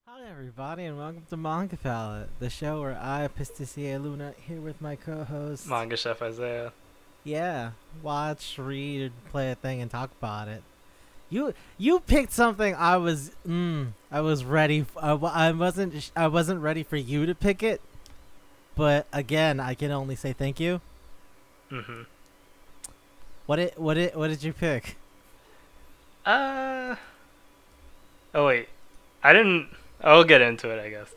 Hi everybody and welcome to Manga Palate, the show where I, Pisticia Luna, here with my co-host. Manga Chef Isaiah. Yeah, watch, read, play a thing, and talk about it. You picked something I was ready. I wasn't ready for you to pick it, but again, I can only say thank you. Mm-hmm. What did you pick? Oh wait, I didn't. I'll get into it, I guess.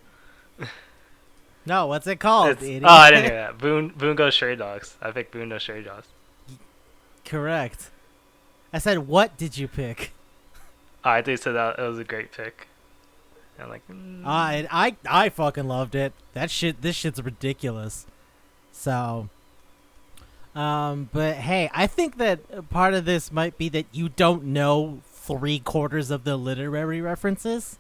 No, what's it called? Oh, I didn't hear that. Bungo Stray Dogs. I picked Bungo Stray Dogs. Correct. I said, what did you pick? Oh, I think so that it was a great pick. And like, I fucking loved it. This shit's ridiculous. So, but hey, I think that part of this might be that you don't know 3/4 of the literary references.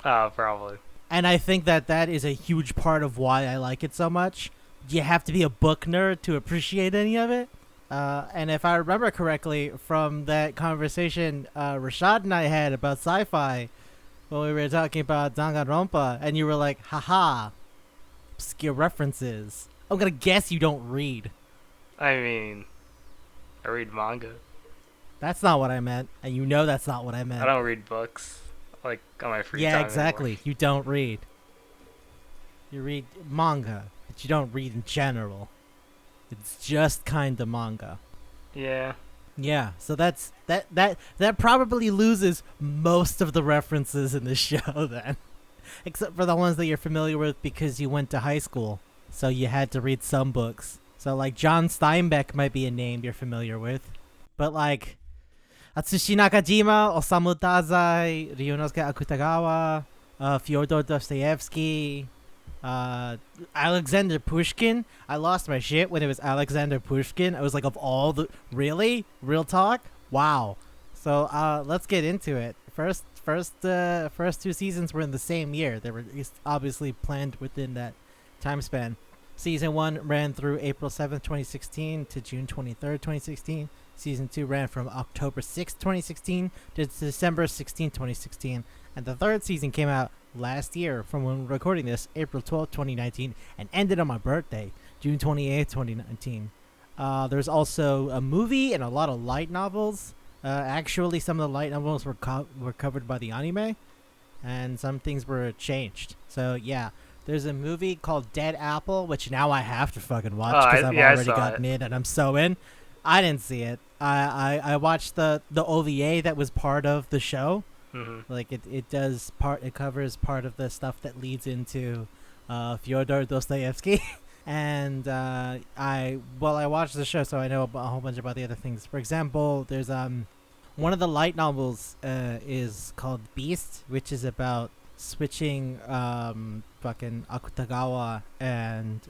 Oh, probably. And I think that is a huge part of why I like it so much. You have to be a book nerd to appreciate any of it. And if I remember correctly from that conversation Rashad and I had about sci-fi when we were talking about Danganronpa, and you were like, haha, obscure references. I'm gonna guess you don't read. I mean, I read manga. That's not what I meant, and you know that's not what I meant. I don't read books, like, on my free time. Yeah, exactly. Anymore. You don't read. You read manga, but you don't read in general. It's just kind of manga. Yeah. Yeah, so that probably loses most of the references in the show then. Except for the ones that you're familiar with because you went to high school. So you had to read some books. So like John Steinbeck might be a name you're familiar with. But like Atsushi Nakajima, Osamu Dazai, Ryunosuke Akutagawa, Fyodor Dostoevsky, Alexander Pushkin. I lost my shit when it was Alexander Pushkin. I was like, of all the... Really? Real talk? Wow. So let's get into it. First two seasons were in the same year. They were obviously planned within that time span. Season 1 ran through April 7th, 2016 to June 23rd, 2016. Season 2 ran from October 6th, 2016 to December 16th, 2016. And the third season came out last year from when we're recording this, April 12th, 2019, and ended on my birthday, June 28th, 2019. There's also a movie and a lot of light novels. Actually, some of the light novels were covered by the anime, and some things were changed. So, yeah. There's a movie called Dead Apple, which now I have to fucking watch because I've already gotten in, and I'm so in. I didn't see it. I watched the OVA that was part of the show. Mm-hmm. Like it covers part of the stuff that leads into Fyodor Dostoevsky. And I watched the show, so I know a whole bunch about the other things. For example, there's one of the light novels is called Beast, which is about switching fucking Akutagawa and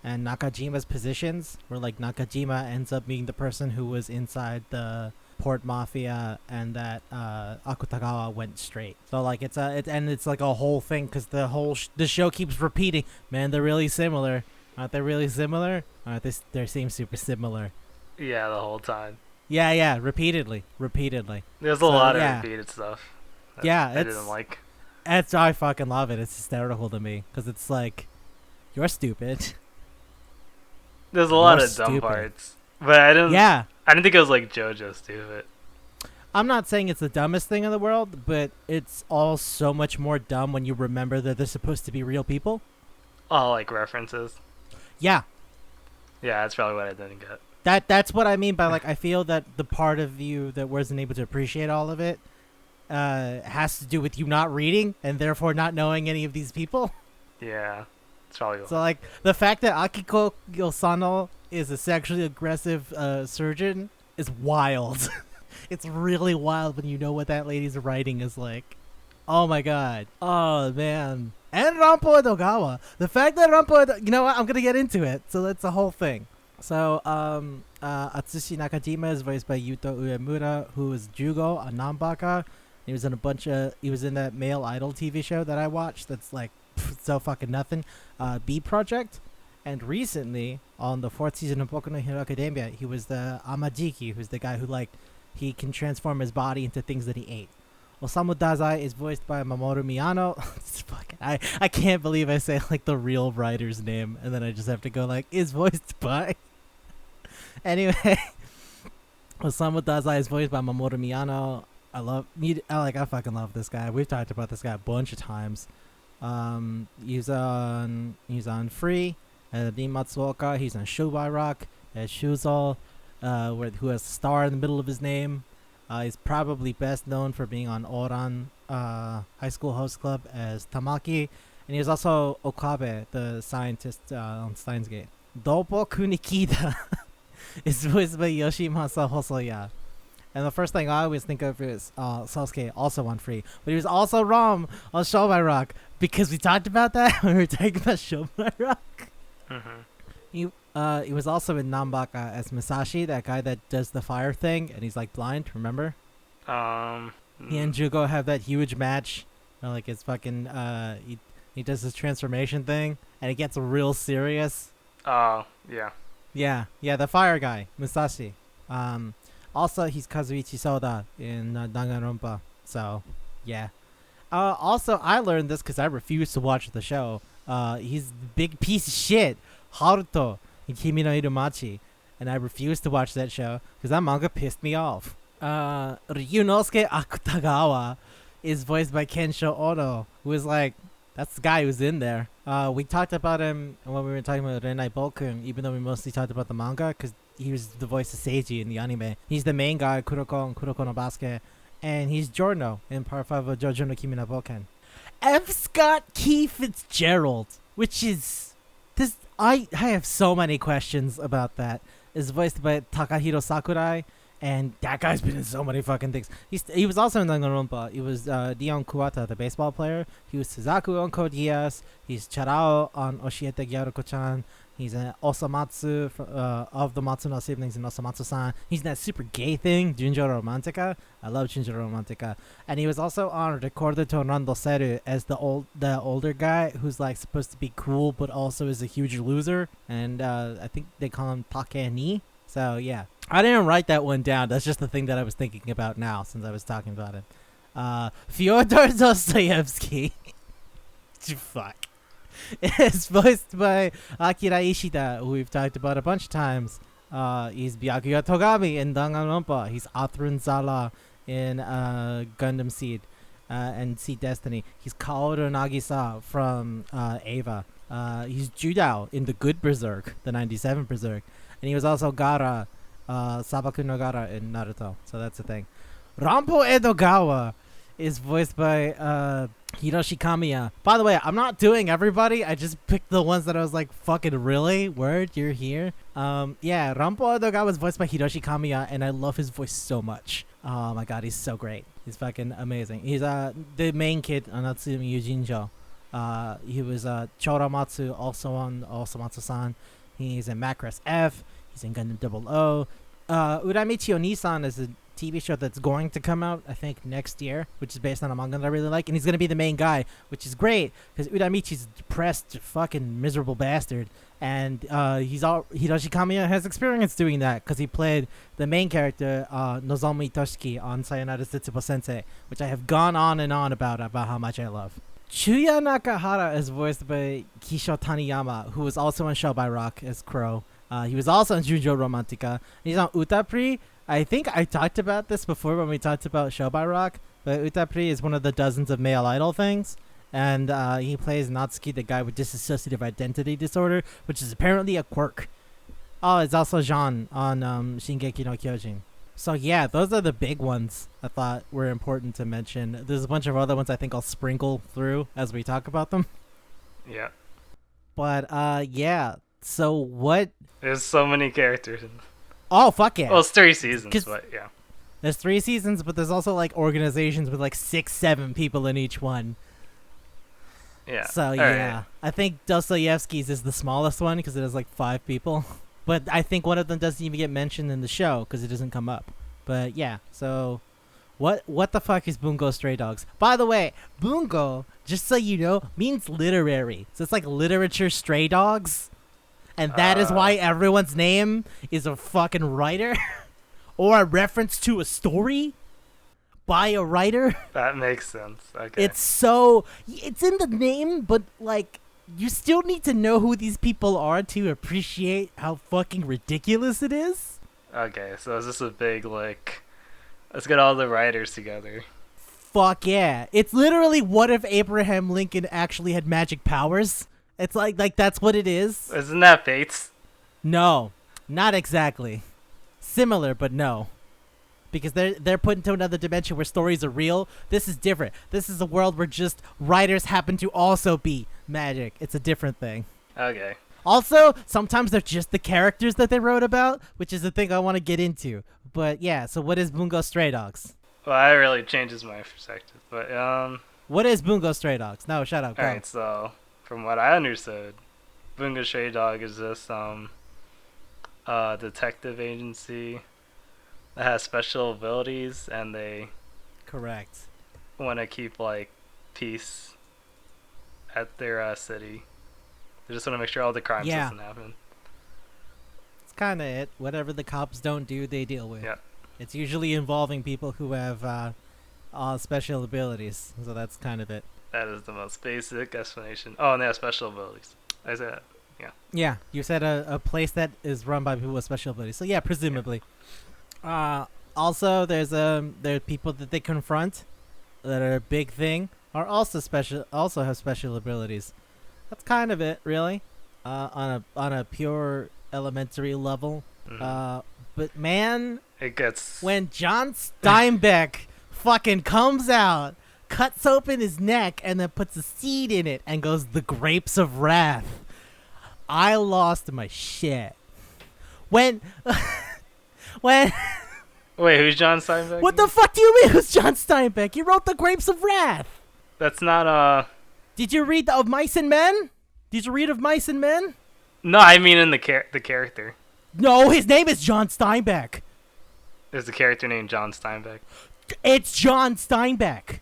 Nakajima's positions, where like Nakajima ends up being the person who was inside the Port Mafia, and that Akutagawa went straight. So like it's like a whole thing, because the show keeps repeating, man, they're really similar. Aren't they really similar? They seem super similar. Yeah, the whole time. Yeah, repeatedly. There's a lot of repeated stuff. Yeah, I didn't like. I fucking love it. It's hysterical to me because it's like, you're stupid. There's a lot of dumb parts, but I didn't. Yeah, I didn't think it was like JoJo stupid. I'm not saying it's the dumbest thing in the world, but it's all so much more dumb when you remember that they're supposed to be real people. Oh, like references. Yeah, Yeah, that's probably what I didn't get. that's what I mean by like I feel that the part of you that wasn't able to appreciate all of it has to do with you not reading and therefore not knowing any of these people. Yeah, it's probably So like the fact that Akiko Yosano is a sexually aggressive surgeon is wild. It's really wild when you know what that lady's writing is like. Oh my god. Oh man. And Rampo Edogawa. The fact that you know what? I'm gonna get into it. So that's the whole thing. So Atsushi Nakajima is voiced by Yuto Uemura, who is Jugo on Nanbaka. He was in he was in that male idol TV show that I watched that's like so fucking nothing. B Project. And recently, on the 4th season of Boku no Hero Academia, he was the Amajiki, who's the guy who like he can transform his body into things that he ate. Osamu Dazai is voiced by Mamoru Miyano. I can't believe I say like the real writer's name and then I just have to go like is voiced by. Anyway, Osamu Dazai is voiced by Mamoru Miyano. I fucking love this guy. We've talked about this guy a bunch of times. He's on Free. Dean Matsuoka. He's on Shobai Rock as Shuzo, who has a star in the middle of his name. He's probably best known for being on Oran High School Host Club as Tamaki, and he was also Okabe, the scientist on Steins Gate. Doboku Nikita is voiced by Yoshimasa Hosoya. And the first thing I always think of is Sasuke, also on Free. But he was also Rom on Shobai Rock, because we talked about that when we were talking about Shobai Rock. Mm-hmm. He was also in Nanbaka as Masashi, that guy that does the fire thing, and he's like blind, remember? He and Jugo have that huge match. Like it's fucking, he does his transformation thing, and it gets real serious. Oh, yeah. Yeah, the fire guy, Musashi. Also, he's Kazuichi Soda in Danganronpa. So, yeah. Also, I learned this because I refused to watch the show. He's the big piece of shit, Haruto in Kimi no Irumachi. And I refused to watch that show because that manga pissed me off. Ryunosuke Akutagawa is voiced by Kensho Ono, who is like, that's the guy who's in there. We talked about him when we were talking about Renai Bokun, even though we mostly talked about the manga, because he was the voice of Seiji in the anime. He's the main guy, Kuroko and Kuroko no Basket, and he's Giorno in Part 5 of JoJo no Kimi no Boken. F. Scott Key Fitzgerald, which is this. I have so many questions about that. Is voiced by Takahiro Sakurai, and that guy's been in so many fucking things. He was also in Danganronpa. He was Dion Kuwata, the baseball player. He was Suzaku on Code Geass. He's Charao on Oshiete Gyaruko-chan. He's an Osamatsu of the Matsuno siblings in Osamatsu-san. He's in that super gay thing, Junjo Romantica. I love Junjo Romantica. And he was also on Recordo to Rando Seru as the older guy who's like supposed to be cool but also is a huge loser. And I think they call him Take Ni. So yeah. I didn't write that one down. That's just the thing that I was thinking about now since I was talking about it. Fyodor Dostoevsky. Fuck. It's voiced by Akira Ishida, who we've talked about a bunch of times. He's Byakuya Togami in Danganronpa. He's Athrun Zala in Gundam Seed and Seed Destiny. He's Kaoru Nagisa from Eva. He's Judao in The Good Berserk, the 97 Berserk. And he was also Gara, Sabaku no Gara in Naruto. So that's the thing. Rampo Edogawa is voiced by Hiroshi Kamiya. By the way, I'm not doing everybody. I just picked the ones that I was like, fucking really? Word? You're here? Yeah, Rampo Edogawa was voiced by Hiroshi Kamiya, and I love his voice so much. Oh my god, he's so great. He's fucking amazing. He's the main kid on Natsumi Yujinjo. He was Choramatsu, also on Osamatsu-san. He's in Macross F. He's in Gundam 00. Uramichi Onisan is a TV show that's going to come out, I think, next year, which is based on a manga that I really like, and he's going to be the main guy, which is great, because Uramichi's a depressed, fucking miserable bastard, and Hiroshi Kamiya has experience doing that, because he played the main character, Nozomu Itoshiki, on Sayonara Setsubo Sensei, which I have gone on and on about how much I love. Chuya Nakahara is voiced by Kisho Taniyama, who was also on Shobai Rock as Crow. He was also on Junjo Romantica. He's on Utapri. I think I talked about this before when we talked about Shobai Rock, but Utapri is one of the dozens of male idol things. and he plays Natsuki, the guy with dissociative identity disorder, which is apparently a quirk. Oh, it's also Jean on Shingeki no Kyojin. So yeah, those are the big ones I thought were important to mention. There's a bunch of other ones I think I'll sprinkle through as we talk about them. Yeah. But yeah. So what? There's so many characters. Oh fuck yeah! Well, it's 3 seasons, but yeah. There's 3 seasons, but there's also like organizations with like 6, 7 people in each one. Yeah. So yeah, right. I think Dostoevsky's is the smallest one because it has like 5 people. But I think one of them doesn't even get mentioned in the show because it doesn't come up. But yeah, so what the fuck is Bungo Stray Dogs? By the way, Bungo, just so you know, means literary. So it's like literature stray dogs. And that is why everyone's name is a fucking writer or a reference to a story by a writer. That makes sense. Okay. It's in the name, but like you still need to know who these people are to appreciate how fucking ridiculous it is. Okay, so is this a big like let's get all the writers together? Fuck yeah. It's literally what if Abraham Lincoln actually had magic powers? It's like that's what it is. Isn't that Fates? No, not exactly. Similar, but no. Because they're put into another dimension where stories are real. This is different. This is a world where just writers happen to also be magic. It's a different thing. Okay. Also, sometimes they're just the characters that they wrote about, which is the thing I want to get into. But yeah, so what is Bungo Stray Dogs? Well, that really changes my perspective. But what is Bungo Stray Dogs? No, shut up. Alright, so from what I understood, Bungo Stray Dog is this detective agency that has special abilities, and they correct want to keep like peace at their city. They just want to make sure all the crimes doesn't happen. It's kind of it. Whatever the cops don't do, they deal with. Yeah. It's usually involving people who have special abilities, so that's kind of it. That is the most basic explanation. Oh, and they have special abilities. I said that. Yeah. Yeah, you said a place that is run by people with special abilities. So yeah, presumably. Yeah. Also, there are people that they confront that are a big thing are also have special abilities. That's kind of it, really. On a pure elementary level. Mm-hmm. But man, it gets when John Steinbeck fucking comes out, cuts open his neck, and then puts a seed in it and goes, "The grapes of wrath." I lost my shit. When Wait, who's John Steinbeck? What the fuck do you mean who's John Steinbeck? He wrote The Grapes of Wrath. That's not Did you read Of Mice and Men? Did you read Of Mice and Men? No, I mean in the character. No, his name is John Steinbeck. There's a character named John Steinbeck. It's John Steinbeck.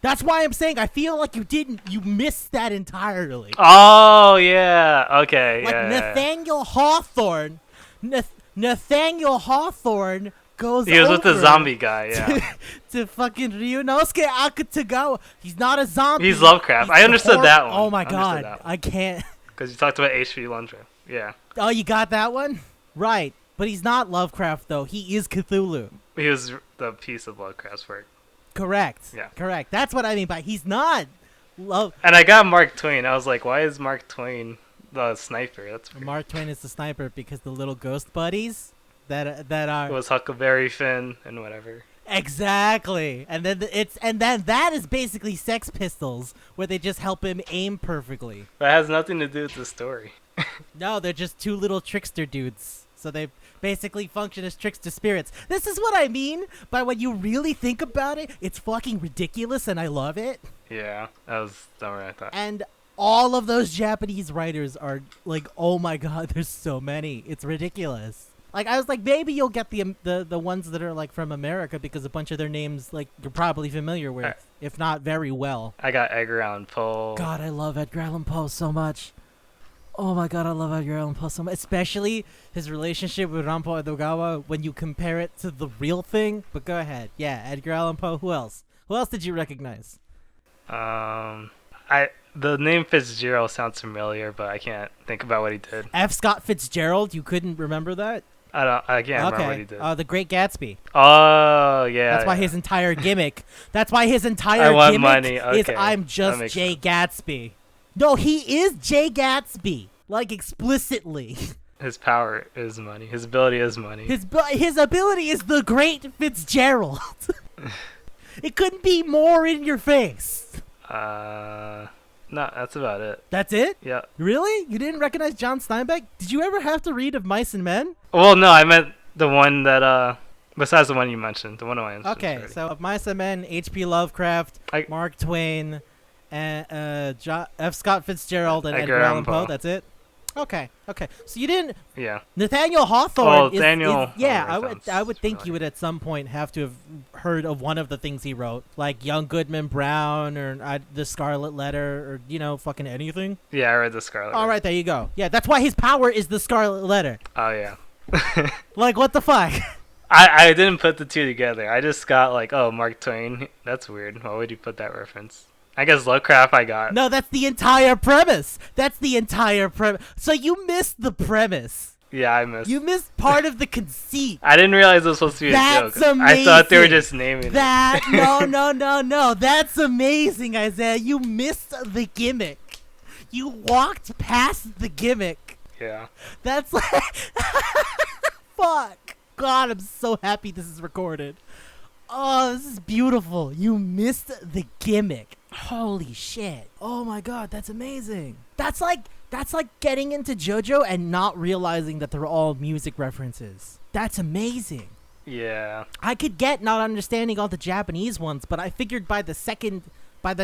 That's why I'm saying I feel like you missed that entirely. Oh, yeah. Okay, like Nathaniel Hawthorne. Nathaniel Hawthorne goes He was with the zombie guy, yeah. to fucking Ryunosuke Akutagawa. He's not a zombie. He's Lovecraft. I understood that one. Oh my god. I can't. Because you talked about H.P. Lovecraft. Yeah. Oh, you got that one? Right. But he's not Lovecraft, though. He is Cthulhu. He was the piece of Lovecraft's work. Correct. Yeah. Correct. That's what I mean by he's not. And I got Mark Twain. I was like, why is Mark Twain the sniper? That's weird. Mark Twain is the sniper because the little ghost buddies that are. It was Huckleberry Finn and whatever. Exactly. And then that is basically Sex Pistols, where they just help him aim perfectly. But it has nothing to do with the story. No, they're just 2 little trickster dudes. So they basically function as trickster spirits. This is what I mean by when you really think about it, it's fucking ridiculous and I love it. Yeah, that was dumber than I thought. And all of those Japanese writers are like, oh my god, there's so many. It's ridiculous. Like, I was like, maybe you'll get the ones that are like from America because a bunch of their names like you're probably familiar with, if not very well. I got Edgar Allan Poe. God, I love Edgar Allan Poe so much. Oh my god, I love Edgar Allan Poe so much. Especially his relationship with Ranpo Edogawa when you compare it to the real thing. But go ahead. Yeah, Edgar Allan Poe. Who else? Who else did you recognize? The name Fitzgerald sounds familiar, but I can't think about what he did. F. Scott Fitzgerald? You couldn't remember that? I can't remember what he Okay. did. The Great Gatsby. Oh yeah. That's why yeah. his entire gimmick. That's why his entire I want gimmick money. is Okay. I'm That just makes Jay sense. Gatsby. No, he is Jay Gatsby. Like explicitly. His power is money. His ability is money. His ability is the Great Fitzgerald. It couldn't be more in your face. No, that's about it. That's it? Yeah. Really? You didn't recognize John Steinbeck? Did you ever have to read Of Mice and Men? Well, no, I meant the one that besides the one you mentioned, the one I mentioned. Okay, already. so Of Mice and Men, H.P. Lovecraft, Mark Twain, and F. Scott Fitzgerald, and Edgar Allan Poe. That's it? Okay. So you didn't... Yeah. Nathaniel Hawthorne Oh, is... Daniel. yeah, Hawthorne I would sounds think you familiar. would at some point have to have heard of one of the things he wrote. Like Young Goodman Brown, or The Scarlet Letter, or, fucking anything. Yeah, I read the Scarlet. All right, there you go. Yeah, that's why his power is the Scarlet Letter. Oh yeah. Like, what the fuck? I didn't put the two together. I just got like, oh, Mark Twain. That's weird. Why would you put that reference? I guess Lovecraft I got. No, that's the entire premise. So you missed the premise. Yeah, I missed. You missed part of the conceit. I didn't realize it was supposed to be a joke. That's amazing. I thought they were just naming that. it. No. That's amazing, Isaiah. You missed the gimmick. You walked past the gimmick. Yeah. That's like... Fuck. God, I'm so happy this is recorded. Oh, this is beautiful. You missed the gimmick. Holy shit. Oh my god, that's amazing. That's like getting into JoJo and not realizing that they're all music references. That's amazing. Yeah. I could get not understanding all the Japanese ones, but I figured by the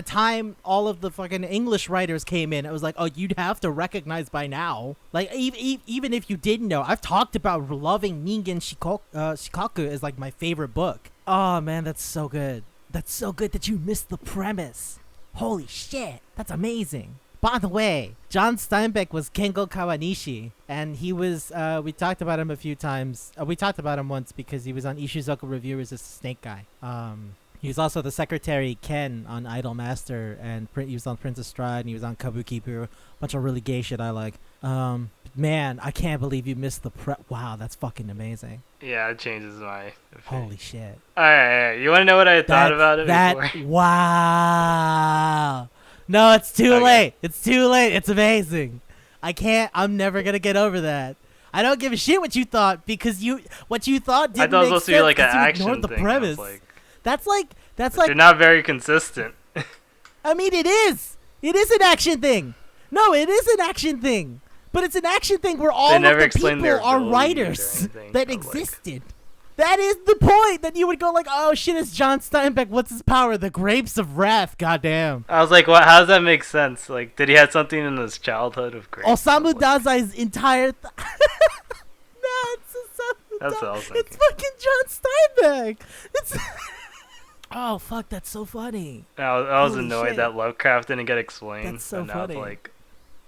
time all of the fucking English writers came in, it was like, oh, you'd have to recognize by now. Like, even if you didn't know, I've talked about loving Ningen Shikaku as, like, my favorite book. Oh, man, that's so good. That's so good that you missed the premise. Holy shit, that's amazing. By the way, John Steinbeck was Kengo Kawanishi, and he was, we talked about him a few times. We talked about him once because he was on Ishizoku Reviewers as a snake guy. He was also the secretary Ken on Idol Master, and he was on Princess Stride, and he was on Kabukipu. A bunch of really gay shit I like. Man, I can't believe you missed the Wow, that's fucking amazing. Yeah, it changes my opinion. Holy shit. Alright, you want to know what I thought about it before? Wow. No, it's too late. It's too late. It's amazing. I'm never going to get over that. I don't give a shit what you thought, because what you thought didn't make sense. I thought it was supposed to be like an action ignored the thing. premise. That's like they're not very consistent. I mean, it is. It is an action thing. No, it is an action thing. But it's an action thing where all of the people are writers that existed. That is the point. That you would go like, oh shit, it's John Steinbeck. What's his power? The Grapes of Wrath. Goddamn. I was like, what? How does that make sense? Like, did he have something in his childhood of grapes? Osamu Dazai's entire... No, it's Osamu That's what I was thinking. It's fucking John Steinbeck. It's... Oh, fuck, that's so funny. I was Holy annoyed shit. that Lovecraft didn't get explained. That's so and now funny. It's like,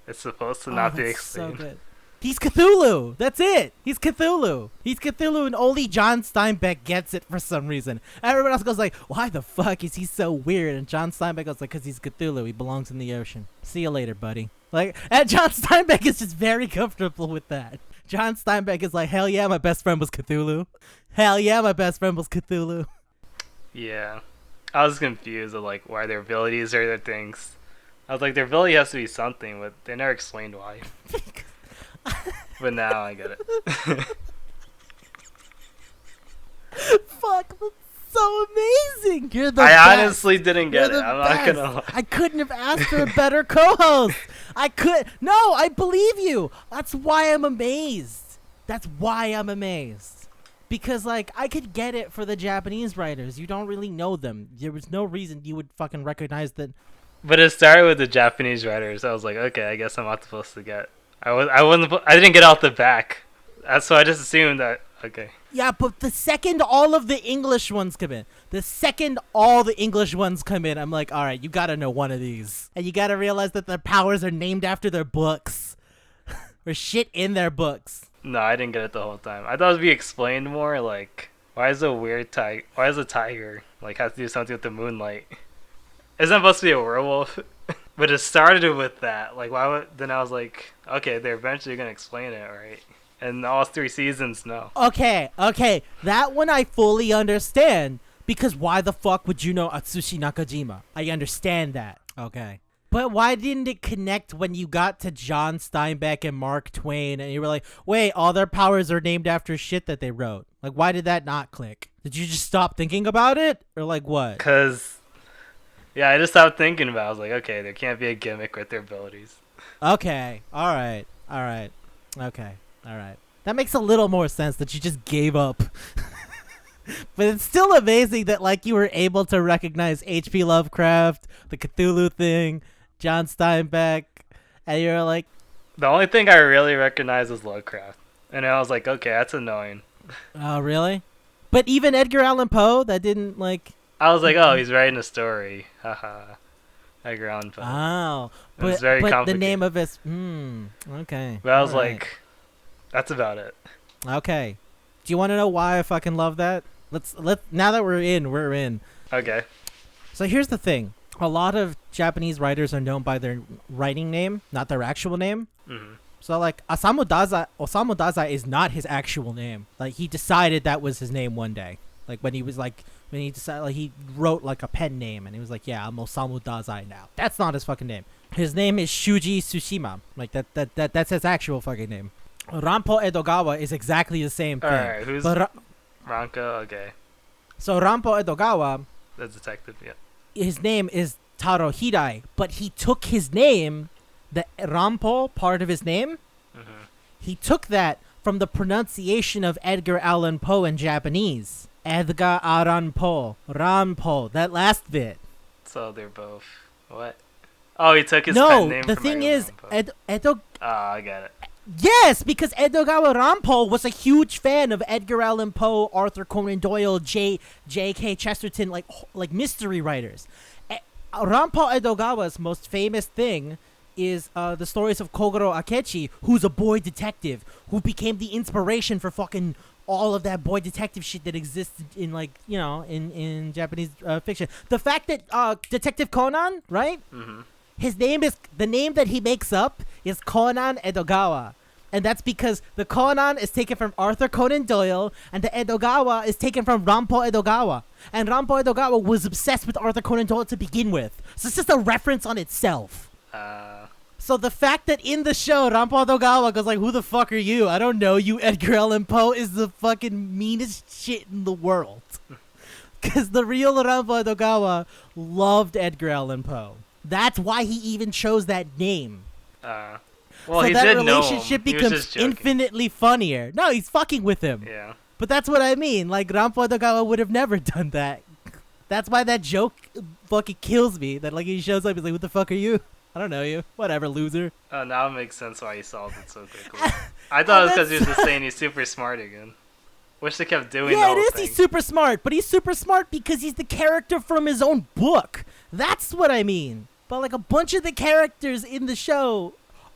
it's supposed to not be That's explained. So good. He's Cthulhu. That's it. He's Cthulhu. He's Cthulhu, and only John Steinbeck gets it for some reason. Everyone else goes like, why the fuck is he so weird? And John Steinbeck goes like, because he's Cthulhu. He belongs in the ocean. See you later, buddy. Like, and John Steinbeck is just very comfortable with that. John Steinbeck is like, hell yeah, my best friend was Cthulhu. Hell yeah, my best friend was Cthulhu. Yeah. I was confused of like why their abilities are their things. I was like, their ability has to be something, but they never explained why. But now I get it. Fuck, that's so amazing. You're the I best. honestly didn't get You're it. the I'm not best. gonna lie. I couldn't have asked for a better co-host. No, I believe you. That's why I'm amazed. Because, like, I could get it for the Japanese writers. You don't really know them. There was no reason you would fucking recognize that. But it started with the Japanese writers. I was like, okay, I guess I'm not supposed to get. I didn't get out the back. That's so I just assumed that. Okay. Yeah, but the second all of the English ones come in, I'm like, all right, you gotta know one of these. And you gotta realize that their powers are named after their books. Or shit in their books. No, I didn't get it the whole time. I thought it would be explained more. Like, why is a tiger like have to do something with the moonlight? Isn't it supposed to be a werewolf? But it started with that. Like, why would? Then I was like, okay, they're eventually gonna explain it, right? And all 3 seasons, no. Okay, that one I fully understand, because why the fuck would you know Atsushi Nakajima? I understand that. Okay. But why didn't it connect when you got to John Steinbeck and Mark Twain and you were like, wait, all their powers are named after shit that they wrote? Like, why did that not click? Did you just stop thinking about it? Or like what? Because, yeah, I just stopped thinking about it. I was like, okay, there can't be a gimmick with their abilities. Okay, alright. Okay, alright. That makes a little more sense that you just gave up. But it's still amazing that, like, you were able to recognize H.P. Lovecraft, the Cthulhu thing, John Steinbeck, and you're like... The only thing I really recognized was Lovecraft. And I was like, okay, that's annoying. Oh, really? But even Edgar Allan Poe, that didn't, like... I was like, oh, he's writing a story. Haha. Edgar Allan Poe. Oh. It was But, very but the complicated. name of his... okay. But I was alright. like, that's about it. Okay. Do you want to know why I fucking love that? Let's now that we're in. Okay. So here's the thing. A lot of Japanese writers are known by their writing name, not their actual name. Mm-hmm. So like Osamu Dazai is not his actual name. Like he decided that was his name one day. Like when he decided, like he wrote like a pen name and he was like, yeah, I'm Osamu Dazai now. That's not his fucking name. His name is Shuji Tsushima. Like that's his actual fucking name. Rampo Edogawa is exactly the same thing. Alright, who's Ranko? Okay. So Rampo Edogawa, The detective, yeah. his name is Taro Hidai, but he took his name, the Rampo part of his name, Mm-hmm. he took that from the pronunciation of Edgar Allan Poe in Japanese. Edgar Allan Poe, Rampo, that last bit. So they're both... What? Oh, he took his pen name the from thing Edgar is, Allan Poe. Edo... Oh, I got it. Yes, because Edogawa Rampo was a huge fan of Edgar Allan Poe, Arthur Conan Doyle, J.K. Chesterton, like mystery writers. Rampo Edogawa's most famous thing is the stories of Kogoro Akechi, who's a boy detective, who became the inspiration for fucking all of that boy detective shit that exists in, like, you know, in Japanese fiction. The fact that Detective Conan, right? Mm-hmm. The name that he makes up is Conan Edogawa. And that's because the Conan is taken from Arthur Conan Doyle, and the Edogawa is taken from Rampo Edogawa. And Rampo Edogawa was obsessed with Arthur Conan Doyle to begin with. So it's just a reference on itself. So the fact that in the show, Rampo Edogawa goes like, who the fuck are you? I don't know you, Edgar Allan Poe, is the fucking meanest shit in the world. Because the real Rampo Edogawa loved Edgar Allan Poe. That's why he even chose that name. Well, so he that did relationship know him. He was becomes just joking. infinitely funnier. No, he's fucking with him. Yeah. But that's what I mean. Like, Rampo Edogawa would have never done that. That's why that joke fucking kills me. That, like, he shows up, he's like, what the fuck are you? I don't know you. Whatever, loser. Oh, now it makes sense why he solved it so quickly. I thought it was because he was just saying he's super smart again. Wish they kept doing the Yeah, whole it is. thing. He's super smart. But he's super smart because he's the character from his own book. That's what I mean. But, like, a bunch of the characters in the show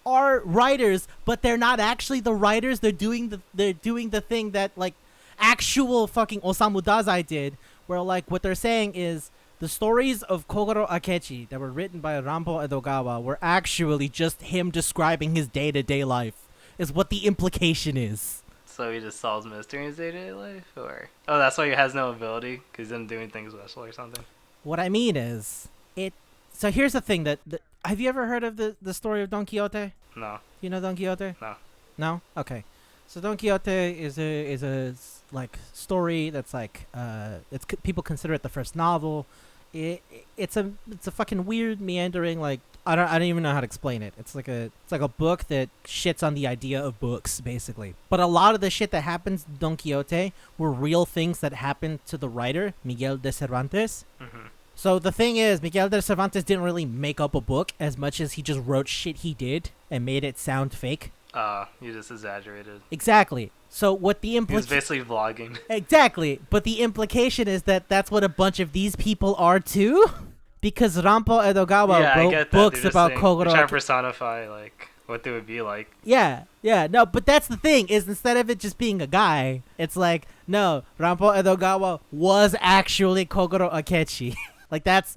are writers, but they're not actually the writers. They're doing the thing that, like, actual fucking Osamu Dazai did, where, like, what they're saying is the stories of Kogoro Akechi that were written by Rampo Edogawa were actually just him describing his day-to-day life, is what the implication is. So he just solves mysteries in his day-to-day life? Or... Oh, that's why he has no ability? Because he doesn't do anything special or something? What I mean is, so here's the thing have you ever heard of the story of Don Quixote? No. You know Don Quixote? No. No? Okay. So Don Quixote is a like story that's like people consider it the first novel. It's a fucking weird meandering, like, I don't even know how to explain it. It's like a book that shits on the idea of books, basically. But a lot of the shit that happens in Don Quixote were real things that happened to the writer Miguel de Cervantes. Mm-hmm. So the thing is, Miguel de Cervantes didn't really make up a book as much as he just wrote shit he did and made it sound fake. You just exaggerated. Exactly. So what the He was implication... basically vlogging. Exactly. But the implication is that that's what a bunch of these people are too? Because Rampo Edogawa wrote books about Kogoro... They're trying to personify, like, what they would be like. Yeah. No, but that's the thing, is instead of it just being a guy, it's like, no, Rampo Edogawa was actually Kogoro Akechi. Like, that's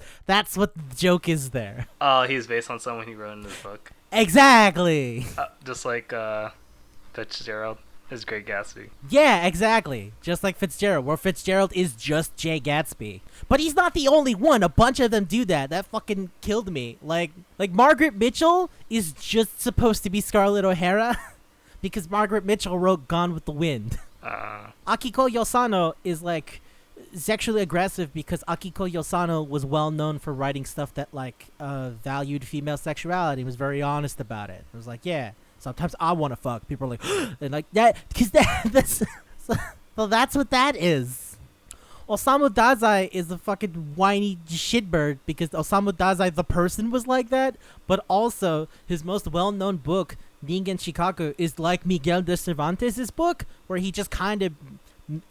what the joke is there. Oh, he's based on someone he wrote in his book. Exactly. Just like Fitzgerald. is Great Gatsby. Yeah, exactly. Just like Fitzgerald, where Fitzgerald is just Jay Gatsby. But he's not the only one. A bunch of them do that. That fucking killed me. Like Margaret Mitchell is just supposed to be Scarlett O'Hara because Margaret Mitchell wrote Gone with the Wind. Akiko Yosano is like sexually aggressive because Akiko Yosano was well known for writing stuff that like valued female sexuality and was very honest about it. It was like, yeah, sometimes I want to fuck. People are like, and like that, because that's so that's what that is. Osamu Dazai is a fucking whiny shitbird because Osamu Dazai the person was like that, but also his most well-known book, Ningen Shikaku, is like Miguel de Cervantes' book, where he just kind of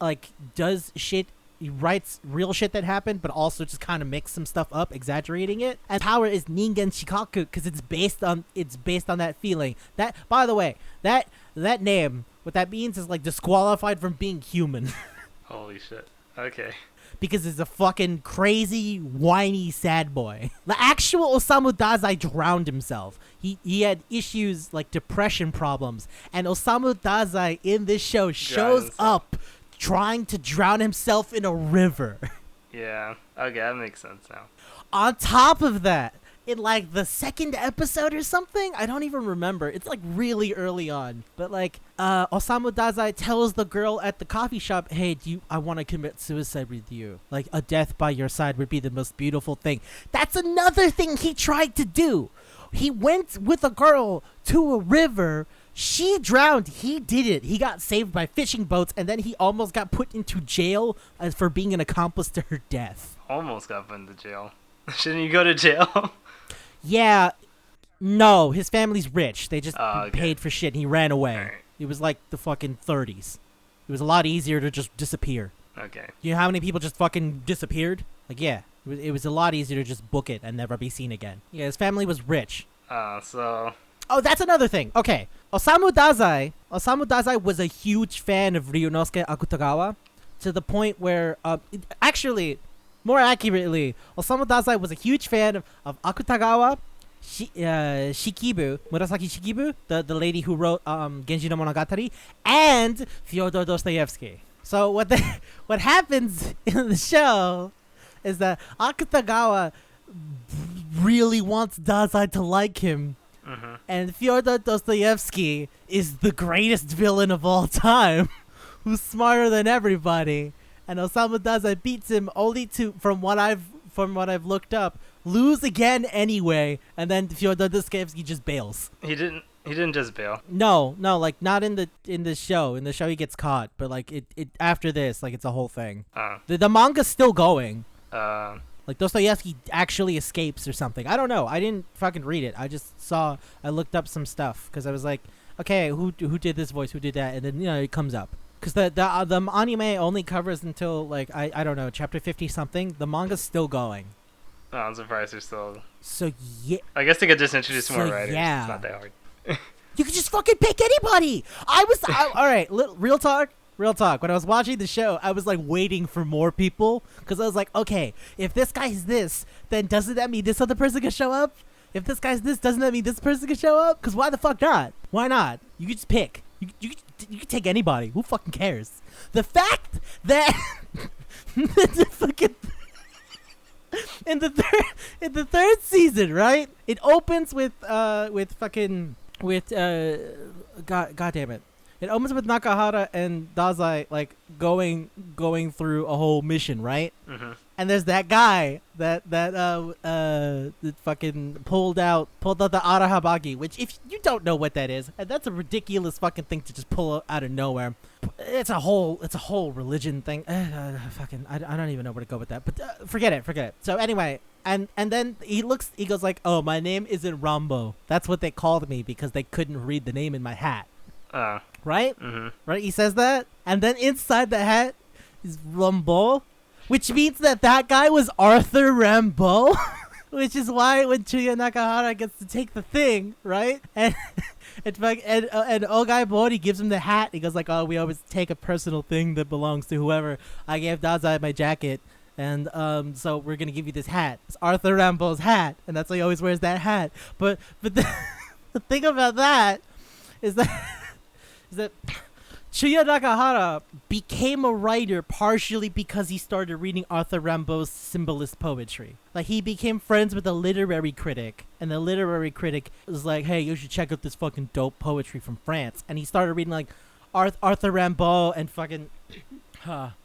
like does shit. He writes real shit that happened, but also just kind of makes some stuff up, exaggerating it. And power is Ningen Shikaku because it's based on that feeling. That, by the way, that name, what that means is like disqualified from being human. Holy shit. Okay. Because it's a fucking crazy, whiny, sad boy. The actual Osamu Dazai drowned himself. He had issues like depression problems, and Osamu Dazai in this show shows up trying to drown himself in a river. Yeah. Okay, that makes sense now. On top of that, in like the second episode or something, I don't even remember. It's like really early on. But like Osamu Dazai tells the girl at the coffee shop, hey, I want to commit suicide with you. Like a death by your side would be the most beautiful thing. That's another thing he tried to do. He went with a girl to a river. She drowned. He did it. He got saved by fishing boats, and then he almost got put into jail for being an accomplice to her death. Almost got put into jail. Shouldn't you go to jail? Yeah. No, his family's rich. They just okay. paid for shit, and he ran away. Right. It was like the fucking 30s. It was a lot easier to just disappear. Okay. You know how many people just fucking disappeared? Like, yeah. It was a lot easier to just book it and never be seen again. Yeah, his family was rich. So... Oh, that's another thing. Okay. Osamu Dazai was a huge fan of Ryunosuke Akutagawa to the point where, actually, more accurately, Osamu Dazai was a huge fan of Akutagawa, Shikibu, Murasaki Shikibu, the lady who wrote Genji no Monogatari, and Fyodor Dostoevsky. So what happens in the show is that Akutagawa really wants Dazai to like him. Mm-hmm. And Fyodor Dostoevsky is the greatest villain of all time, who's smarter than everybody. And Osamu Dazai beats him only to, from what I've looked up, lose again anyway. And then Fyodor Dostoevsky just bails. He didn't just bail. No, like not in the show. In the show he gets caught, but like it after this, like it's a whole thing. The manga's still going. Like Dostoevsky actually escapes or something. I don't know. I didn't fucking read it. I looked up some stuff because I was like, okay, who did this voice? Who did that? And then it comes up because the anime only covers until like I don't know, chapter 50 something. The manga's still going. Oh, I'm surprised they're still. So yeah. I guess they could just introduce more writers. Yeah. It's not that hard. You could just fucking pick anybody. All right. Real talk. When I was watching the show, I was like waiting for more people because I was like, okay, if this guy's this, then doesn't that mean this other person can show up? If this guy's this, doesn't that mean this person can show up? Because why the fuck not? Why not? You could just pick. You could take anybody. Who fucking cares? The fact that the fucking in the third season, right? It opens with God damn it. It opens with Nakahara and Dazai like going through a whole mission, right? Mm-hmm. And there's that guy that fucking pulled out the Arahabagi, which if you don't know what that is, and that's a ridiculous fucking thing to just pull out of nowhere. It's a whole religion thing. Fucking I don't even know where to go with that. But forget it. So anyway, and then he goes like, "Oh, my name isn't Rambo." That's what they called me because they couldn't read the name in my hat. Right? Mm-hmm. Right? He says that, and then inside the hat is Rambo, which means that guy was Arthur Rambo, which is why when Chuya Nakahara gets to take the thing, right? And Ogai Mori gives him the hat. He goes like, "Oh, we always take a personal thing that belongs to whoever. I gave Dazai my jacket, and so we're gonna give you this hat. It's Arthur Rambo's hat, and that's why he always wears that hat. But the thing about that is that Chuya Nakahara became a writer partially because he started reading Arthur Rimbaud's symbolist poetry. Like, he became friends with a literary critic, and the literary critic was like, hey, you should check out this fucking dope poetry from France. And he started reading, like, Arthur Rimbaud and fucking...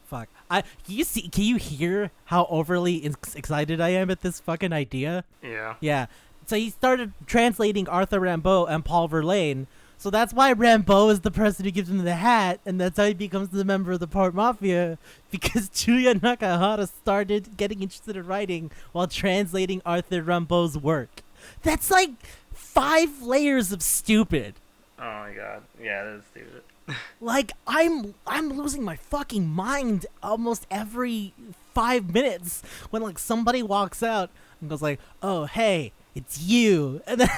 fuck. Can you hear how overly excited I am at this fucking idea? Yeah. Yeah. So he started translating Arthur Rimbaud and Paul Verlaine. So that's why Rimbaud is the person who gives him the hat, and that's how he becomes the member of the Port Mafia, because Chuya Nakahara started getting interested in writing while translating Arthur Rimbaud's work. That's like 5 layers of stupid. Oh my god. Yeah, that's stupid. Like, I'm losing my fucking mind almost every 5 minutes when, like, somebody walks out and goes like, oh, hey, it's you. And then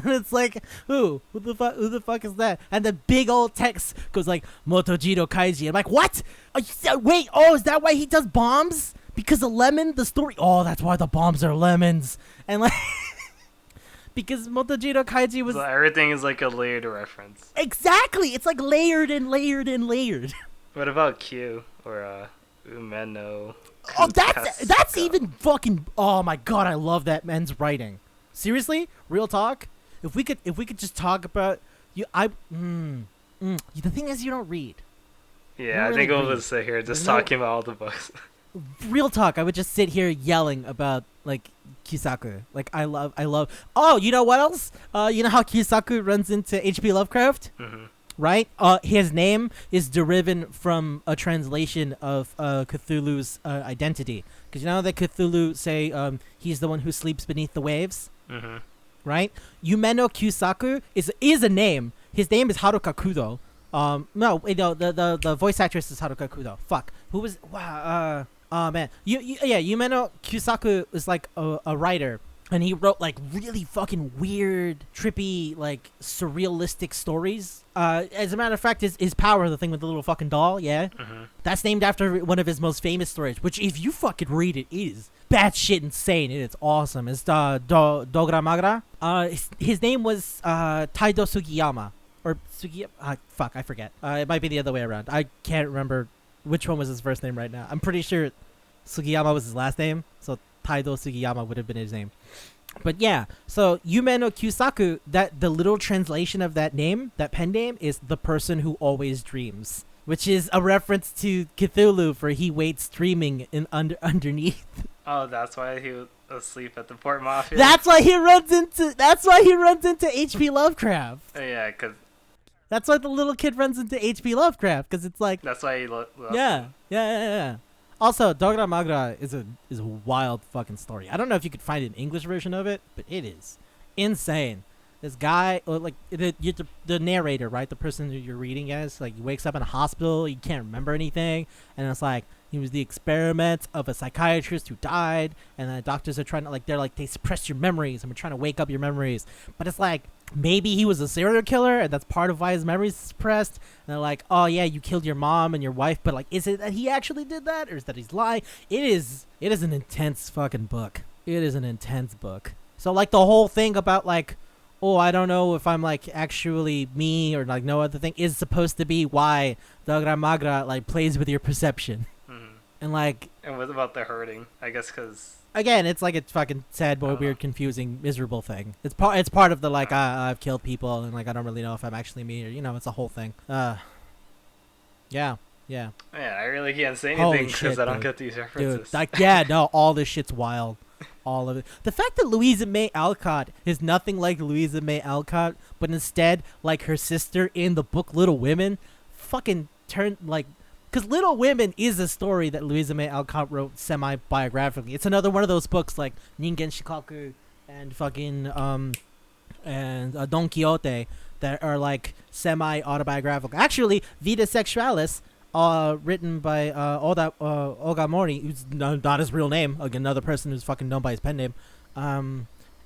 it's like, who the fuck is that? And the big old text goes like, Motojiro Kaiji. I'm like, what? Wait, is that why he does bombs? Because of lemon, the story? Oh, that's why the bombs are lemons. And like... because Motojiro Kaiji was... So everything is like a layered reference. Exactly! It's like layered and layered and layered. What about Q or Umeno? Oh, that's even fucking... Oh my god, I love that man's writing. Seriously? Real talk? If we could just talk about... The thing is, you don't read. Yeah, I think we'll just sit here just talking about all the books. Real talk, I would just sit here yelling about, like, Kisaku. Like, I love... Oh, you know what else? You know how Kisaku runs into H.P. Lovecraft? Mm-hmm. Right? His name is deriven from a translation of Cthulhu's identity. Because you know that Cthulhu say he's the one who sleeps beneath the waves? Mm-hmm. Right? Yumeno Kyusaku is a name. His name is Haruka Kudo. No, the voice actress is Haruka Kudo. Fuck. Who was... Wow, oh, man. Yumeno Kyusaku is like a writer. And he wrote, like, really fucking weird, trippy, like, surrealistic stories. As a matter of fact, his Power, the thing with the little fucking doll, yeah? Mm-hmm. That's named after one of his most famous stories, which, if you fucking read it, is batshit insane. It's awesome. It's Dogra Magra. His name was Taido Sugiyama. Or Sugiyama. Fuck, I forget. It might be the other way around. I can't remember which one was his first name right now. I'm pretty sure Sugiyama was his last name, so Taido Sugiyama would have been his name. But yeah, so Yume no Kyusaku, that the literal translation of that name, that pen name, is the person who always dreams, which is a reference to Cthulhu for he waits dreaming underneath. Oh, that's why he was asleep at the Port Mafia. That's why he runs into H.P. Lovecraft. Oh, yeah, because that's why the little kid runs into H.P. Lovecraft, because it's like that's why he yeah. Also, Dogra Magra is a wild fucking story. I don't know if you could find an English version of it, but it is insane. This guy, like the narrator, right? The person who you're reading as, like, he wakes up in a hospital, he can't remember anything, and it's like he was the experiment of a psychiatrist who died, and the doctors are trying to, like, they suppress your memories, and we're trying to wake up your memories. But it's like, maybe he was a serial killer, and that's part of why his memories are suppressed. And they're like, oh yeah, you killed your mom and your wife, but, like, is it that he actually did that, or is that he's lying? It is an intense fucking book. It is an intense book. So, like, the whole thing about, like, oh, I don't know if I'm, like, actually me or, like, no other thing is supposed to be why Dogra Magra, like, plays with your perception. And, like... And what about the hurting? I guess because... Again, it's like a fucking sad boy, weird, confusing, miserable thing. It's part of the, like, I've killed people, and, like, I don't really know if I'm actually me, or, you know, it's a whole thing. Yeah. Yeah, I really can't say anything because I don't get these references. Dude, like, yeah, no, all this shit's wild. All of it. The fact that Louisa May Alcott is nothing like Louisa May Alcott, but instead like her sister in the book Little Women, fucking turned, like... Because Little Women is a story that Louisa May Alcott wrote semi-biographically. It's another one of those books like Ningen Shikaku and fucking and Don Quixote that are like semi-autobiographical. Actually, Vita Sexualis, written by Oga Mori, who's not his real name, again, another person who's fucking known by his pen name,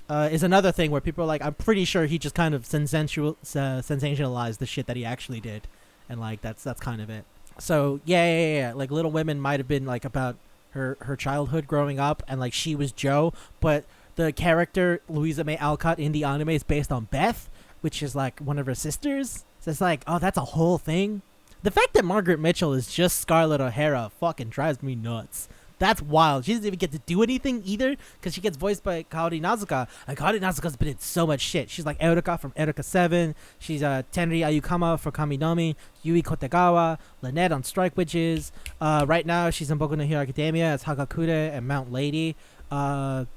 is another thing where people are like, I'm pretty sure he just kind of sensationalized the shit that he actually did, and like that's kind of it. So yeah. Like Little Women might have been like about her childhood growing up, and like she was Joe, but the character Louisa May Alcott in the anime is based on Beth, which is like one of her sisters. So it's like, oh, that's a whole thing. The fact that Margaret Mitchell is just Scarlett O'Hara fucking drives me nuts. That's wild. She doesn't even get to do anything either because she gets voiced by Kaori Nazuka. And Kaori Nazuka's been in so much shit. She's like Erika from Erika 7. She's Tenri Ayukama for Kaminomi. Yui Kotegawa. Lynette on Strike Witches. Right now, she's in Boku no Hero Academia as Hagakure and Mount Lady. You'll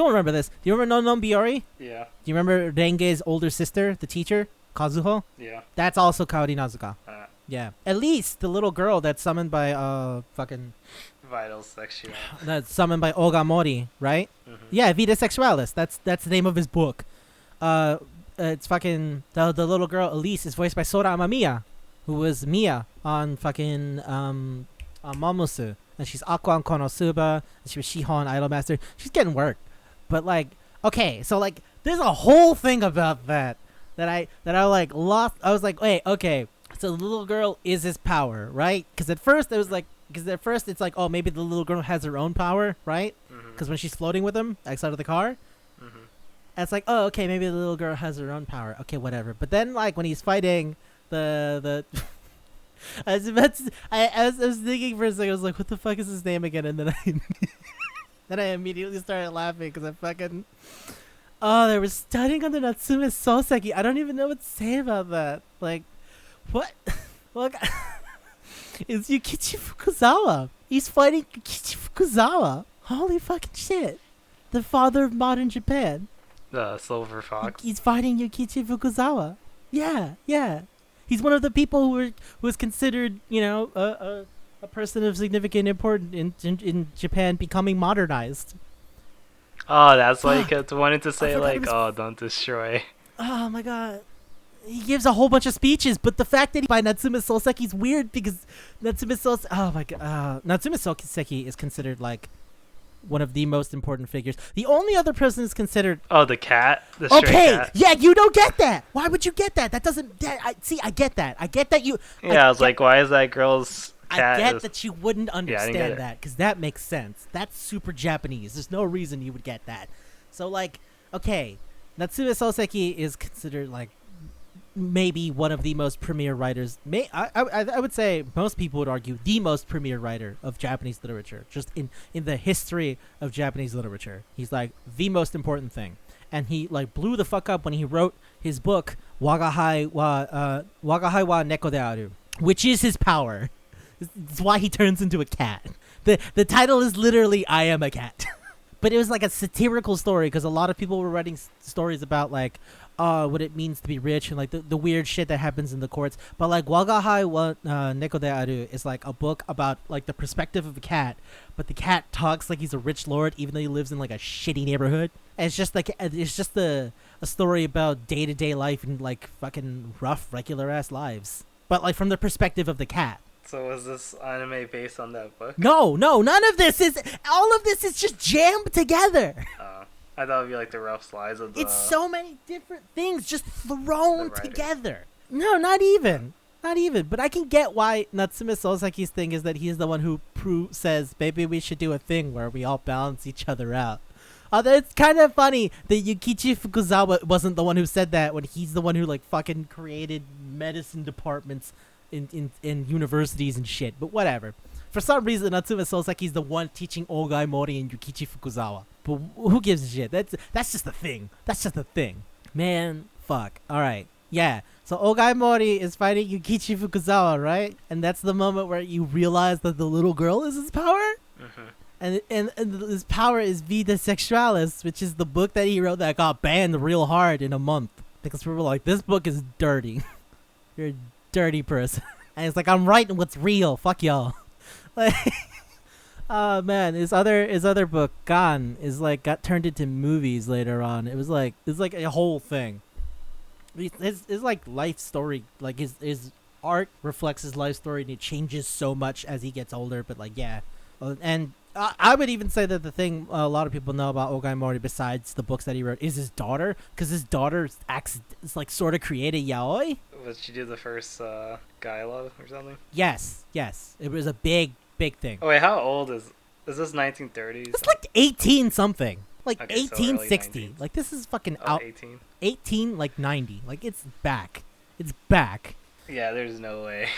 remember this. Do you remember Non Biori? Yeah. Do you remember Renge's older sister, the teacher? Kazuho? Yeah. That's also Kaori Nazuka. Yeah. At least the little girl that's summoned by fucking... Vital sexual. That's summoned by Ogamori, right? Mm-hmm. Yeah, Vita Sexualis. That's the name of his book. It's fucking... The little girl, Elise, is voiced by Sora Amamiya, who was Mia on fucking on Momosu. And she's Aqua on Konosuba. And she was Shiho on Idolmaster. She's getting work. But, like... Okay, so, like... There's a whole thing about that I like lost. I was like, wait, okay. So the little girl is his power, right? Because at first it was like... Because at first it's like, oh, maybe the little girl has her own power, right? Because when she's floating with him outside of the car, it's like, oh, okay, maybe the little girl has her own power. Okay, whatever. But then, like, when he's fighting the I was thinking for a second, I was like, what the fuck is his name again? And then I immediately started laughing because I fucking... Oh, they were studying under Natsume Soseki. I don't even know what to say about that. Like, what? Look... It's Yukichi Fukuzawa. He's fighting Yukichi Fukuzawa. Holy fucking shit. The father of modern Japan. The Silver Fox. He's fighting Yukichi Fukuzawa. Yeah. He's one of the people who was considered, you know, a person of significant importance in Japan becoming modernized. Oh, that's why you kept wanting to say, like, oh, don't destroy. Oh my god. He gives a whole bunch of speeches, but the fact that he by Natsume Soseki is weird because Natsume Soseki is considered like one of the most important figures. The only other person is considered... Oh, the cat? The stray cat? Yeah, you don't get that. Why would you get that? That doesn't... I get that. I get that you... Yeah, I was like, why is that girl's cat... I get that you wouldn't understand that because that makes sense. That's super Japanese. There's no reason you would get that. So, like, okay, Natsume Soseki is considered, like, maybe one of the most premier writers. I would say most people would argue the most premier writer of Japanese literature, just in the history of Japanese literature. He's like the most important thing, and he like blew the fuck up when he wrote his book Wagahai wa Neko de Aru, which is his power. It's why he turns into a cat. The title is literally I am a cat. But it was like a satirical story because a lot of people were writing stories about like what it means to be rich and like the weird shit that happens in the courts. But like Wagahai wa Neko de Aru is like a book about like the perspective of a cat, but the cat talks like he's a rich lord even though he lives in like a shitty neighborhood. And it's just like a story about day-to-day life and like fucking rough regular ass lives, but like from the perspective of the cat. So was this anime based on that book? No, none of this is. All of this is just jammed together. I thought it would be like the rough slides of the... It's so many different things just thrown together. No, not even. But I can get why Natsume Soseki's thing is that he's the one who says, maybe we should do a thing where we all balance each other out. Although it's kind of funny that Yukichi Fukuzawa wasn't the one who said that when he's the one who like fucking created medicine departments in universities and shit, but whatever. For some reason, Natsume Soseki's the one teaching Ogai Mori and Yukichi Fukuzawa. But who gives a shit? That's just a thing. Man, fuck. Alright. Yeah. So Ogai Mori is fighting Yukichi Fukuzawa, right? And that's the moment where you realize that the little girl is his power? And his power is Vita Sexualis, which is the book that he wrote that got banned real hard in a month. Because people were like, this book is dirty. You're a dirty person. And it's like, I'm writing what's real. Fuck y'all. Like, oh man, his other book, Gan, is like got turned into movies later on. It's like a whole thing. His like life story, like his art reflects his life story, and it changes so much as he gets older. But like, yeah, and I would even say that the thing a lot of people know about Ogai Mori, besides the books that he wrote, is his daughter, because his daughter is like sort of created yaoi. Was she do the first guy love or something? Yes, it was a big thing. Oh wait, how old is this? 1930s? It's like 18 something, like Okay, 1860. Like this is fucking out. 18 like 90. Like it's back. Yeah, there's no way.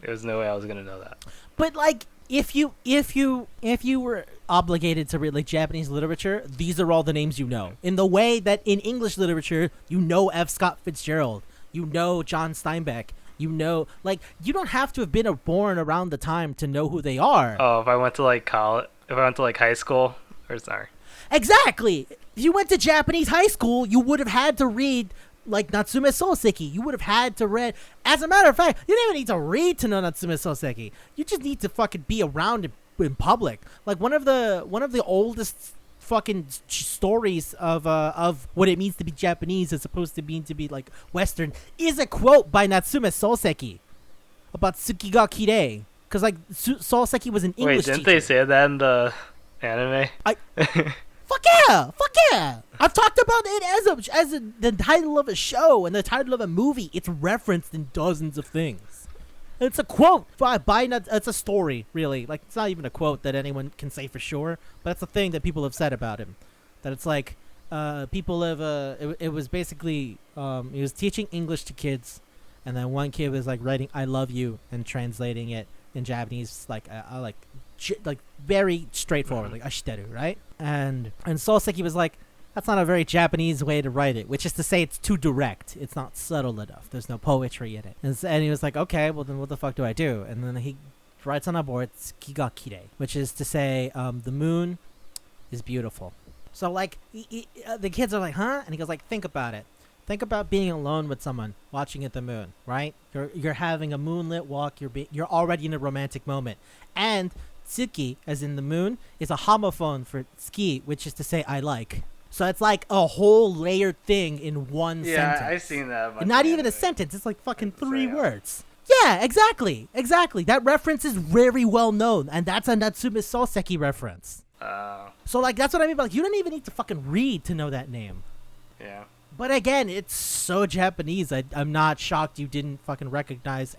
There's no way I was gonna know that. But like, if you were obligated to read like Japanese literature, these are all the names you know. In the way that in English literature, you know F. Scott Fitzgerald, you know John Steinbeck, you know, like, you don't have to have been born around the time to know who they are. Oh, if I went to like college, if I went to like high school, or sorry. Exactly. If you went to Japanese high school, you would have had to read like Natsume Soseki. You would have had to read. As a matter of fact, you don't even need to read to know Natsume Soseki. You just need to fucking be around in public. Like one of the oldest fucking stories of what it means to be Japanese as opposed to being to be like Western is a quote by Natsume Soseki about Tsuki ga Kirei. Because like Soseki was an English Wait, didn't teacher. they say that in the anime? Fuck yeah! I've talked about it as the title of a show and the title of a movie. It's referenced in dozens of things. It's a quote it's a story, really. Like, it's not even a quote that anyone can say for sure, but it's a thing that people have said about him. That it's like, people have, it was basically, he was teaching English to kids, and then one kid was like writing "I love you" and translating it in Japanese, like very straightforward, like ashiteru, right? And Soseki was like, that's not a very Japanese way to write it, which is to say it's too direct. It's not subtle enough. There's no poetry in it. And he was like, okay, well then what the fuck do I do? And then he writes on a board, Tsuki ga Kirei, which is to say, the moon is beautiful. So like, the kids are like, huh? And he goes like, think about it. Think about being alone with someone, watching at the moon, right? You're having a moonlit walk. You're already in a romantic moment. And Tsuki, as in the moon, is a homophone for tsuki, which is to say I like. So it's like a whole layered thing in one sentence. Yeah, I've seen that. And not even a sentence. It's like fucking 3 Yeah. words. Yeah, exactly. That reference is very well known, and that's a Natsume Soseki reference. So like, that's what I mean. But like, you don't even need to fucking read to know that name. Yeah. But again, it's so Japanese. I'm not shocked you didn't fucking recognize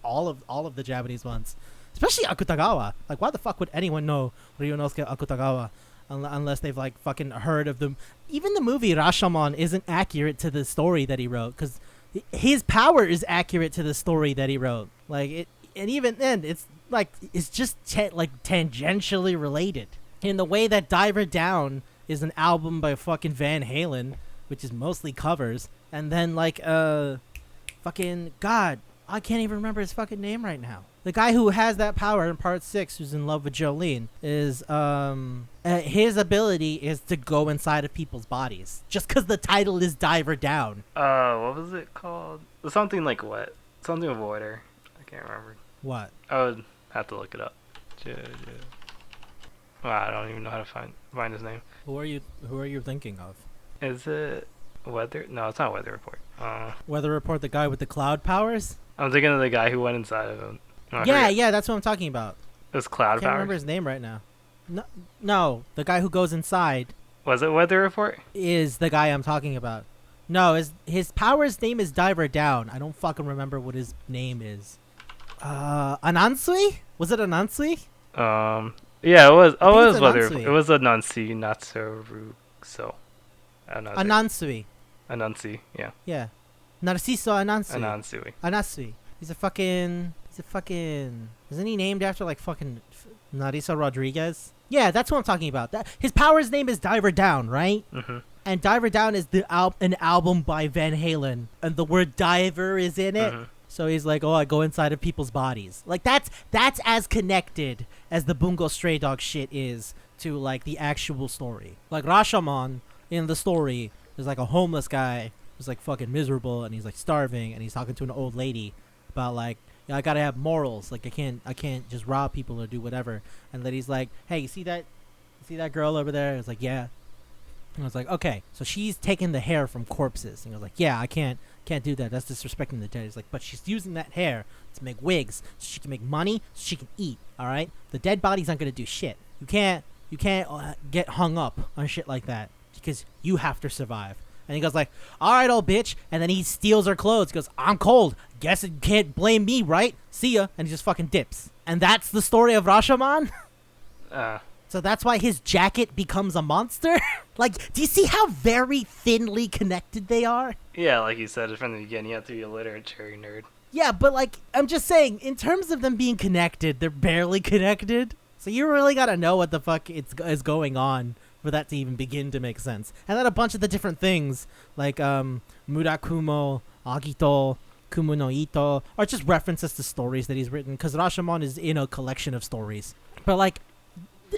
all of the Japanese ones, especially Akutagawa. Like, why the fuck would anyone know Ryunosuke Akutagawa unless they've like fucking heard of them? Even the movie Rashomon isn't accurate to the story that he wrote, because his power is accurate to the story that he wrote. Like it, and even then, it's like it's just tangentially related in the way that Diver Down is an album by fucking Van Halen, which is mostly covers, and then like fucking God, I can't even remember his fucking name right now. The guy who has that power in part 6, who's in love with Jolene, is his ability is to go inside of people's bodies. Just because the title is Diver Down. What was it called? Something like what? Something with water. I can't remember. What? I would have to look it up. Well, I don't even know how to find his name. Who are you thinking of? Is it Weather? No, it's not Weather Report. Weather Report, the guy with the cloud powers? I'm thinking of the guy who went inside of him. No, Yeah, that's what I'm talking about. It was Cloud I can't remember Powers. his name right now. No, the guy who goes inside Was it Weather Report? is the guy I'm talking about. No, his power's name is Diver Down. I don't fucking remember what his name is. Anansui? Was it Anansui? Yeah, it was. Oh, it it's was Weather. Anansui. It was Anansi, Natsuruso. Anansui. Anansi, yeah. Yeah. Narciso Anansui. Anansui. Anansui. He's a fucking... Isn't he named after like fucking Narisa Rodriguez? Yeah, that's what I'm talking about. His power's name is Diver Down, right? Mm-hmm. And Diver Down is an album by Van Halen, and the word diver is in it. Mm-hmm. So he's like, oh, I go inside of people's bodies. Like, that's as connected as the Bungo Stray Dog shit is to like the actual story. Like Rashomon in the story is like a homeless guy who's like fucking miserable, and he's like starving, and he's talking to an old lady about like, yeah, I gotta have morals. Like I can't just rob people or do whatever. And then he's like, hey, you see that girl over there? It's like, yeah. And I was like, okay, so she's taking the hair from corpses. And I was like, yeah, I can't do that. That's disrespecting the dead. He's like, but she's using that hair to make wigs so she can make money, so she can eat. All right, the dead body's not gonna do shit. You can't get hung up on shit like that because you have to survive. And he goes like, all right, old bitch. And then he steals her clothes. He goes, I'm cold. Guess you can't blame me, right? See ya. And he just fucking dips. And that's the story of Rashomon. So that's why his jacket becomes a monster? Like, do you see how very thinly connected they are? Yeah, like you said from the beginning, you have to be a literature nerd. Yeah, but like I'm just saying, in terms of them being connected, they're barely connected. So you really gotta know what the fuck is going on for that to even begin to make sense. And then a bunch of the different things like Murakumo, Agito, Kumu no Ito are just references to stories that he's written, because Rashomon is in a collection of stories. But like,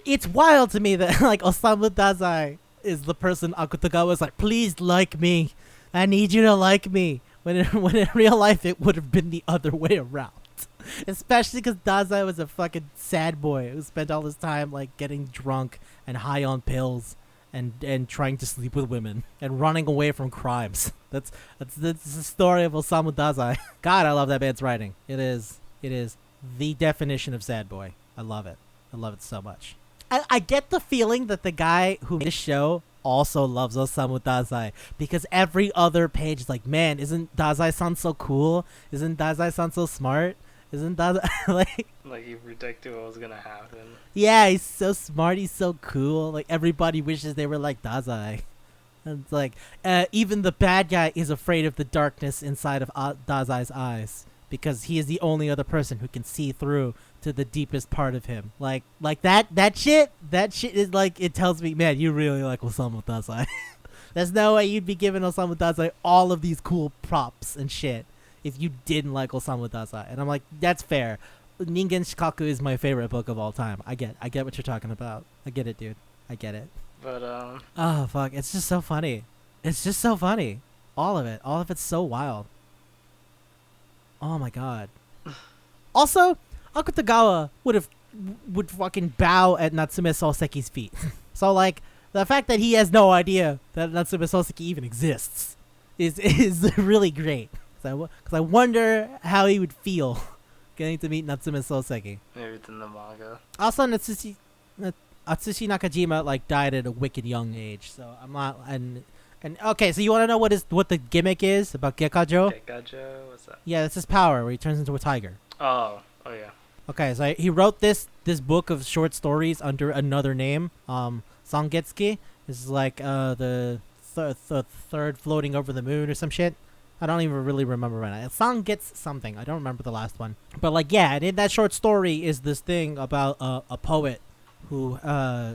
it's wild to me that like Osamu Dazai is the person Akutagawa is like, please like me, I need you to like me. When in real life it would have been the other way around. Especially because Dazai was a fucking sad boy who spent all his time like getting drunk and high on pills and trying to sleep with women and running away from crimes. That's the story of Osamu Dazai. God, I love that man's writing. It is the definition of sad boy. I love it. I love it so much. I get the feeling that the guy who made this show also loves Osamu Dazai, because every other page is like, man, isn't Dazai-san so cool? Isn't Dazai-san so smart? Isn't Dazai like he predicted what was gonna happen. Yeah, he's so smart, he's so cool. Like everybody wishes they were like Dazai. And it's like even the bad guy is afraid of the darkness inside of Dazai's eyes, because he is the only other person who can see through to the deepest part of him. Like that shit is like, it tells me, man, you really like Osamu Dazai. There's no way you'd be giving Osamu Dazai all of these cool props and shit if you didn't like Osamu Dazai. And I'm like, that's fair. Ningen Shikaku is my favorite book of all time. I get what you're talking about. I get it, dude. I get it. But oh fuck, it's just so funny. It's just so funny. All of it's so wild. Oh my god. Also, Akutagawa would fucking bow at Natsume Soseki's feet. So like, the fact that he has no idea that Natsume Soseki even exists is really great. Because I wonder how he would feel getting to meet Natsume Soseki. Maybe it's in the manga. Also, Atsushi Nakajima like died at a wicked young age, so I'm not. And okay, so you want to know what the gimmick is about Gekkajo? Gekkajo, what's that? Yeah, that's his power where he turns into a tiger. Oh yeah. Okay, so he wrote this book of short stories under another name. Sangetsuki is like the third floating over the moon or some shit. I don't even really remember right now. Sangets something. I don't remember the last one. But like, yeah, and in that short story is this thing about a poet who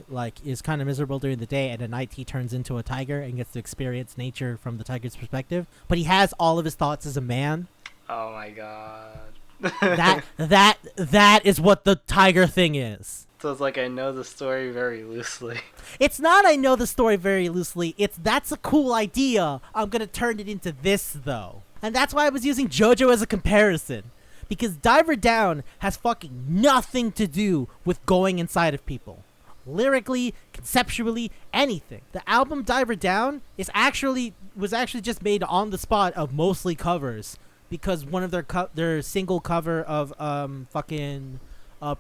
like is kind of miserable during the day, and at night he turns into a tiger and gets to experience nature from the tiger's perspective. But he has all of his thoughts as a man. Oh my god. that is what the tiger thing is. So it's like, I know the story very loosely. It's not I know the story very loosely. That's a cool idea. I'm going to turn it into this, though. And that's why I was using JoJo as a comparison. Because Diver Down has fucking nothing to do with going inside of people. Lyrically, conceptually, anything. The album Diver Down was actually just made on the spot of mostly covers. Because one of their single cover of fucking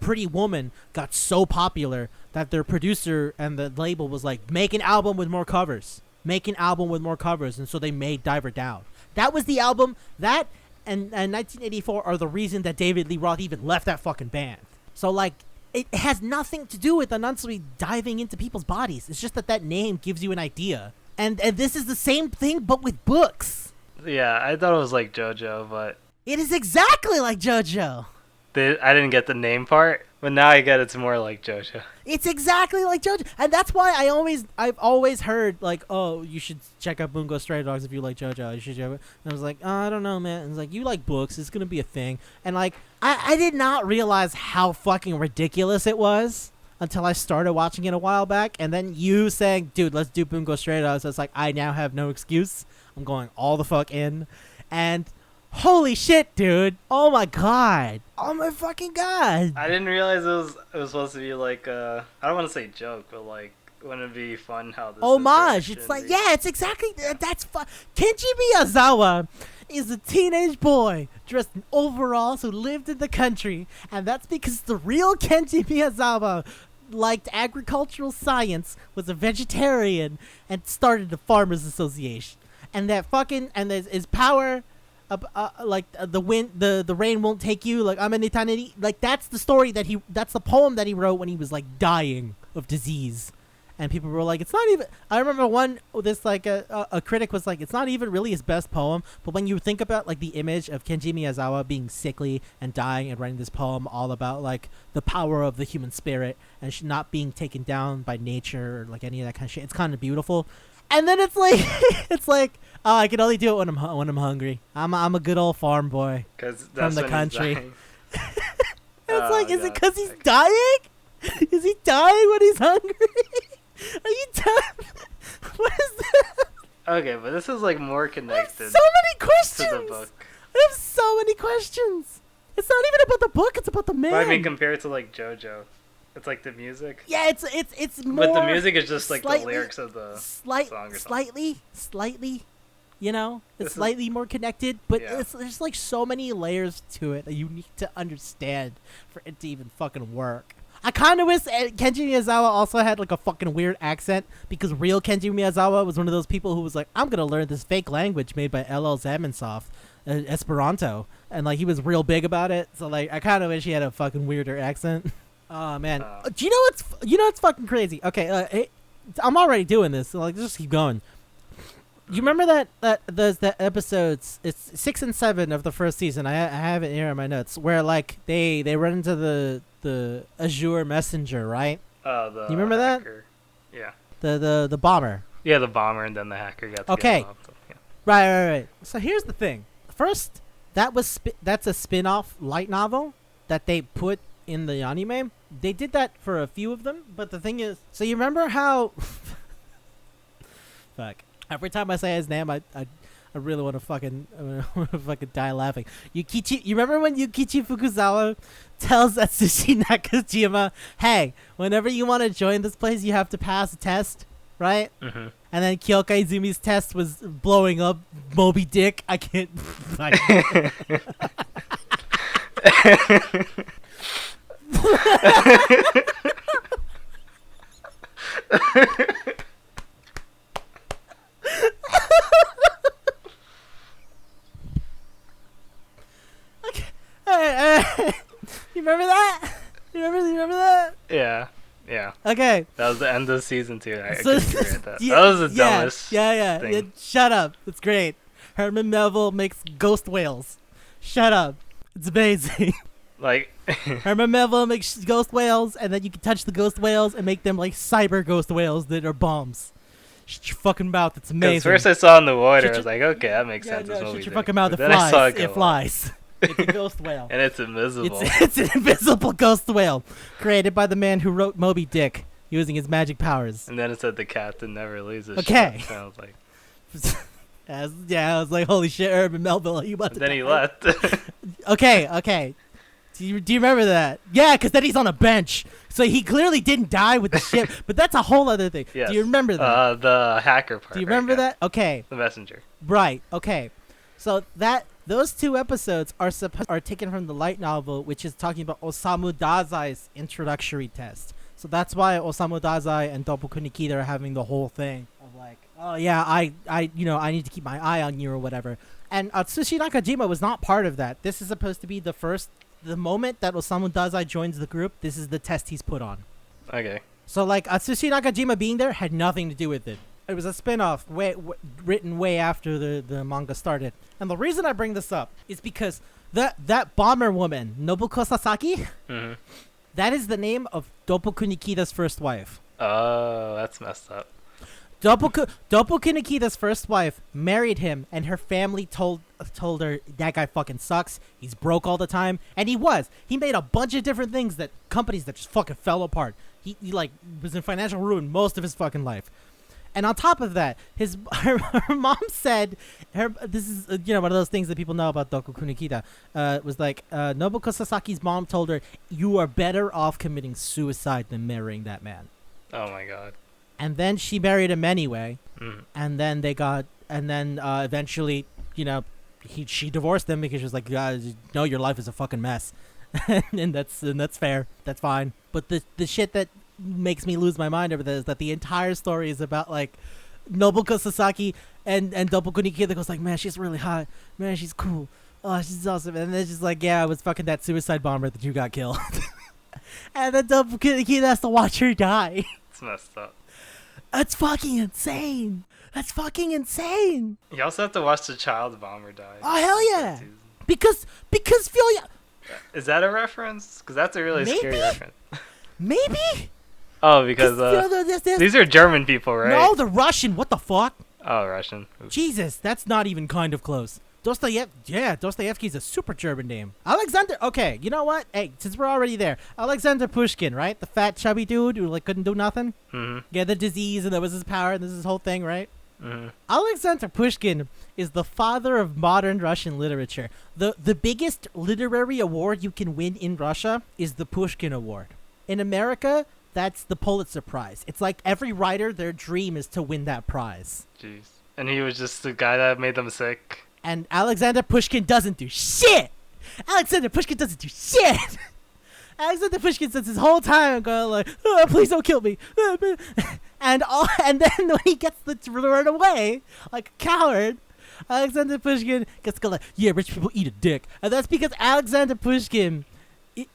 Pretty Woman got so popular that their producer and the label was like, make an album with more covers. And so they made Diver Down. That was the album. That and 1984 are the reason that David Lee Roth even left that fucking band. So like, it has nothing to do with Anatsui diving into people's bodies. It's just that name gives you an idea. And this is the same thing but with books. Yeah, I thought it was like JoJo, but it is exactly like JoJo. I didn't get the name part, but now I get it's more like JoJo. It's exactly like JoJo, and that's why I've always heard like, oh, you should check out Bungo Stray Dogs if you like JoJo. You should check it. And I was like, oh, I don't know, man. And it's like, you like books, it's gonna be a thing. And like, I did not realize how fucking ridiculous it was until I started watching it a while back, and then you saying, dude, let's do Bungo Stray Dogs. So it's like, I now have no excuse. I'm going all the fuck in, and holy shit, dude! Oh my god! Oh my fucking god! I didn't realize it was supposed to be like I don't want to say joke, but like, wouldn't it be fun how this homage? It's like, yeah, it's exactly that's fun. Kenji Miyazawa is a teenage boy dressed in overalls who lived in the country, and that's because the real Kenji Miyazawa liked agricultural science, was a vegetarian, and started the Farmers Association. And that fucking his power, like the wind, the rain won't take you. Like I'm an eternity. Like that's the story that's the poem that he wrote when he was like dying of disease, and people were like, it's not even. I remember a critic was like, it's not even really his best poem. But when you think about like the image of Kenji Miyazawa being sickly and dying and writing this poem all about like the power of the human spirit and not being taken down by nature or like any of that kind of shit, it's kind of beautiful. And then it's like, oh, I can only do it when I'm hungry. I'm a good old farm boy from the country. It's like, is it because he's dying? Is he dying when he's hungry? Are you dying? What is that? Okay, but this is like more connected. I have so many questions. To the book. I have so many questions. It's not even about the book. It's about the man. But I mean, compared to like JoJo, it's like the music. Yeah, it's more. But the music is just like the lyrics of the song or something. Slightly. You know, it's slightly more connected, but there's like so many layers to it that you need to understand for it to even fucking work. I kind of wish Kenji Miyazawa also had like a fucking weird accent, because real Kenji Miyazawa was one of those people who was like, I'm gonna learn this fake language made by LL Zamansoft, Esperanto, and like he was real big about it. So like I kind of wish he had a fucking weirder accent. Oh man, do you know what's fucking crazy? Okay, I'm already doing this, so like just keep going. You remember that episodes? It's 6 and 7 of the first season. I have it here in my notes where like they run into the Azure Messenger, right? Oh, you remember hacker. That? Yeah. The bomber. Yeah, the bomber, and then the hacker got. Okay. Get off, yeah. Right. So here's the thing. First, that's a spin-off light novel that they put in the anime. They did that for a few of them, but the thing is, so you remember how? Fuck. Every time I say his name, I really want to fucking die laughing. You remember when Yukichi Fukuzawa tells Atsushi Nakajima, "Hey, whenever you want to join this place, you have to pass a test, right?" Mm-hmm. And then Kyoka Izumi's test was blowing up Moby Dick. I can't. You remember that? You remember that? Yeah. Okay. That was the end of season 2. I So, couldn't agree with that. That was the dumbest thing. Shut up. It's great. Herman Melville makes ghost whales. Shut up. It's amazing. Like Herman Melville makes ghost whales, and then you can touch the ghost whales and make them like cyber ghost whales that are bombs. Shut your fucking mouth. It's amazing. First I saw in the water, I was like, okay, that makes sense. No, shut your fucking mouth. It flies. It flies. It's a ghost whale. And it's invisible. It's an invisible ghost whale created by the man who wrote Moby Dick using his magic powers. And then it said the captain never leaves his okay. ship. Sounds like. I was like, holy shit, Urban Melville, you about to then die? He left. Okay. Do you remember that? Yeah, because then he's on a bench. So he clearly didn't die with the ship, but that's a whole other thing. Yes. Do you remember that? The hacker part. Do you remember that? Okay. The messenger. Right, okay. So those 2 episodes are taken from the light novel, which is talking about Osamu Dazai's introductory test. So that's why Osamu Dazai and Doboku Nikita are having the whole thing of like, oh yeah, I need to keep my eye on you or whatever. And Atsushi Nakajima was not part of that. This is supposed to be the moment that Osamu Dazai joins the group. This is the test he's put on. Okay. So like Atsushi Nakajima being there had nothing to do with it. It was a spin-off written way after the manga started. And the reason I bring this up is because that bomber woman, Nobuko Sasaki, mm-hmm. That is the name of Doboku Nikita's first wife. Oh, that's messed up. Doboku Nikita's first wife married him, and her family told her that guy fucking sucks. He's broke all the time, and he was. He made a bunch of different things that companies that just fucking fell apart. He like was in financial ruin most of his fucking life. And on top of that, her mom said, this is one of those things that people know about Doboku Nikita, was like Nobuko Sasaki's mom told her, you are better off committing suicide than marrying that man. Oh my god. And then she married him anyway, and then eventually, she divorced him because she was like, no, your life is a fucking mess, and that's fair, that's fine. But the shit that makes me lose my mind over this is that the entire story is about like Nobuko Sasaki and Doboku Nikita goes like, man, she's really hot, man, she's cool, oh, she's awesome, and then it's just like, yeah, I was fucking that suicide bomber that you got killed, and then Doboku Nikita has to watch her die. It's messed up. That's fucking insane. That's fucking insane. You also have to watch the child bomber die. Oh hell yeah! Because Phil, Is that a reference? Because that's a really scary reference. maybe. Oh, because these are German people, right? No, the Russian. What the fuck? Oh, Russian. Oops. Jesus, that's not even kind of close. Dostoevsky's a super German name. Alexander. Okay, you know what? Hey, since we're already there, Alexander Pushkin, right? The fat, chubby dude who like couldn't do nothing. Mm-hmm. Yeah, the disease, and that was his power, and this is his whole thing, right? Mm-hmm. Alexander Pushkin is the father of modern Russian literature. The biggest literary award you can win in Russia is the Pushkin Award. In America, that's the Pulitzer Prize. It's like every writer, their dream is to win that prize. Jeez. And he was just the guy that made them sick. And Alexander Pushkin doesn't do shit. Alexander Pushkin doesn't do shit. Alexander Pushkin spends his whole time going like, oh, please don't kill me. And then when he gets to run away like a coward, Alexander Pushkin gets to go like, yeah, rich people eat a dick. And that's because Alexander Pushkin,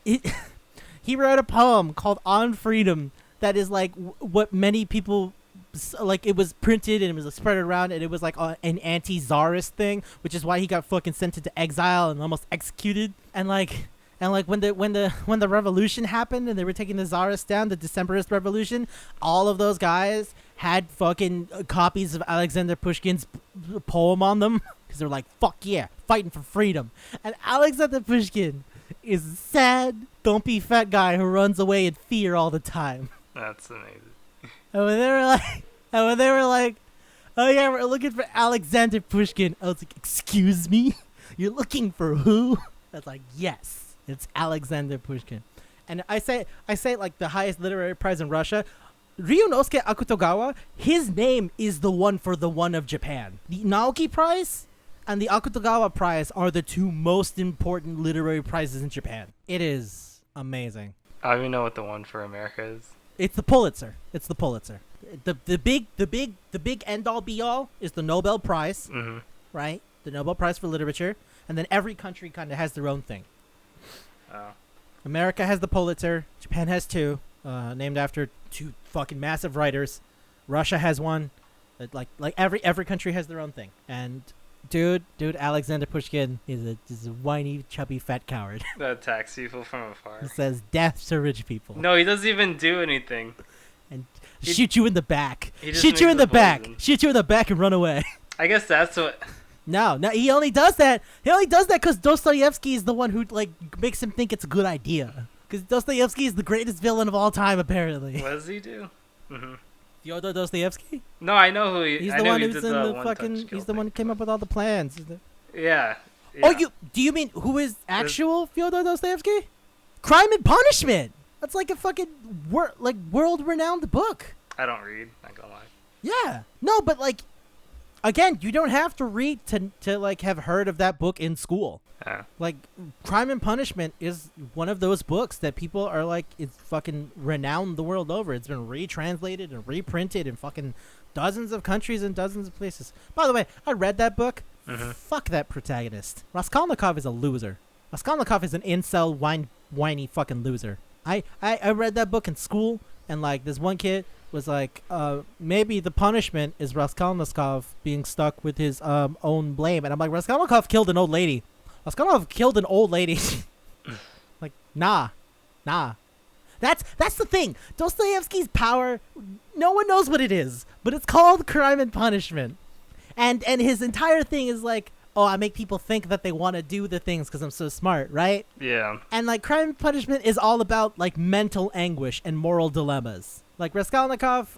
he wrote a poem called On Freedom that is like what many people, like it was printed and it was spread around and it was like an anti-czarist thing, which is why he got fucking sent into exile and almost executed. And when the revolution happened and they were taking the czarists down, the Decemberist revolution, all of those guys had fucking copies of Alexander Pushkin's poem on them because they're like, fuck yeah, fighting for freedom. And Alexander Pushkin is a sad, dumpy fat guy who runs away in fear all the time. That's amazing. And when they were like, oh yeah, we're looking for Alexander Pushkin, I was like, excuse me? You're looking for who? That's like, yes, it's Alexander Pushkin. And I say like the highest literary prize in Russia, Ryunosuke Akutogawa, his name is the one for the one of Japan. The Naoki Prize and the Akutogawa Prize are the two most important literary prizes in Japan. It is amazing. I don't even know what the one for America is. It's the Pulitzer. It's the Pulitzer. The big end all be all is the Nobel Prize, right? The Nobel Prize for literature, and then every country kind of has their own thing. Oh. America has the Pulitzer. Japan has two, named after two fucking massive writers. Russia has one. Like every country has their own thing. And dude, Alexander Pushkin is a whiny, chubby, fat coward. That attacks people from afar. He says death to rich people. No, he doesn't even do anything. And shoot you in the back. Shoot you in the back. Shoot you in the back and run away. I guess that's what. No, he only does that. He only does that because Dostoevsky is the one who like makes him think it's a good idea. Because Dostoevsky is the greatest villain of all time, apparently. What does he do? Mm-hmm. Fyodor Dostoevsky? No, I know who he. He's I the know one he who's did in the the one fucking. He's the one who came up with all the plans. Yeah. Oh, do you mean who is actual Fyodor Dostoevsky? Crime and Punishment. That's like a fucking world-renowned book. I don't read. Not gonna lie. Yeah. No, but like, again, you don't have to read to like have heard of that book in school. Yeah. Like, Crime and Punishment is one of those books that people are like, it's fucking renowned the world over. It's been retranslated and reprinted in fucking dozens of countries and dozens of places. By the way, I read that book. Mm-hmm. Fuck that protagonist. Raskolnikov is a loser. Raskolnikov is an incel, whiny fucking loser. I read that book in school, and like this one kid was like, maybe the punishment is Raskolnikov being stuck with his own blame. And I'm like, Raskolnikov killed an old lady. Raskolnikov killed an old lady. Like, nah. That's the thing. Dostoevsky's power, no one knows what it is, but it's called Crime and Punishment. And his entire thing is like, oh, I make people think that they want to do the things because I'm so smart, right? Yeah. And like Crime and Punishment is all about like mental anguish and moral dilemmas. Like Raskolnikov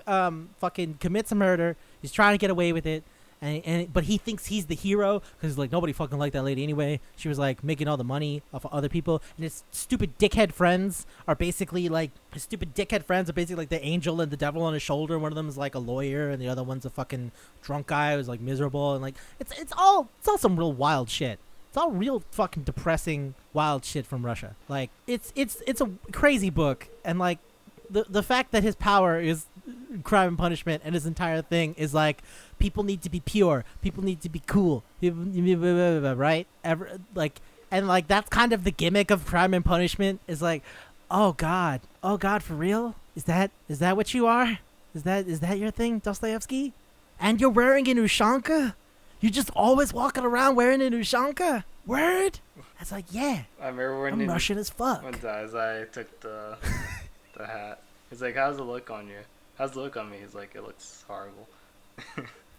fucking commits a murder. He's trying to get away with it. But he thinks he's the hero because like nobody fucking liked that lady anyway. She was like making all the money off of other people, and his stupid dickhead friends are basically like the angel and the devil on his shoulder. One of them is like a lawyer, and the other one's a fucking drunk guy who's like miserable, and like it's all some real wild shit. It's all real fucking depressing wild shit from Russia. Like it's a crazy book, and like the fact that his power is Crime and Punishment and his entire thing is like people need to be pure, people need to be cool, right? And that's kind of the gimmick of Crime and Punishment is like, oh god, for real? Is that what you are? Is that your thing, Dostoevsky? And you're wearing an ushanka? You just always walking around wearing an ushanka? Word? That's like, yeah. I remember when I'm Russian as fuck. When Daizai took the hat. He's like, how's it look on you? How's it look on me? He's like, it looks horrible.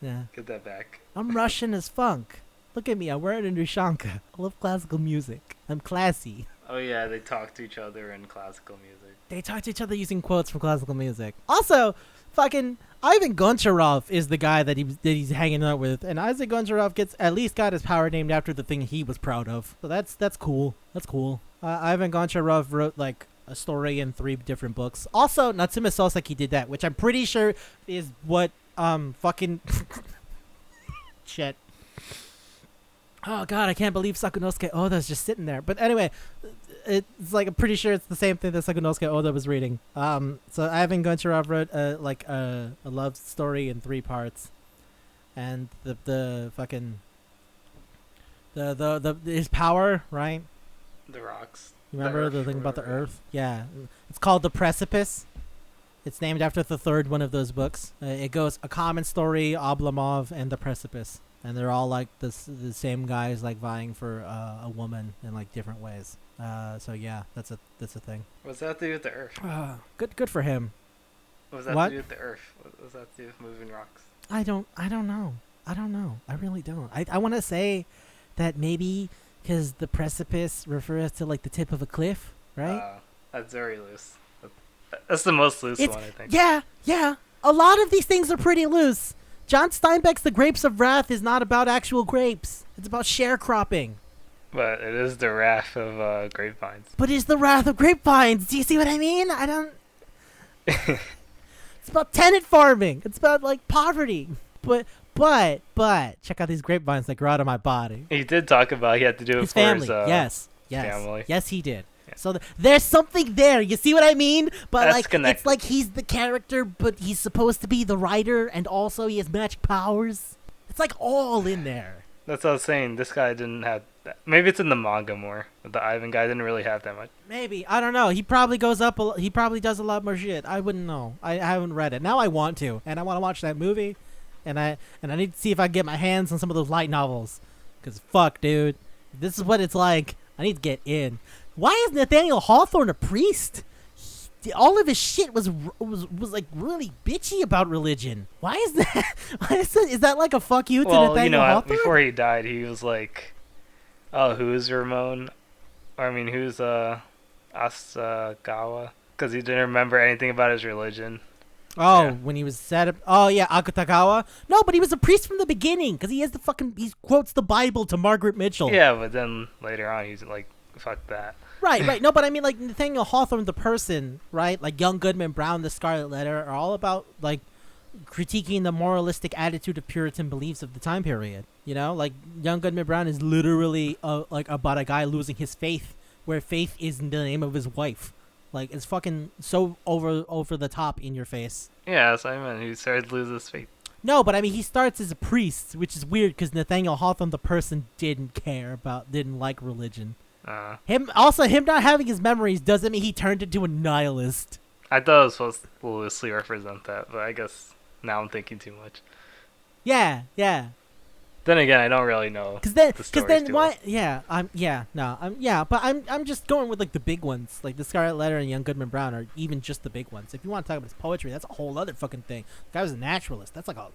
Yeah. Get that back. I'm Russian as funk. Look at me, I'm wearing a ushanka. I love classical music. I'm classy. Oh yeah, they talk to each other in classical music. They talk to each other using quotes from classical music. Also, fucking Ivan Goncharov is the guy that he's hanging out with, and Isaac Goncharov at least got his power named after the thing he was proud of. So that's cool. That's cool. Ivan Goncharov wrote like a story in 3 different books. Also, Natsume Soseki did that, which I'm pretty sure is what fucking shit. Oh god, I can't believe Sakunosuke Oda's just sitting there. But anyway, it's like I'm pretty sure it's the same thing that Sakunosuke Oda was reading. So Ivan Goncharov wrote a love story in 3 parts, and the fucking the his power, right? The rocks. You remember the thing about the earth? Yeah, it's called The Precipice. It's named after the 3rd one of those books. It goes A Common Story, Oblomov, and The Precipice. And they're all like the same guys like vying for a woman in like different ways. So yeah, that's a thing. What's that to do with the earth? Good for him. What's that to do with the earth? What's that to do with moving rocks? I don't know. I really don't. I want to say that maybe because the precipice refers to like the tip of a cliff, right? That's very loose. That's the most loose one, I think. Yeah. A lot of these things are pretty loose. John Steinbeck's The Grapes of Wrath is not about actual grapes. It's about sharecropping. But it is the wrath of grapevines. But it's the wrath of grapevines. Do you see what I mean? I don't... It's about tenant farming. It's about, like, poverty. But, check out these grapevines that grow out of my body. He did talk about he had to do it his for family. his Family. family. Yes, he did. Yeah. So there's something there. You see what I mean? But That's like, connected. It's like he's the character, but he's supposed to be the writer, and also he has magic powers. It's like all in there. That's what I was saying. This guy didn't have that. Maybe it's in the manga more. But the Ivan guy didn't really have that much. Maybe. I don't know. He probably goes up. He probably does a lot more shit. I wouldn't know. I haven't read it. Now I want to, and I want to watch that movie, and I need to see if I can get my hands on some of those light novels. Cause fuck, dude, if this is what it's like. I need to get in. Why is Nathaniel Hawthorne a priest? All of his shit was like really bitchy about religion. Why is that? Is that like a fuck you to Nathaniel Hawthorne? Before he died, he was like, "Oh, who's Ramon? Or, I mean, who's Asagawa?" Because he didn't remember anything about his religion. Oh, yeah. When he was set up. Oh yeah, Akutagawa. No, but he was a priest from the beginning because he quotes the Bible to Margaret Mitchell. Yeah, but then later on, he's like, "Fuck that." Right. No, but I mean, like, Nathaniel Hawthorne, the person, right? Like, Young Goodman, Brown, The Scarlet Letter are all about, like, critiquing the moralistic attitude of Puritan beliefs of the time period. You know? Like, Young Goodman Brown is literally, like, about a guy losing his faith, where faith is in the name of his wife. Like, it's fucking so over the top in your face. Yeah, that's what I meant. He started to lose his faith. No, but I mean, he starts as a priest, which is weird because Nathaniel Hawthorne, the person, didn't like religion. Him not having his memories doesn't mean he turned into a nihilist. I thought it was supposed to loosely represent that, but I guess now I'm thinking too much. Yeah. Then again, I don't really know. Because then why? Well. But I'm just going with like the big ones, like The Scarlet Letter and Young Goodman Brown, are even just the big ones. If you want to talk about his poetry, that's a whole other fucking thing. The guy was a naturalist. That's like a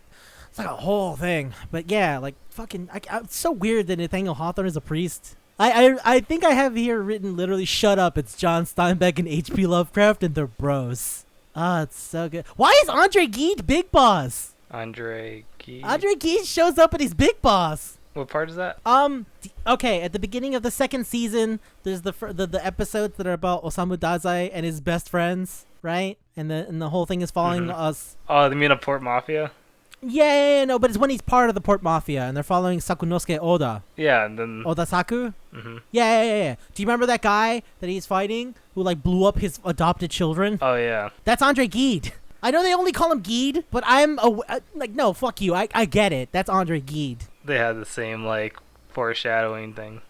whole thing. But yeah, like fucking, it's so weird that Nathaniel Hawthorne is a priest. I think I have here written literally, shut up, it's John Steinbeck and H.P. Lovecraft and they're bros. It's so good. Why is Andre Gide Big Boss? Andre Gide? Andre Gide shows up and he's Big Boss. What part is that? Okay, at the beginning of the 2nd season, there's the episodes that are about Osamu Dazai and his best friends, right? And the whole thing is following us. Oh, you mean a Port Mafia? Yeah, no, but it's when he's part of the Port Mafia and they're following Sakunosuke Oda. Yeah, and then... Oda Saku? Mm-hmm. Yeah. Do you remember that guy that he's fighting who, like, blew up his adopted children? Oh, yeah. That's Andre Gide. I know they only call him Gide, but like, no, fuck you. I get it. That's Andre Gide. They had the same, like, foreshadowing thing.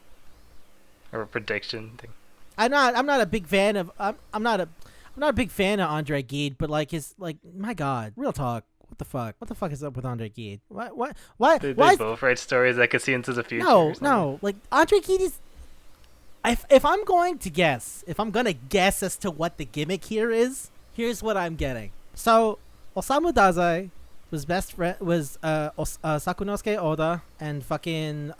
Or prediction thing. I'm not a big fan of... I'm not not a big fan of Andre Gide, but like his like my God, real talk. What the fuck? What the fuck is up with Andre Gide? Why? They Why? both write stories that could see into the future. No. Like Andre Gide is. If I'm going to guess, if I'm gonna guess as to what the gimmick here is, here's what I'm getting. So Osamu Dazai was best friend Sakunosuke Oda and fucking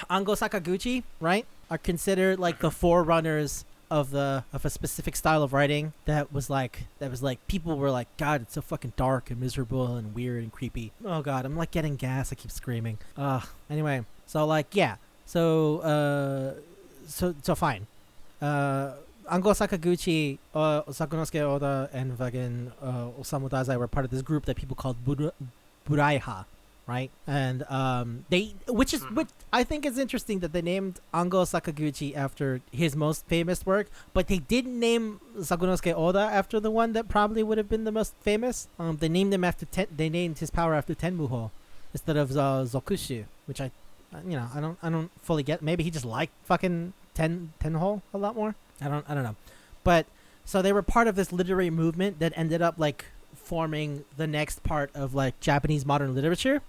Ango Sakaguchi, right? Are considered like the forerunners of a specific style of writing that was like people were like, God, it's so fucking dark and miserable and weird and creepy. Oh God, I'm like getting gas. I keep screaming. Anyway, so like yeah, so fine. Ango Sakaguchi, Sakunosuke Oda, and fucking Osamu Dazai were part of this group that people called Buraiha, right? And which I think is interesting that they named Ango Sakaguchi after his most famous work, but they didn't name Sakunosuke Oda after the one that probably would have been the most famous. They named him after they named his power after Tenmuho instead of Zokushu, which I don't fully get. Maybe he just liked fucking Tenho a lot more. I don't know. But so they were part of this literary movement that ended up like forming the next part of like Japanese modern literature,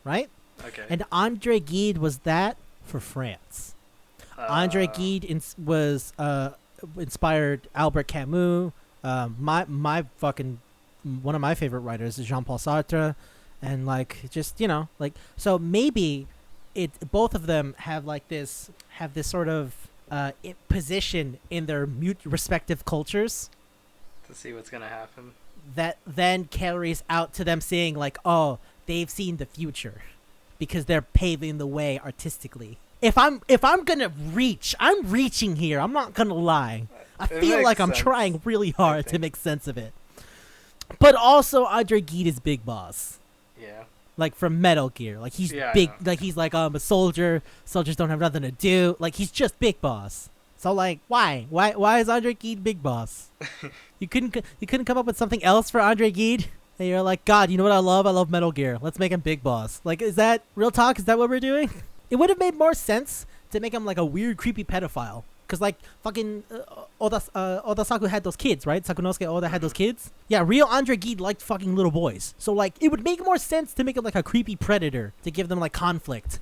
right? Okay. And Andre Gide was that for France. Andre Gide was inspired Albert Camus. My fucking one of my favorite writers is Jean-Paul Sartre, and like just like so maybe both of them have this sort of position in their respective cultures to see what's gonna happen. That then carries out to them saying like, oh, they've seen the future because they're paving the way artistically. If I'm gonna reach, I'm reaching here. I'm not gonna lie. I feel like I'm trying really hard to make sense of it. But also, Andre Gide is Big Boss. Yeah. Like from Metal Gear, like he's big, like he's like I'm a soldier. Soldiers don't have nothing to do. Like he's just Big Boss. So like, why is Andre Gide Big Boss? You couldn't come up with something else for Andre Gide? And you're like, God, you know what I love? I love Metal Gear. Let's make him Big Boss. Like, is that real talk? Is that what we're doing? It would have made more sense to make him like a weird, creepy pedophile. Cause like fucking Oda-saku had those kids, right? Sakunosuke Oda had those kids. Yeah, real Andre Gide liked fucking little boys. So like, it would make more sense to make him like a creepy predator to give them like conflict.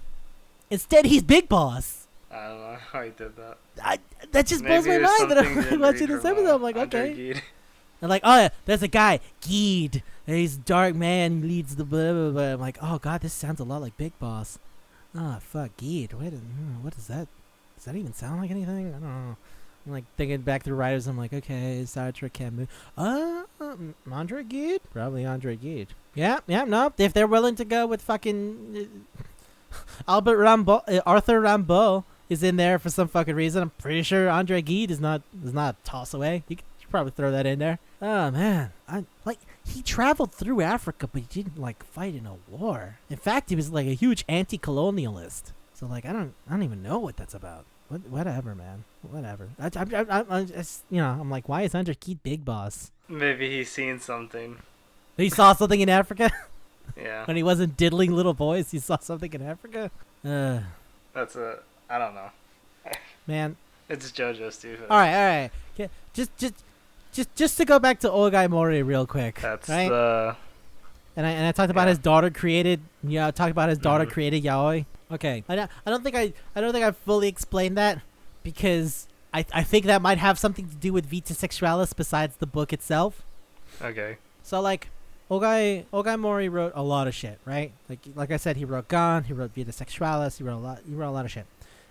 Instead, he's Big Boss. I don't know how he did that. That just blows my mind that I'm watching this episode. I'm like, okay. And like, oh yeah, there's a guy, Gide. He's dark man, leads the blah blah blah. I'm like, oh God, this sounds a lot like Big Boss. Oh fuck, Gide. What is that? Does that even sound like anything? I don't know. I'm like thinking back through writers. I'm like, okay, Sartre, Camus. Andre Gide? Probably Andre Gide. Yeah, no. If they're willing to go with fucking Arthur Rimbaud is in there for some fucking reason, I'm pretty sure Andre Gide is not a toss away. You could probably throw that in there. Oh man, he traveled through Africa, but he didn't like fight in a war. In fact, he was like a huge anti-colonialist. So like I don't even know what that's about. Whatever, man. Whatever. I'm just, I'm like, why is Andre Gide Big Boss? Maybe he's seen something. He saw something in Africa. Yeah. When he wasn't diddling little boys, he saw something in Africa. I don't know. Man. It's JoJo's too. All right. Okay. Just to go back to Ogai Mori real quick. That's right? And I talked about his daughter created. Yeah, I talked about his daughter created yaoi. Okay, I don't think I fully explained that because I think that might have something to do with Vita Sexualis besides the book itself. Okay. So like, Ogai Mori wrote a lot of shit, right? Like I said, he wrote Gon, he wrote Vita Sexualis, he wrote a lot of shit,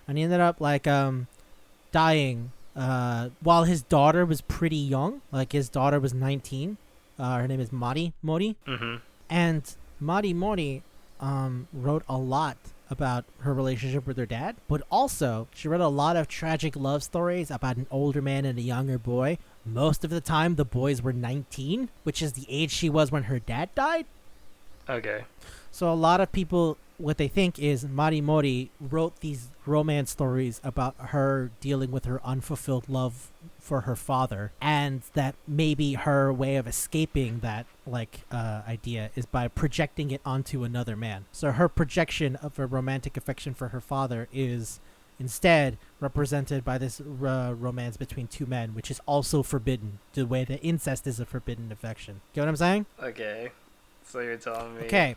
and he ended up like dying while his daughter was pretty young. Like his daughter was 19. Her name is Mari Mori. Mm-hmm. And Mari Mori wrote a lot about her relationship with her dad, but also she wrote a lot of tragic love stories about an older man and a younger boy. Most of the time, the boys were 19, which is the age she was when her dad died. Okay. So a lot of people, what they think is Mari Mori wrote these romance stories about her dealing with her unfulfilled love for her father, and that maybe her way of escaping that idea is by projecting it onto another man. So her projection of a romantic affection for her father is instead represented by this romance between two men, which is also forbidden, the way that incest is a forbidden affection. Get what I'm saying? Okay. So you're telling me. Okay.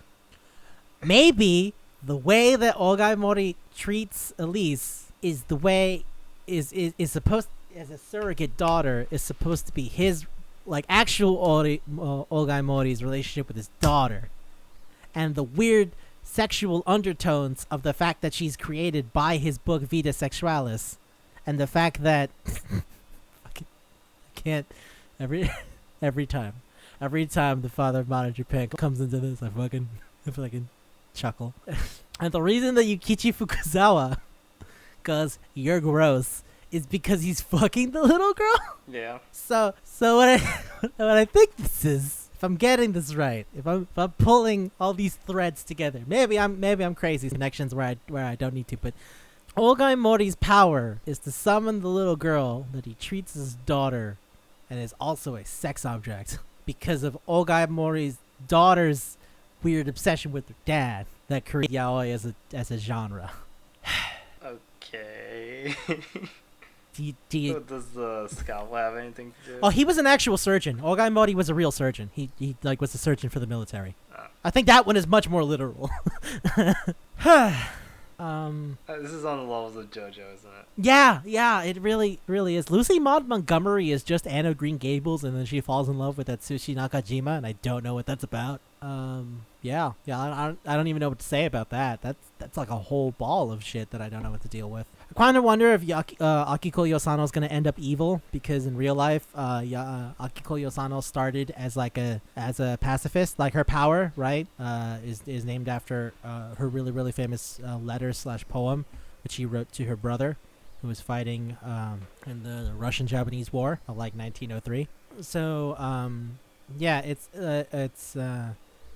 Maybe the way that Ogai Mori treats Elise is the way is supposed, as a surrogate daughter, is supposed to be his, like, actual Ogai Mori's relationship with his daughter, and the weird sexual undertones of the fact that she's created by his book Vita Sexualis, and the fact that I can't every time the father of modern Japan comes into this, I fucking chuckle. And the reason that Yukichi Fukuzawa goes, "You're gross," is because he's fucking the little girl. Yeah. So what I think this is, if I'm getting this right, if I'm pulling all these threads together, maybe I'm crazy connections where I don't need to, but Ogai Mori's power is to summon the little girl that he treats as daughter, and is also a sex object because of Ogai Mori's daughter's weird obsession with her dad that created yaoi as a genre. Okay. Does the scalpel have anything to do? Oh, he was an actual surgeon. Ogai Mori was a real surgeon. He like was a surgeon for the military. Oh. I think that one is much more literal. This is on the levels of JoJo, isn't it? Yeah, it really is. Lucy Maud Montgomery is just Anne of Green Gables, and then she falls in love with that Sushi Nakajima, and I don't know what that's about. Yeah, I don't even know what to say about that. That's like a whole ball of shit that I don't know what to deal with. I kind of wonder if Akiko Yosano is gonna end up evil, because in real life, Akiko Yosano started as a pacifist. Like, her power, right, is named after her really famous letter/poem, which she wrote to her brother, who was fighting in the Russian-Japanese War of like 1903. So yeah, it's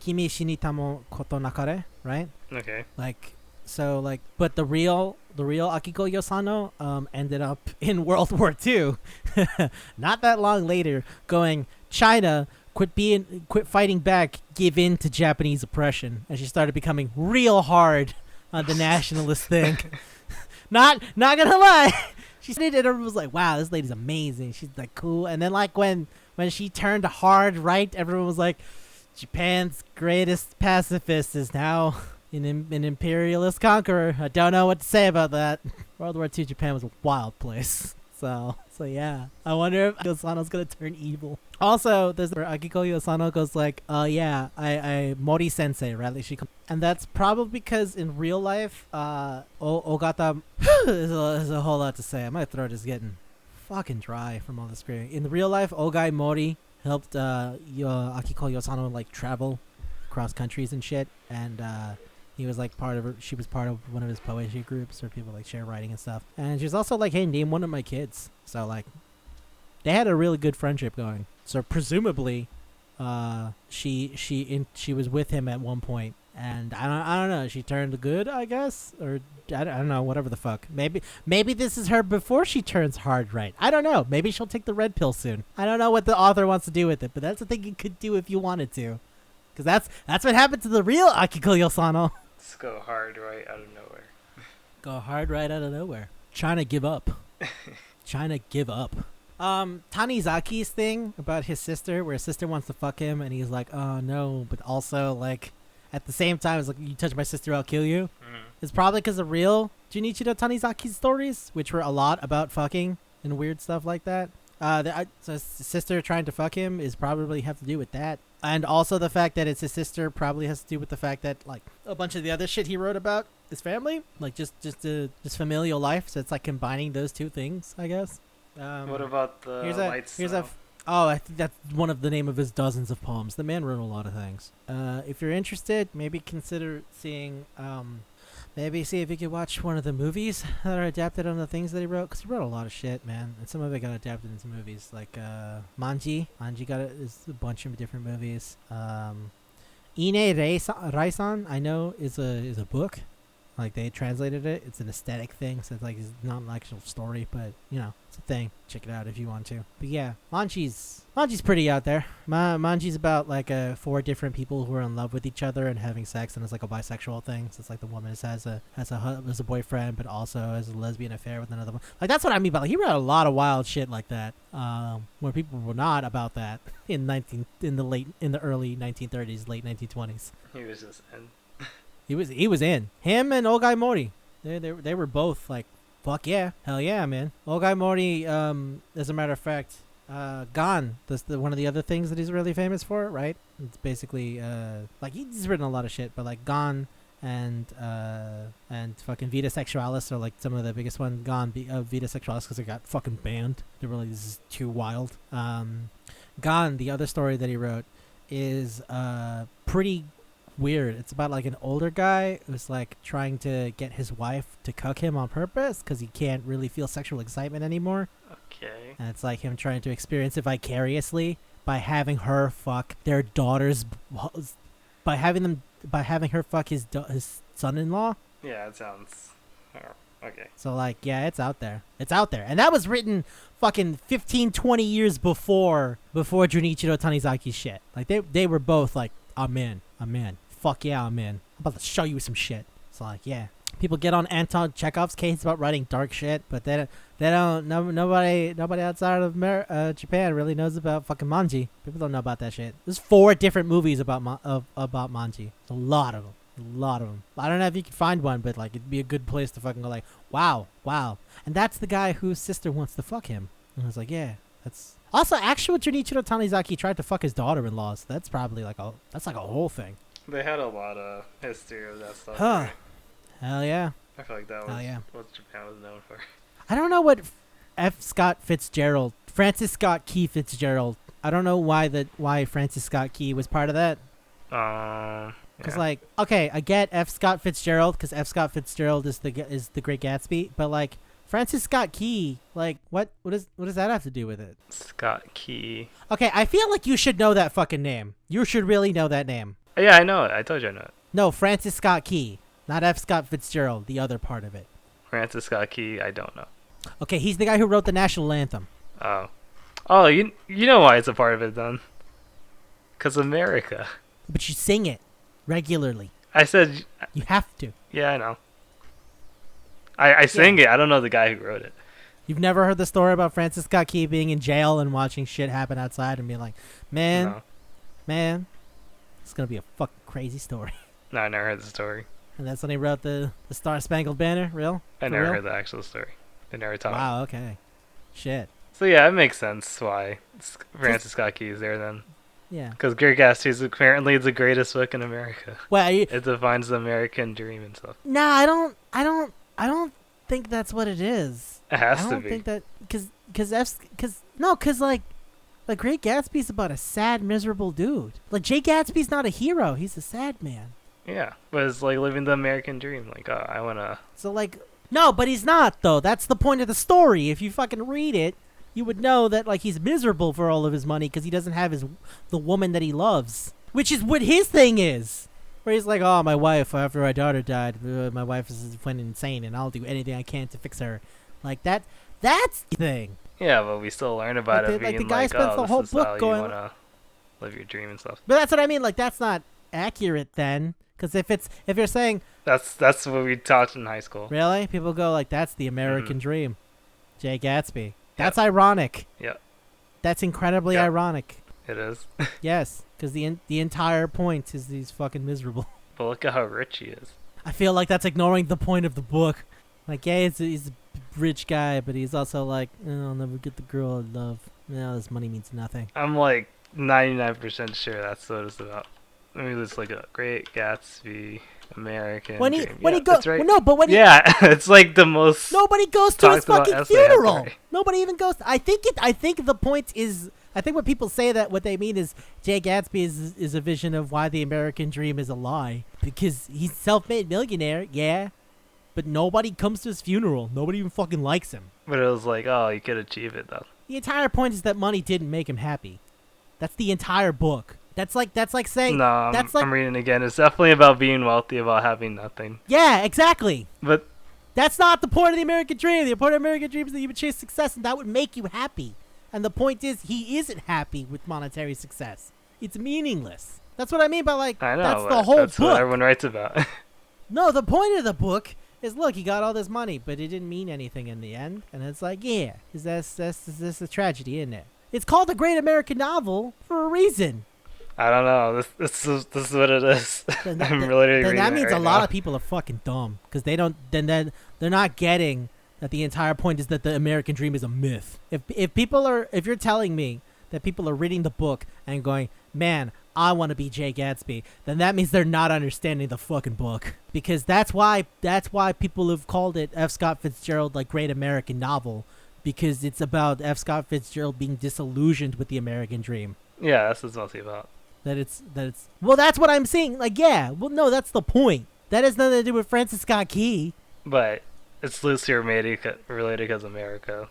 Kimi Shinitamo Koto Nakare, right? Okay. But the real Akiko Yosano ended up in World War II, not that long later, going, China, quit fighting back, give in to Japanese oppression, and she started becoming real hard on the nationalist thing. Not gonna lie, she did it, and everyone was like, wow, this lady's amazing, she's like cool. And then like when she turned hard right, everyone was like, Japan's greatest pacifist is now an imperialist conqueror. I don't know what to say about that. World War II Japan was a wild place. So yeah. I wonder if Yosano's gonna turn evil. Also, there's where Akiko Yosano goes like, yeah, I Mori sensei, right? Like and that's probably because in real life, Ogata there's a whole lot to say. My throat is getting fucking dry from all this screaming. In real life, Ogai Mori helped Akiko Yosano like travel across countries and shit, and he was like she was part of one of his poetry groups where people like share writing and stuff. And she was also like, hey, name one of my kids. So like, they had a really good friendship going. So presumably, she was with him at one point, and I don't know, she turned good, I guess, or I don't know, whatever the fuck. Maybe this is her before she turns hard right. I don't know. Maybe she'll take the red pill soon. I don't know what the author wants to do with it, but that's the thing you could do if you wanted to, because that's what happened to the real Akiko Yosano. Let's go hard right out of nowhere. Go hard right out of nowhere. Trying to give up. Tanizaki's thing about his sister, where his sister wants to fuck him, and he's like, oh no, but also like at the same time it's like, you touch my sister, I'll kill you. It's probably because of real Junichiro Tanizaki's stories, which were a lot about fucking and weird stuff like that. So his sister trying to fuck him is probably have to do with that. And also the fact that it's his sister probably has to do with the fact that like a bunch of the other shit he wrote about his family, like just familial life. So it's like combining those two things, I guess. What about the lights? I think that's one of the name of his dozens of poems. The man wrote a lot of things. If you're interested, maybe consider seeing. Maybe see if you could watch one of the movies that are adapted on the things that he wrote, because he wrote a lot of shit, man. And some of it got adapted into movies, like Manji. Manji is a bunch of different movies. Ine Raisan, I know, is a book. Like they translated it. It's an aesthetic thing, so it's like it's not an actual story, but you know, it's a thing. Check it out if you want to. But yeah, Manji's pretty out there. Manji's about like 4 different people who are in love with each other and having sex, and it's like a bisexual thing. So it's like the woman has a boyfriend, but also has a lesbian affair with another one. Like that's what I mean. But like, he wrote a lot of wild shit like that, where people were not about that in the early 1930s, late 1920s. He was just in. He was in. Him and Ogai Mori. They were both like, fuck yeah, hell yeah, man. Ogai Mori, as a matter of fact, Gon. That's one of the other things that he's really famous for, right? It's basically like he's written a lot of shit, but like Gon and fucking Vita Sexualis are like some of the biggest ones. Gon, Vita Sexualis, because it got fucking banned. They were like, this is too wild. Gon, the other story that he wrote, is pretty weird. It's about like an older guy who's like trying to get his wife to cuck him on purpose because he can't really feel sexual excitement anymore. Okay. And it's like him trying to experience it vicariously by having her fuck their daughters, by having her fuck his son-in-law. Yeah, it sounds. Oh, okay. So like, yeah, it's out there. And that was written fucking 15, 20 years before Junichiro Tanizaki's shit. Like they were both like, I'm in. Fuck yeah, I'm in. I'm about to show you some shit. It's like, yeah. People get on Anton Chekhov's case about writing dark shit, but they don't. Nobody outside of Japan really knows about fucking Manji. People don't know about that shit. There's 4 different movies about Manji. A lot of them. I don't know if you can find one, but like it'd be a good place to fucking go. Like, wow. And that's the guy whose sister wants to fuck him. And I was like, yeah, that's. Also, actual Junichiro Tanizaki tried to fuck his daughter-in-law, so that's probably like a whole thing. They had a lot of history of that stuff. Huh. Right? Hell yeah. I feel like that was what Japan was known for. I don't know what Francis Scott Key Fitzgerald. I don't know why Francis Scott Key was part of that. Because like, okay, I get F. Scott Fitzgerald because F. Scott Fitzgerald is the Great Gatsby, but like Francis Scott Key, like what does that have to do with it? Scott Key. Okay, I feel like you should know that fucking name. You should really know that name. Yeah, I know it. I told you I know it. No, Francis Scott Key, not F. Scott Fitzgerald. The other part of it. Francis Scott Key. I don't know. Okay, he's the guy who wrote the national anthem. Oh, you know why it's a part of it then? 'Cause America. But you sing it regularly. I said you have to. Yeah, I know. I sing it. I don't know the guy who wrote it. You've never heard the story about Francis Scott Key being in jail and watching shit happen outside and being like, man, it's gonna be a fucking crazy story. No, I never heard the story. And that's when he wrote the Star Spangled Banner. Real? I never heard the actual story. They never taught me. Wow. Okay. Shit. So yeah, it makes sense why Francis Scott Key is there then. Yeah. Because Great Gatsby is apparently the greatest book in America. Well, it defines the American dream and stuff. Nah, I don't think that's what it is. It has to be. I don't think that because like Great Gatsby's about a sad, miserable dude. Like Jay Gatsby's not a hero; he's a sad man. Yeah, but it's like living the American dream. Like, I wanna. So like, no, but he's not though. That's the point of the story. If you fucking read it, you would know that like he's miserable for all of his money because he doesn't have the woman that he loves, which is what his thing is. Where he's like, oh, my wife, after my daughter died, my wife went insane, and I'll do anything I can to fix her. Like that. That's the thing. Yeah, but we still learn about it being the guy spends the whole book going. You wanna live your dream and stuff. But that's what I mean. Like that's not accurate then, because if you're saying that's what we taught in high school. Really, people go like, that's the American dream, Jay Gatsby. That's ironic. Yeah. That's incredibly ironic. It is. Yes, because the entire point is he's fucking miserable. But look at how rich he is. I feel like that's ignoring the point of the book. Like, yeah, he's a rich guy, but he's also like, I'll never get the girl I love. No, this money means nothing. I'm like 99% sure that's what it's about. I mean, it's like a Great Gatsby, American dream. When he goes, right. well, no, but when it's like the most. Nobody goes to his fucking funeral. Nobody even goes. I think the point is. I think when people say that, what they mean is Jay Gatsby is a vision of why the American dream is a lie, because he's self-made millionaire, yeah, but nobody comes to his funeral. Nobody even fucking likes him. But it was like, oh, you could achieve it though. The entire point is that money didn't make him happy. That's the entire book. That's like saying No, I'm reading again. It's definitely about being wealthy, about having nothing. yeah, exactly. But That's not the point of the American dream. The point of the American dream is that you would chase success, and that would make you happy. And the point is, he isn't happy with monetary success. It's meaningless. That's what I mean by like. I know that's the whole that's book. what everyone writes about. No, the point of the book is look, he got all this money, but it didn't mean anything in the end. And it's like, yeah, that's a tragedy, isn't it? It's called the Great American Novel for a reason. I don't know. This is what it is. I'm really reading that means it right a lot now. of people are fucking dumb because they don't. Then they're not getting that the entire point is that the American dream is a myth. If you're telling me that people are reading the book and going, man, I want to be Jay Gatsby, then that means they're not understanding the fucking book. Because that's why people have called it F. Scott Fitzgerald like Great American Novel, because it's about F. Scott Fitzgerald being disillusioned with the American dream. Yeah, that's what it's mostly about. Well, that's what I'm saying. Like, yeah, well, no, that's the point. That has nothing to do with Francis Scott Key. But it's loosely related because America.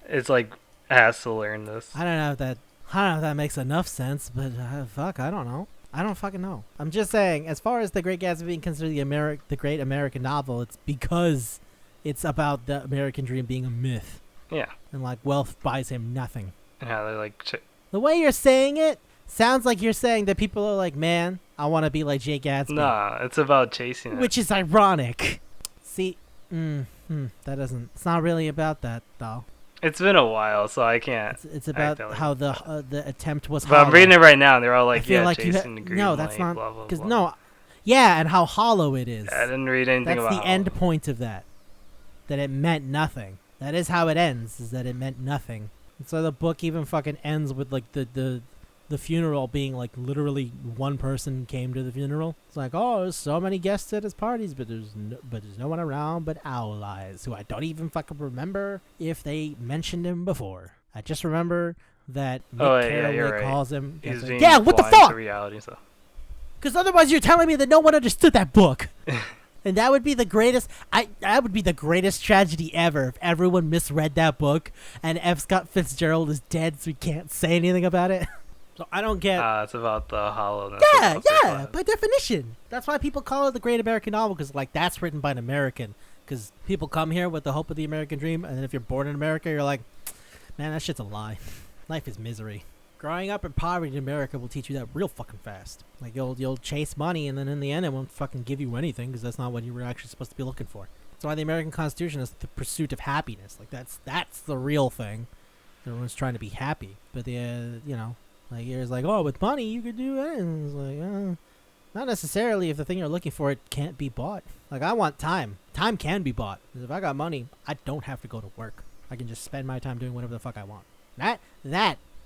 It's like it has to learn this. I don't know if that makes enough sense, but fuck, I don't know. I don't fucking know. I'm just saying, as far as The Great Gatsby being considered the Great American Novel, it's because it's about the American dream being a myth. Yeah. And like wealth buys him nothing. And how they like. The way you're saying it sounds like you're saying that people are like, man, I want to be like Jay Gatsby. Nah, it's about chasing it. Which is ironic. See, that doesn't. It's not really about that though. It's been a while, so I can't. It's about how the attempt was. But hollow. I'm reading it right now, and they're all like, I feel yeah, like chasing the green no, light, that's not blah, blah, because blah. no, yeah, and how hollow it is. I didn't read anything That's about the end point of that. That it meant nothing. That is how it ends. Is that it meant nothing. And so the book even fucking ends with like the funeral being like literally one person came to the funeral. It's like, oh, there's so many guests at his parties, but there's no one around but Owl Eyes, who I don't even fucking remember if they mentioned him before. I just remember that Nick Carraway calls him. He's like, yeah, what the fuck? Reality, so. Because otherwise, you're telling me that no one understood that book. And that would be the greatest. That would be the greatest tragedy ever if everyone misread that book and F. Scott Fitzgerald is dead, so we can't say anything about it. So I don't get. It's about the hollowness. Yeah, by definition. That's why people call it the Great American Novel, because like that's written by an American. Because people come here with the hope of the American dream, and then if you're born in America, you're like, man, that shit's a lie. Life is misery. Growing up in poverty in America will teach you that real fucking fast. Like you'll chase money, and then in the end, it won't fucking give you anything because that's not what you were actually supposed to be looking for. That's why the American Constitution is the pursuit of happiness. Like that's the real thing. Everyone's trying to be happy, but like it's like, oh, with money you could do anything. It's like, not necessarily if the thing you're looking for it can't be bought. Like I want time. Time can be bought. Because if I got money, I don't have to go to work. I can just spend my time doing whatever the fuck I want. That.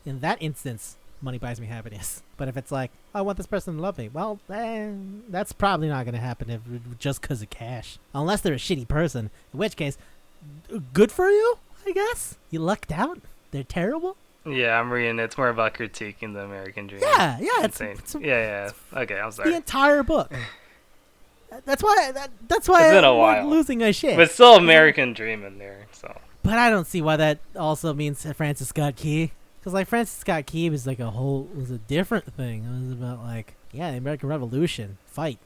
In that instance, money buys me happiness. But if it's like, I want this person to love me, well, that's probably not going to happen just because of cash. Unless they're a shitty person. In which case, good for you, I guess. You lucked out. They're terrible. Yeah, I'm reading it. It's more about critiquing the American dream. Yeah. It's okay, I'm sorry. The entire book. That's why it's been a while. Like losing my shit. But still American dream in there, so. But I don't see why that also means Francis Scott Key. Because, like, Francis Scott Key was, like, was a different thing. It was about, like, yeah, the American Revolution. Fight.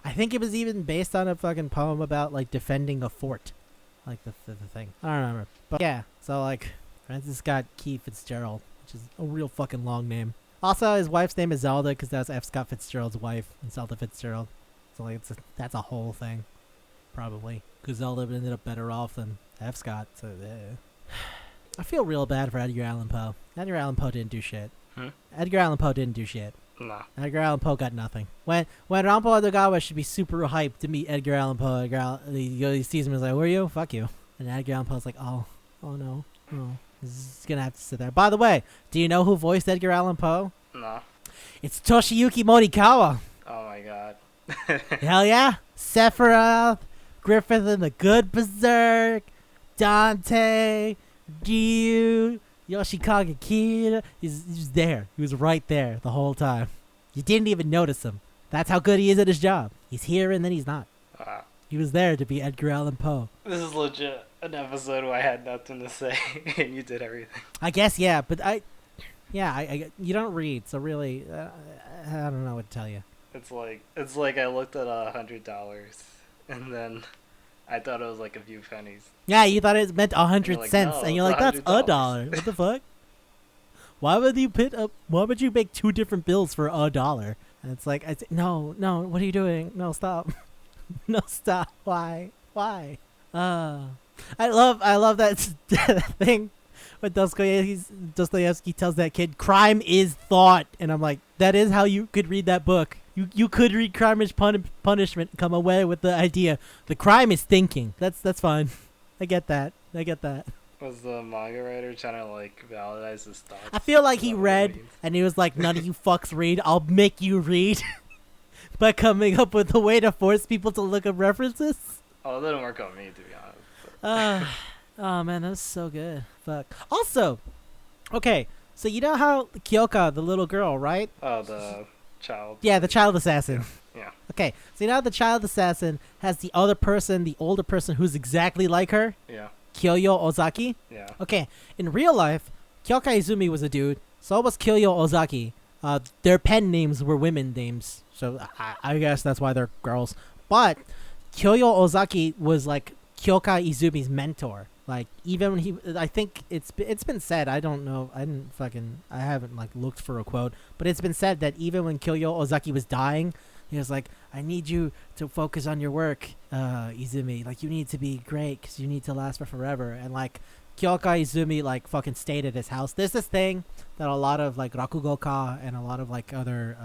I think it was even based on a fucking poem about, like, defending a fort. Like, the thing. I don't remember. But, yeah. So, like, Francis Scott Key Fitzgerald, which is a real fucking long name. Also, his wife's name is Zelda, because that's F. Scott Fitzgerald's wife, and Zelda Fitzgerald. So, like, that's a whole thing. Probably. Because Zelda ended up better off than F. Scott, so, I feel real bad for Edgar Allan Poe. Edgar Allan Poe didn't do shit. Edgar Allan Poe didn't do shit. No. Edgar Allan Poe got nothing. When Rampo Odogawa should be super hyped to meet Edgar Allan Poe, he sees him and is like, who are you? Fuck you. And Edgar Allan Poe's like, oh no. He's gonna have to sit there. By the way, do you know who voiced Edgar Allan Poe? No. It's Toshiyuki Morikawa. Oh my god. Hell yeah. Sephiroth, Griffith and the Good Berserk, Dante, Gyu, Yoshikage Kid. He's there. He was right there the whole time. You didn't even notice him. That's how good he is at his job. He's here and then he's not. He was there to be Edgar Allan Poe. This is legit an episode where I had nothing to say and you did everything. I guess, yeah, but Yeah, you don't read, so really, I don't know what to tell you. It's like I looked at $100, and then I thought it was like a few pennies, Yeah, you thought it meant and you're 100 like, cents, no, and you're it's like, that's $100. $1. What the fuck? Why would you put up? Why would you make two different bills for $1? And it's like, no, no, what are you doing? No, stop, no, stop. Why? I love that thing when Dostoevsky tells that kid, crime is thought, and I'm like, that is how you could read that book. You could read Crime is Punishment, come away with the idea the crime is thinking. That's fine. I get that. Was the manga writer trying to like validate his thoughts? I feel like Is he that what it read means? and he was like, none of you fucks read. I'll make you read by coming up with a way to force people to look up references. Oh, it didn't work on me, to be honest. Oh man, that was so good. Fuck. Also, okay, so you know how Kyoka, the little girl, right? Oh, the child. Yeah, the child assassin. Yeah. Okay, so you know how the child assassin has the other person, the older person who's exactly like her? Yeah. Kyoyo Ozaki? Yeah. Okay, in real life, Kyoka Izumi was a dude, so was Kyoyo Ozaki. Their pen names were women names, so I guess that's why they're girls. But Kyoyo Ozaki was like Kyoka Izumi's mentor. Like even when I think it's been said. I don't know. I haven't like looked for a quote, but it's been said that even when Kyoyo Ozaki was dying, he was like, "I need you to focus on your work, Izumi. Like you need to be great because you need to last for forever." And like Kyoka Izumi like fucking stayed at his house. There's this thing that a lot of like rakugoka and a lot of like other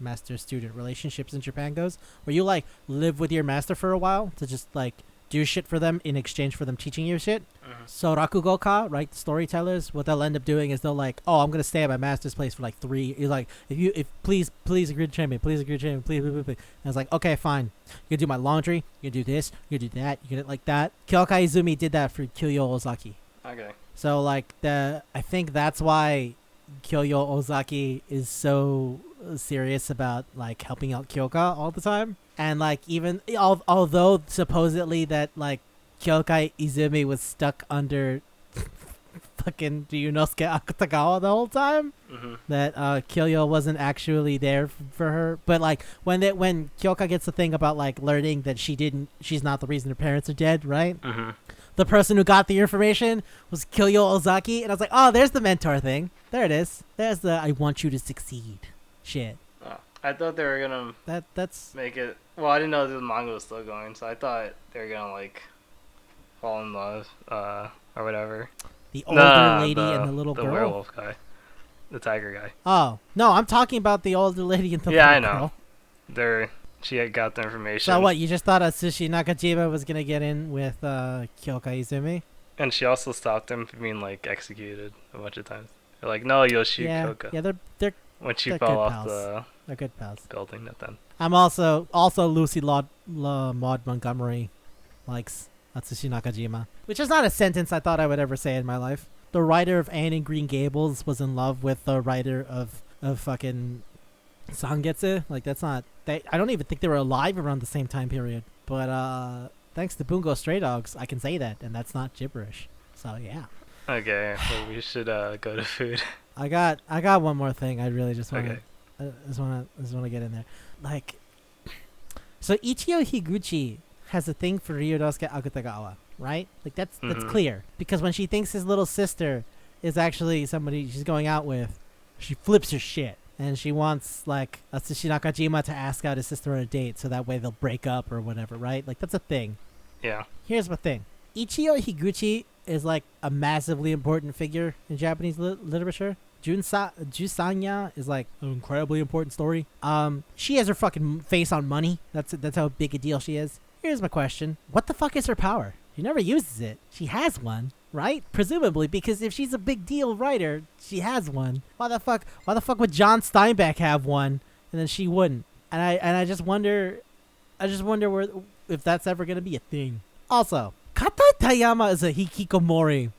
master student relationships in Japan goes, where you like live with your master for a while to just like do shit for them in exchange for them teaching you shit. So rakugoka, right, storytellers, what they'll end up doing is they'll like, oh, I'm gonna stay at my master's place for like 3. He's like, if please agree to train me, please. And it's like, okay, fine. You can do my laundry. You can do this. You can do that. You can do it like that. Kyoka Izumi did that for Kyoyo Ozaki. Okay. So like I think that's why Kyoyo Ozaki is so serious about like helping out Kyoka all the time. And like even although supposedly that like Kyoka Izumi was stuck under fucking Ryunosuke Akutagawa the whole time, that Kyoyo wasn't actually there for her. But like when Kyoka gets the thing about like learning that she's not the reason her parents are dead, right? The person who got the information was Kyoyo Ozaki, and I was like, oh, there's the mentor thing. There it is. There's the I want you to succeed shit. Oh, I thought they were gonna That's make it. Well, I didn't know the manga was still going, so I thought they were gonna like fall in love, or whatever. the older lady and the little the girl. werewolf guy, the tiger guy. Oh no, I'm talking about the older lady and the Yeah, little I know. girl. She had got the information. So what? You just thought Atsushi Nakajima was gonna get in with Kyoka Izumi? And she also stopped him from being like executed a bunch of times. They're like, no, you'll shoot Kyoka. Yeah, they're When she they're fell good off pals. They're good pals. the building, not then. I'm also Lucy Maud Montgomery likes Atsushi Nakajima, which is not a sentence I thought I would ever say in my life. The writer of Anne and Green Gables was in love with the writer of fucking Sangetsu. Like that's not. I don't even think they were alive around the same time period. But thanks to Bungo Stray Dogs, I can say that, and that's not gibberish. So yeah. Okay, so we should go to food. I got one more thing. I really just want to. Okay. I just want to get in there. Like, so Ichio Higuchi has a thing for Ryunosuke Akutagawa, right? Like that's clear because when she thinks his little sister is actually somebody she's going out with, she flips her shit and she wants like Atsushi Nakajima to ask out his sister on a date so that way they'll break up or whatever, right? Like that's a thing. Yeah. Here's the thing: Ichio Higuchi is like a massively important figure in Japanese literature. Jusanya is like an incredibly important story. She has her fucking face on money. That's how big a deal she is. Here's my question: what the fuck is her power? She never uses it. She has one, right? Presumably, because if she's a big deal writer, she has one. Why the fuck would John Steinbeck have one and then she wouldn't? And I just wonder where if that's ever gonna be a thing. Also, Kata Tayama is a hikikomori,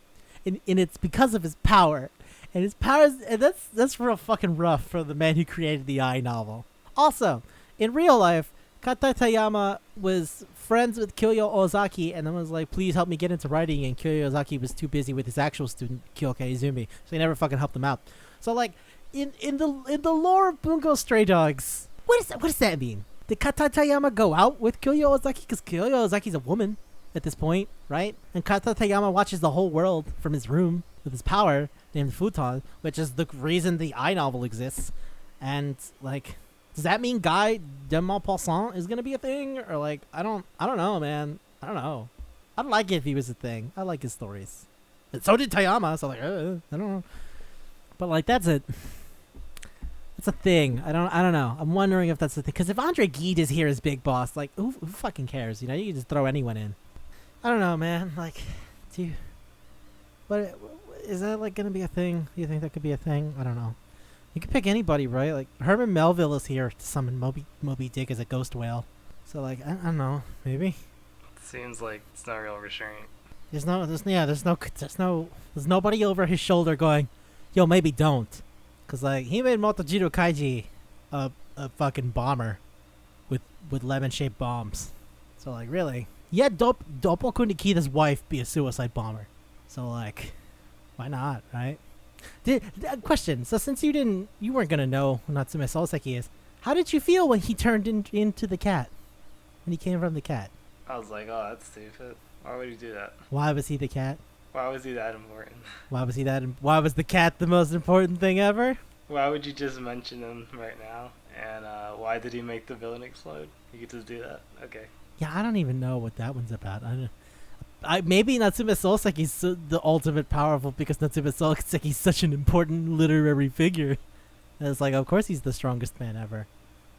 and it's because of his power. And his powers, and that's real fucking rough for the man who created the I novel. Also, in real life, Kata Tayama was friends with Kyoyo Ozaki and then was like, please help me get into writing, and Kyoyo Ozaki was too busy with his actual student, Kyoka Izumi, so he never fucking helped him out. So like, in the lore of Bungo Stray Dogs, what does that mean? Did Kata Tayama go out with Kyoyo Ozaki? Because Kyoyo Ozaki's a woman at this point, right? And Kata Tayama watches the whole world from his room with his power named Futon, which is the reason the I-novel exists. And like, does that mean Guy de Maupassant is gonna be a thing? Or like, I don't know, man. I don't know. I'd like it if he was a thing. I like his stories. And so did Tayama, so like, I don't know. But like, that's it. It's a thing. I don't know. I'm wondering if that's the thing. Because if Andre Gide is here as big boss, like, who fucking cares? You know, you can just throw anyone in. I don't know, man. Like, but is that like gonna be a thing? Do you think that could be a thing? I don't know. You could pick anybody, right? Like Herman Melville is here to summon Moby Dick as a ghost whale. So like, I don't know. Maybe. Seems like it's not real restraint. There's nobody over his shoulder going, yo, maybe don't. Cause like he made Motojiro Kaiji a fucking bomber with lemon-shaped bombs. So like, really. Yeah, Doppoku Nikida's wife be a suicide bomber. So like, why not, right? Question. So since you weren't gonna know who Natsume Soseki is, how did you feel when he turned into the cat? When he came from the cat? I was like, oh, that's stupid. Why would he do that? Why was he the cat? Why was he that important? Why was the cat the most important thing ever? Why would you just mention him right now? And why did he make the villain explode? You could just do that. Okay. Yeah, I don't even know what that one's about. Maybe Natsume Soseki's the ultimate powerful because Natsume Soseki's such an important literary figure. And it's like, of course he's the strongest man ever.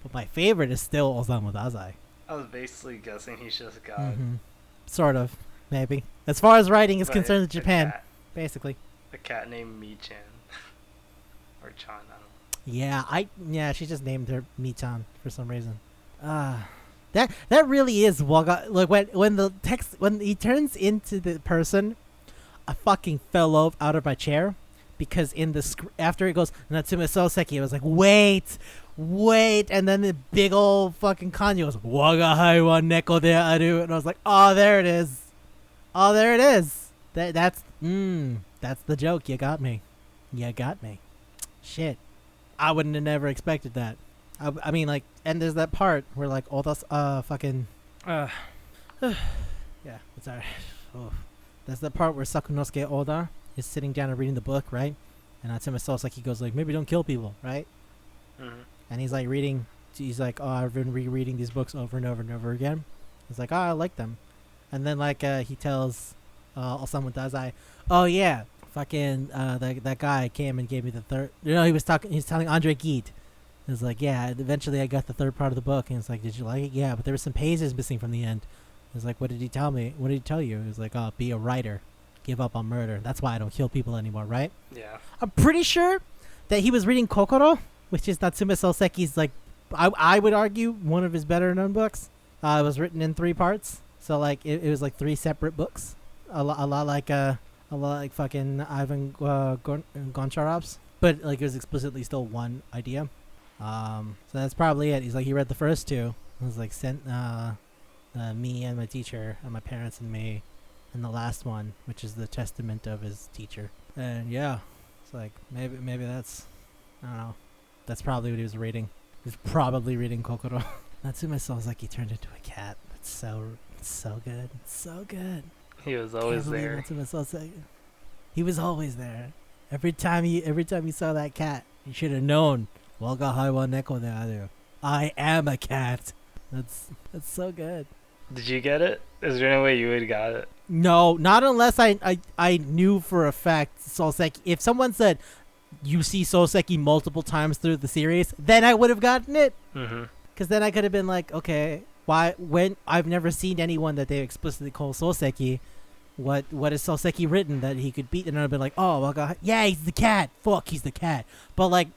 But my favorite is still Osamu Dazai. I was basically guessing he's just God. Mm-hmm. Sort of, maybe. As far as writing is concerned in Japan, basically. A cat named Mi-chan. Or Chan, I don't know. Yeah, she just named her Mi-chan for some reason. That really is Waga. Like when he turns into the person, I fucking fell out of my chair because in the after it goes Natsume Soseki, I was like, wait, and then the big old fucking kanji was Waga hai wa neko de aru, and I was like, oh, there it is. That's the joke. You got me. Shit, I wouldn't have never expected that. I mean, like, and there's that part where, like, all those, yeah, it's alright. Oh. There's that part where Sakunosuke Oda is sitting down and reading the book, right? And Natsume Soseki goes, like, maybe don't kill people, right? Mm-hmm. And he's, like, he's like, oh, I've been rereading these books over and over and over again. He's like, oh, I like them. And then, like, he tells Osamu Dazai, oh, yeah, fucking, that guy came and gave me the third, he's telling Andre Gide. It's like, yeah, eventually I got the third part of the book, and it's like, did you like it? Yeah, but there were some pages missing from the end. It's like, what did he tell me? What did he tell you? It was like, oh, be a writer. Give up on murder. That's why I don't kill people anymore, right? Yeah. I'm pretty sure that he was reading Kokoro, which is Natsume Soseki's, like, I would argue, one of his better known books. It was written in 3 parts. So, like, it was like 3 separate books. A lot like fucking Ivan Goncharov's. But, like, it was explicitly still one idea. So that's probably it. He's like, he read the first 2. It was like, sent me and my teacher and my parents and me, and the last one, which is the testament of his teacher. And yeah, it's like, maybe that's, I don't know, that's probably what he was reading. He was probably reading Kokoro. Natsume Soseki turned into a cat. It's so good. It's so good. He was always there. Natsume Soseki. He was always there. Every time you saw that cat, you should have known. Waga hai wa neko de aru. I am a cat. That's so good. Did you get it? Is there any way you would have got it? No, not unless I knew for a fact Soseki. If someone said you see Soseki multiple times through the series, then I would have gotten it. Mm-hmm. Because then I could have been like, okay, why? When I've never seen anyone that they explicitly call Soseki, what is Soseki written that he could beat? And I'd been like, oh, well, yeah, he's the cat. Fuck, he's the cat. But like,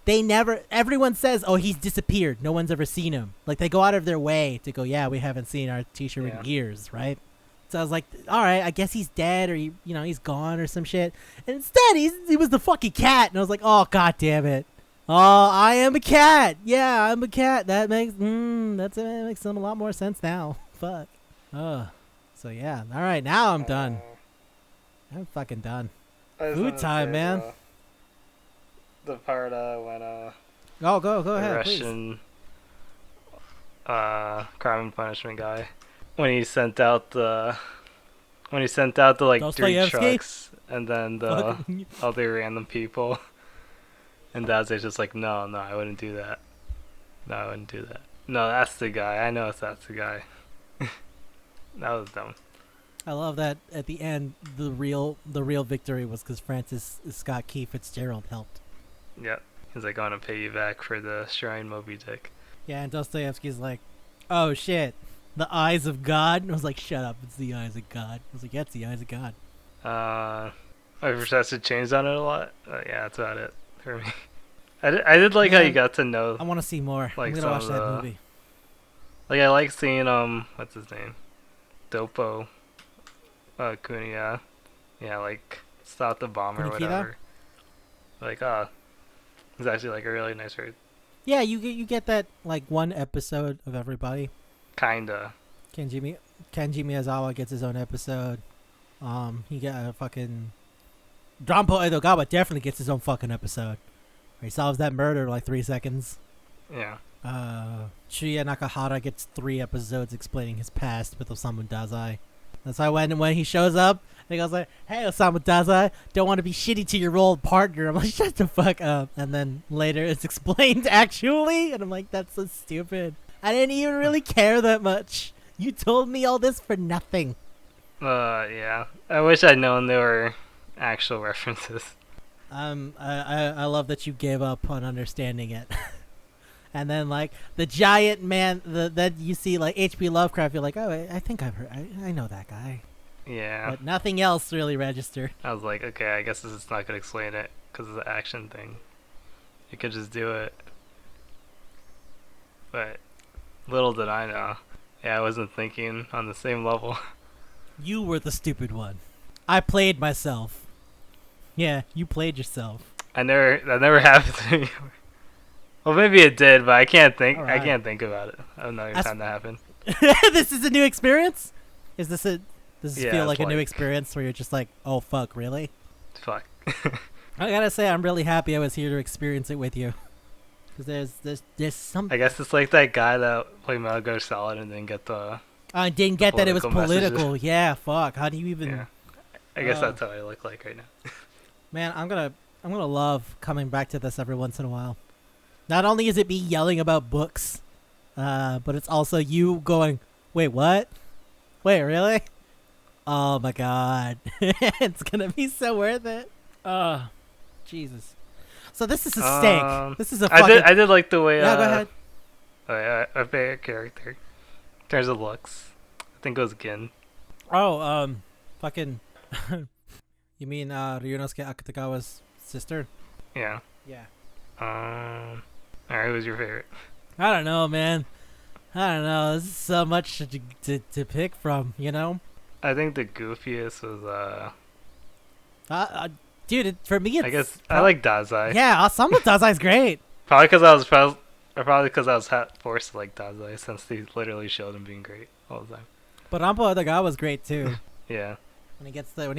they never. Everyone says, oh, he's disappeared. No one's ever seen him. Like they go out of their way to go, yeah, we haven't seen our teacher in years, right? So I was like, all right, I guess he's dead or he's gone or some shit. And instead, he was the fucking cat. And I was like, oh, god damn it. Oh, I am a cat. Yeah, I'm a cat. That makes that makes some a lot more sense now. Fuck. So yeah. All right, now I'm done. I'm fucking done. I just Food wanna time, say man. the part when Oh, go the ahead, please. Russian crime and punishment guy, when he sent out the like three Dostoevsky. trucks and then the Fuck. other random people, and Daz's just like, no, I wouldn't do that. No, I wouldn't do that. No, that's the guy. I know that's the guy. That was dumb. I love that at the end the real victory was because Francis Scott Key Fitzgerald helped. Yep. He's like, I want to pay you back for the shrine Moby Dick. Yeah, and Dostoevsky's like, oh shit, the eyes of God. And I was like, shut up, it's the eyes of God. I was like, yeah, it's the eyes of God. My perception changed on it a lot. Yeah, that's about it for me. I did like how you got to know. I want to see more. Like, I'm gonna watch that movie. Like, I like seeing what's his name, Dopo, Kuniya. Yeah, like stop the bomb or Kunikida? whatever. Like, it's actually like a really nice word. Yeah, you get that like one episode of everybody. Kinda. Kenji Miyazawa gets his own episode. He got a fucking Drampo Edogawa definitely gets his own fucking episode. Where he solves that murder in like 3 seconds. Yeah. Shuya Nakahara gets 3 episodes explaining his past with Osamu Dazai. That's why when he shows up, he goes like, "Hey Osamu Dazai, don't want to be shitty to your old partner." I'm like, "Shut the fuck up!" And then later it's explained actually, and I'm like, "That's so stupid. I didn't even really care that much. You told me all this for nothing." Yeah. I wish I'd known they were actual references. I love that you gave up on understanding it. And then like the giant man that you see like H.P. Lovecraft, you're like, oh, I think I've heard, I know that guy. Yeah. But nothing else really registered. I was like, okay, I guess this is not gonna explain it because of the action thing. You could just do it. But little did I know. Yeah, I wasn't thinking on the same level. You were the stupid one. I played myself. Yeah, you played yourself. That never happened to me. Well, maybe it did, but I can't think. Alright. I can't think about it. I don't know every time that happened. This is a new experience? Does this Yeah, feel like it's a new like- experience where you're just like, oh fuck, really? Fuck. I gotta say, I'm really happy I was here to experience it with you. Because there's some. I guess it's like that guy that played Metal Gear Solid and didn't get the. I didn't get that it was political political. Yeah, fuck. How do you even? Yeah. I guess that's how I look like right now. Man, I'm gonna love coming back to this every once in a while. Not only is it me yelling about books, but it's also you going, wait, what? Wait, really? Oh my god. It's gonna be so worth it. Jesus. So this is a steak. This is a fucking... I did like the way Yeah, go ahead. a favorite character in terms of looks. I think it was Gin. Oh, fucking... You mean Ryunosuke Akutagawa's sister? Yeah. Yeah. Alright, who's your favorite? I don't know, man. I don't know. This is so much to pick from, you know? I think the goofiest was Dude, for me, it's... I guess I like Dazai. Yeah, Osamu Dazai's great. Probably because I was forced to like Dazai since they literally showed him being great all the time. But Rampo Odagawa's great too. Yeah. When he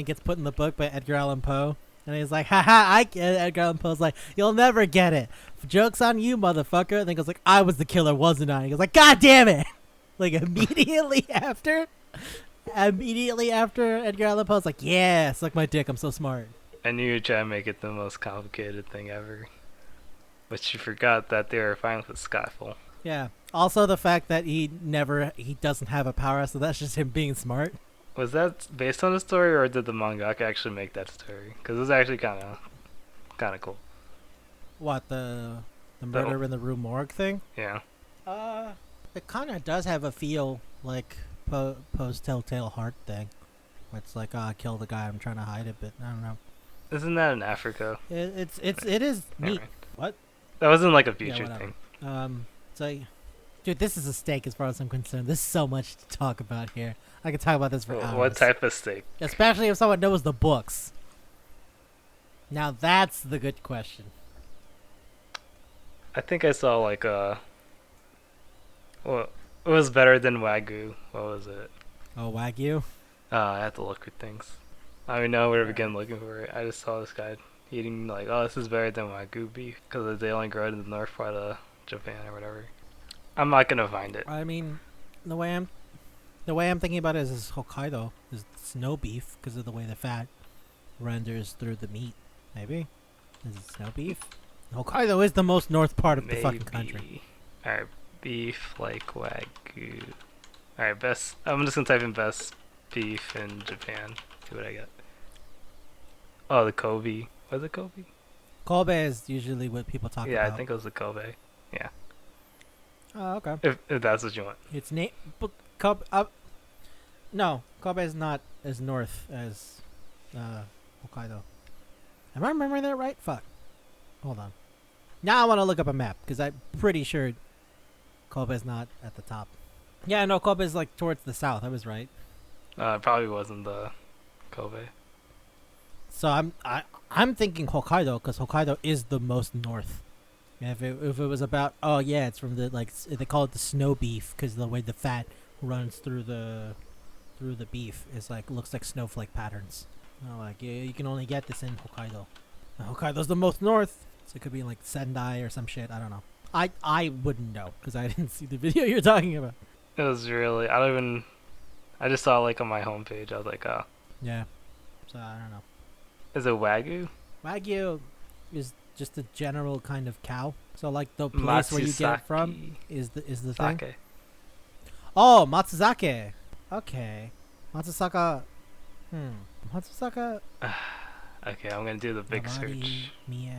gets put in the book by Edgar Allan Poe, and he's like, haha, I get it. Edgar Allan Poe's like, you'll never get it. Joke's on you, motherfucker. And then he goes like, I was the killer, wasn't I? And he goes like, God damn it! Like immediately after Edgar Allan Poe's like, yeah, suck my dick, I'm so smart. I knew you were trying to make it the most complicated thing ever. But you forgot that they were fine with Skyfall. Yeah. Also the fact that he doesn't have a power, so that's just him being smart. Was that based on the story, or did the mangaka actually make that story? Because it was actually kind of cool. What, the murder in the Rue Morgue thing? Yeah. It kind of does have a feel like post Telltale Heart thing. It's like, I killed the guy, I'm trying to hide it, but I don't know. Isn't that in Africa? It is neat. Right. What? That wasn't like a future whatever. thing. So, dude, this is a steak as far as I'm concerned. There's so much to talk about here. I could talk about this for hours. What type of steak? Especially if someone knows the books. Now that's the good question. I think I saw like a. Well, it was better than Wagyu. What was it? Oh, Wagyu. I have to look for things. I don't even know where to begin Alright. looking for it. I just saw this guy eating like, oh, this is better than Wagyu beef because they only grow it in the north part of Japan or whatever. I'm not gonna find it. I mean, the way I'm thinking about it is Hokkaido is snow beef because of the way the fat renders through the meat. Maybe is it snow beef? Hokkaido is the most north part of the fucking country. Alright, beef like Wagyu. Alright, best. I'm just gonna type in best beef in Japan. See what I get. Oh, the Kobe. Was it Kobe? Kobe is usually what people talk Yeah, about. I think it was the Kobe. Yeah, Oh, okay. if that's what you want. It's but Kobe. No, Kobe is not as north as Hokkaido. Am I remembering that right? Fuck. Hold on. Now I want to look up a map because I'm pretty sure Kobe is not at the top. Yeah, no, Kobe is like towards the south. I was right. It probably wasn't the Kobe. So I'm thinking Hokkaido because Hokkaido is the most north. And if it was about it's from the they call it the snow beef because the way the fat runs through the beef is like looks like snowflake patterns. You can only get this in Hokkaido. And Hokkaido's the most north, so it could be like Sendai or some shit. I don't know. I wouldn't know because I didn't see the video you're talking about. It was really. I don't even. I just saw it, like on my homepage. I was like, oh, Yeah. So I don't know. is it Wagyu? Wagyu is just a general kind of cow. So like the place where you get it from Matsuzaki is the thing. Sake. Oh, Matsuzake. Okay. Matsusaka. Matsusaka. Okay, I'm gonna do the big Nabari, search. Mie.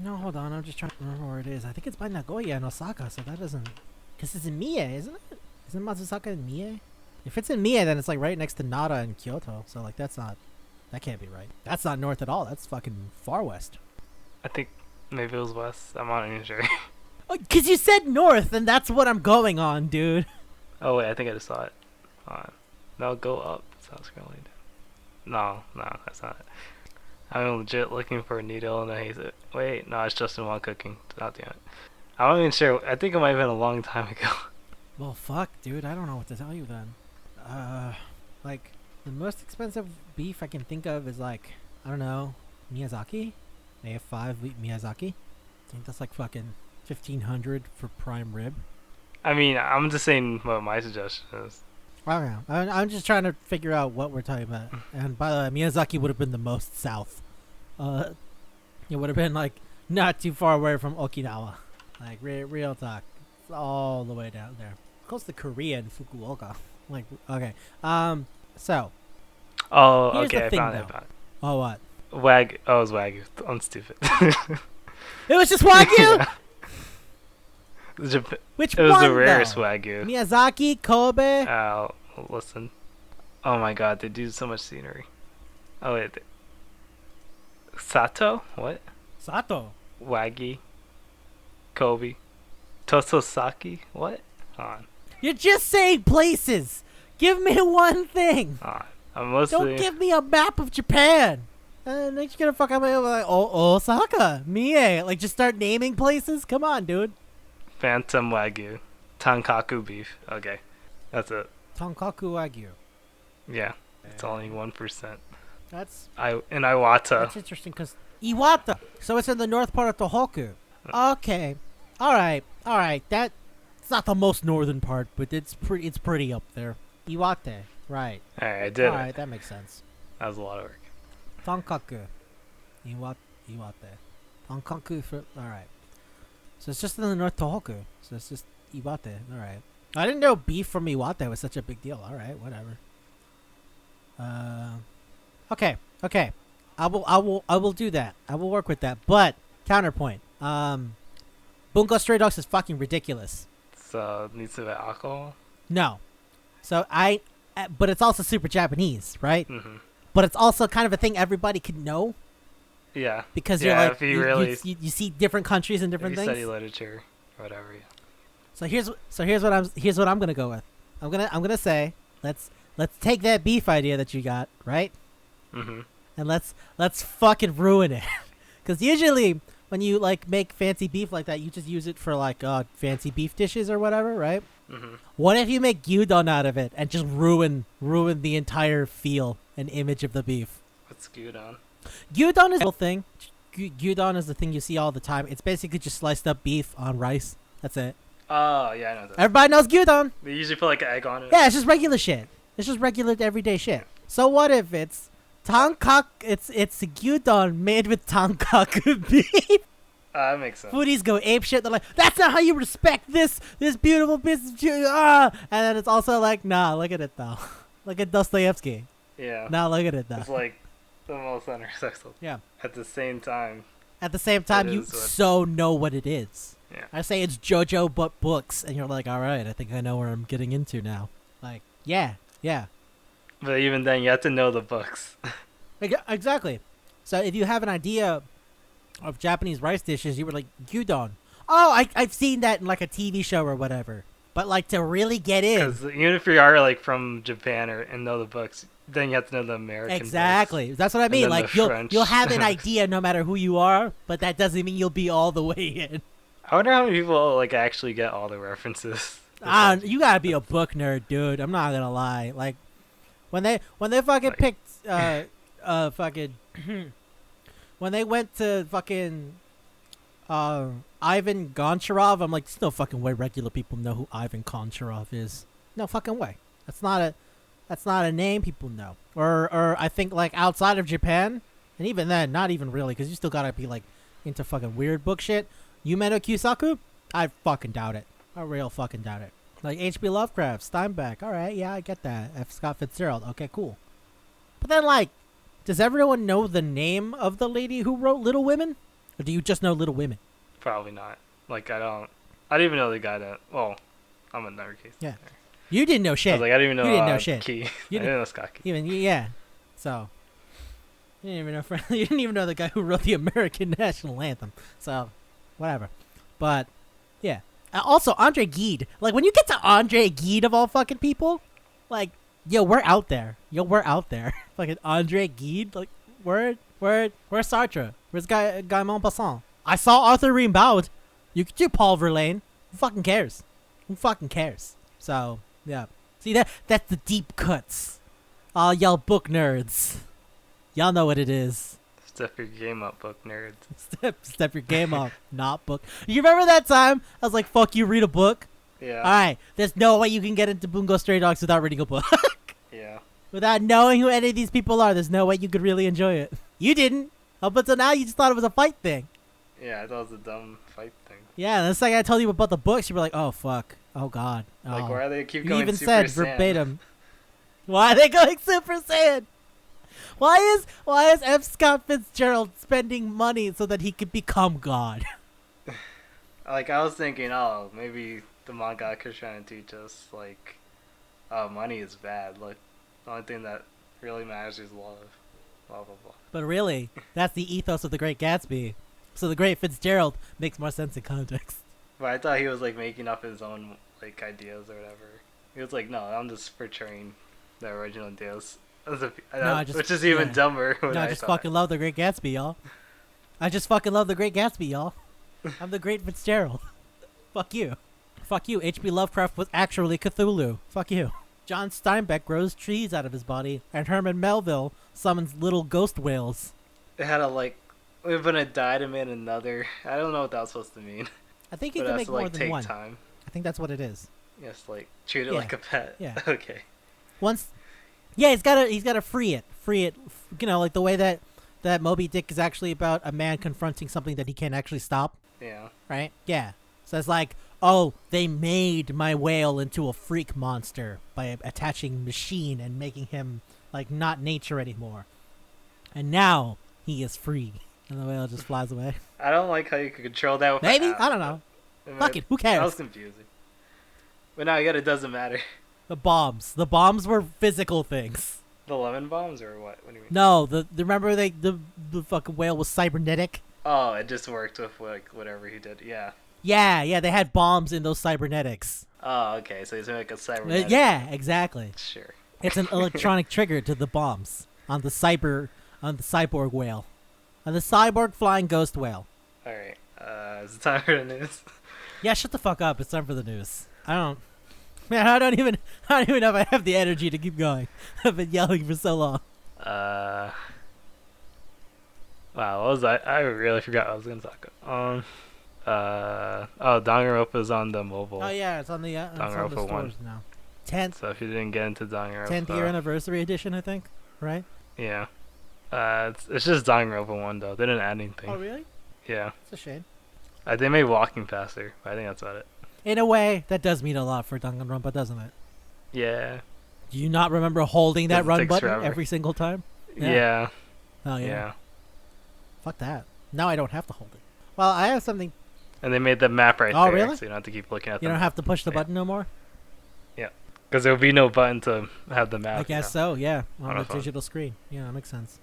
No, hold on. I'm just trying to remember where it is. I think it's by Nagoya and Osaka, so that doesn't. Because it's in Mie, isn't it? Isn't Matsusaka in Mie? If it's in Mie, then it's like right next to Nara and Kyoto. So like that's not. That can't be right. That's not north at all. That's fucking far west. I think maybe it was west. I'm not even sure. Oh, because you said north, and that's what I'm going on, dude. Oh wait, I think I just saw it. Hold on. No, go up. Sounds scrolling down. No, that's not it. I'm legit looking for a needle and a hazel. Wait, no, it's Justin while cooking. God damn it. I'm not even sure. I think it might have been a long time ago. Well, fuck, dude. I don't know what to tell you then. Like, the most expensive beef I can think of is like, I don't know, Miyazaki? AF5 Miyazaki? I think that's like fucking 1500 for prime rib. I mean, I'm just saying what my suggestion is. Okay. I'm just trying to figure out what we're talking about. And by the way, Miyazaki would have been the most south. It would have been like not too far away from Okinawa. Like real talk. It's all the way down there. Close to Korea and Fukuoka. Like okay. So Oh, here's okay, the I thing, found though. it. Oh what? Oh, it was Wagyu. I'm stupid. It was just Wagyu? Yeah. Which It was one the rarest though? Wagyu. Miyazaki, Kobe. Listen. Oh my god, they do so much scenery. Oh wait. Sato? What? Sato. Wagyu. Kobe. Tososaki? What? Hold on. You're just saying places. Give me one thing. Hold on. I'm mostly. Don't give me a map of Japan. And then you're gonna fuck up my like Osaka, Mie. Like just start naming places. Come on, dude. Phantom Wagyu. Tankaku beef. Okay. That's it. Tankaku Wagyu. Yeah. It's only 1%. That's In Iwata. that's interesting because Iwata. So it's in the north part of Tohoku. Okay. All right. That's not the most northern part, but it's pretty up there. Iwate. Right. Alright, I did All it. right. That makes sense. That was a lot of work. Tankaku. Iwate. Tankaku for all right. So it's just in the North Tohoku. So it's just Iwate. All right. I didn't know beef from Iwate was such a big deal. All right, whatever. Okay. I will do that. I will work with that. But counterpoint. Bungo Stray Dogs is fucking ridiculous. So it needs to be alcohol. No. So but it's also super Japanese, right? Mm-hmm. But it's also kind of a thing everybody could know Yeah. because Yeah, you're like if you really- you see different countries and If different you things. study literature, or whatever. Yeah. So here's what I'm gonna go with. I'm gonna say let's take that beef idea that you got, right? Mm-hmm. And let's fucking ruin it. Because usually when you like make fancy beef like that, you just use it for like fancy beef dishes or whatever, right? Mm-hmm. What if you make gyudon out of it and just ruin the entire feel and image of the beef? What's Gyudon? Gyudon is a real thing. Gyudon is the thing you see all the time. It's basically just sliced up beef on rice. That's it. Oh, yeah, I know that. Everybody knows gyudon. They usually put like an egg on it. Yeah, it's just regular shit. It's just regular everyday shit. So what if it's Tankaku? It's gyudon made with Tankaku beef. That makes sense. Foodies go ape shit. They're like, that's not how you respect this beautiful piece of shit. And then it's also like, nah, look at it though. Look at Dostoevsky. Yeah. Nah, look at it though. It's like the most unsexual. Yeah. At the same time, you so know what it is. yeah. I say it's JoJo but books, and you're like, all right, I think I know where I'm getting into now. Like, yeah. But even then, you have to know the books. Exactly. So if you have an idea of Japanese rice dishes, you were like, gyudon. Oh, I've seen that in like a TV show or whatever. But like to really get in. Because even if you are like from Japan and know the books, then you have to know the American Exactly. books. That's what I mean. then Like the you'll have an idea no matter who you are, but that doesn't mean you'll be all the way in. I wonder how many people like actually get all the references. You gotta be a book nerd, dude. I'm not gonna lie. Like when they fucking Like- picked fucking when they went to fucking Ivan Goncharov, I'm like, there's no fucking way regular people know who Ivan Goncharov is. No fucking way. That's not a name people know. Or I think like outside of Japan, and even then, not even really, because you still gotta be like into fucking weird book shit. Yumeno Kyosaku? I fucking doubt it. I real fucking doubt it. Like H.P. Lovecraft, Steinbeck. All right, yeah, I get that. F. Scott Fitzgerald. Okay, cool. But then, like, does everyone know the name of the lady who wrote Little Women, or do you just know Little Women? Probably not. Like I don't even know the guy that. Well, I'm in every case. Yeah. You didn't know I shit. was like, I didn't even know. You didn't know shit. Key. You I didn't know Scott Key. Yeah. So you didn't even know. You didn't even know the guy who wrote the American national anthem. So whatever. But yeah. Also, Andre Gide. Like when you get to Andre Gide of all fucking people, like yo, we're out there. Fucking Andre Gide. Like where's Sartre? Where's Guy Maupassant? I saw Arthur Rimbaud. You could do Paul Verlaine. Who fucking cares? So yeah. See that's the deep cuts. All y'all book nerds. Y'all know what it is. Step your game up, book nerds. Step your game up, not book. You remember that time? I was like, fuck you, read a book? Yeah. Alright, there's no way you can get into Bungo Stray Dogs without reading a book. Yeah. Without knowing who any of these people are, there's no way you could really enjoy it. You didn't. Up until now, you just thought it was a fight thing. Yeah, I thought it was a dumb fight thing. Yeah, and the second I told you about the books, you were like, oh, fuck. Oh, God. Oh. Like, why are they keep You going even Super said Saiyan? verbatim. Why are they going Super Saiyan? Why is F. Scott Fitzgerald spending money so that he could become God? Like, I was thinking, oh, maybe the mangaka's trying to teach us, like, money is bad. Like, the only thing that really matters is love. Blah, blah, blah. But really, that's the ethos of The Great Gatsby. So The Great Fitzgerald makes more sense in context. But I thought he was, like, making up his own, like, ideas or whatever. He was like, no, I'm just portraying the original ideas. Which is even dumber. No, I just fucking love The Great Gatsby, y'all. I'm The Great Fitzgerald. Fuck you. H.P. Lovecraft was actually Cthulhu. Fuck you. John Steinbeck grows trees out of his body, and Herman Melville summons little ghost whales. It had a, like, we're gonna die to make another. I don't know what that was supposed to mean. I think you But it can has make to, more like, than take one. time. I think that's what it is. Yes, like, treat it Yeah. like a pet. Yeah. Okay. He's gotta free it, you know, like the way that Moby Dick is actually about a man confronting something that he can't actually stop, Yeah. right? Yeah. So it's like, oh, they made my whale into a freak monster by attaching machine and making him like not nature anymore, and now he is free, and the whale just flies away. I don't like how you could control that with an Maybe app. I don't know. Fuck it, who That was cares? confusing. But now again, it doesn't matter. The bombs were physical things. The lemon bombs or what? What do you mean? No, remember the fucking whale was cybernetic. Oh, it just worked with like whatever he did. Yeah. Yeah, they had bombs in those cybernetics. Oh, okay. So he's like a cybernetic. Yeah, exactly. Sure. It's an electronic trigger to the bombs on the cyborg whale, on the cyborg flying ghost whale. Alright, is it time for the news? Yeah, shut the fuck up. It's time for the news. Man, I don't even know if I have the energy to keep going. I've been yelling for so long. Wow, what was I really forgot what I was gonna talk about. Danganronpa's on the mobile. Oh yeah, it's on the Danganronpa stores 1. now. 10th So if you didn't get into Danganronpa... 10th year anniversary edition, I think. Right? Yeah. It's just Danganronpa 1 though. They didn't add anything. Oh really? Yeah. It's a shame. They made walking faster, but I think that's about it. In a way, that does mean a lot for Danganronpa, doesn't it? Yeah. Do you not remember holding that Doesn't run take button forever. every single time? Yeah. Oh yeah. Yeah. Fuck that. Now I don't have to hold it. Well, I have something. And they made the map right Oh, there, really? so you don't have to keep looking at You them. don't have to push the Yeah. button no more? Because there will be no button to have the map. I guess so, yeah. On On the a phone. digital screen. Yeah, that makes sense.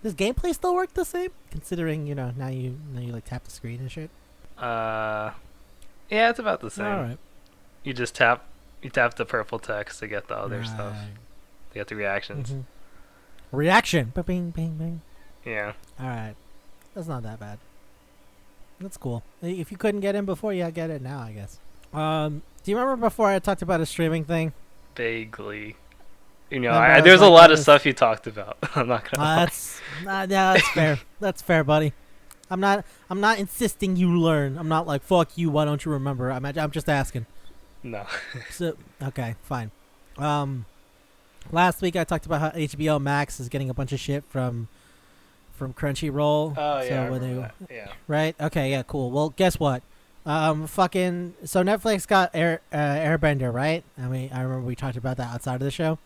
Does gameplay still work the same? Considering, now you like tap the screen and shit? Yeah, it's about the same. Alright. You just tap the purple text to get the other stuff. To get the reactions. Mhm. Reaction! Bing, bing, bing. Yeah. Alright. That's not that bad. That's cool. If you couldn't get in before, yeah, get it now, I guess. Do you remember before I talked about a streaming thing? Vaguely. Remember I was There's a like, lot oh, of stuff you talked about. I'm not gonna lie. That's fair. That's fair, buddy. I'm not insisting you learn. I'm not like, fuck you, why don't you remember? I'm just asking. No. So, okay, fine. Last week I talked about how HBO Max is getting a bunch of shit from Crunchyroll. Oh yeah. So I when remember that. Yeah. right? Okay, yeah, cool. Well, guess what? So Netflix got Airbender, right? I mean, I remember we talked about that outside of the show.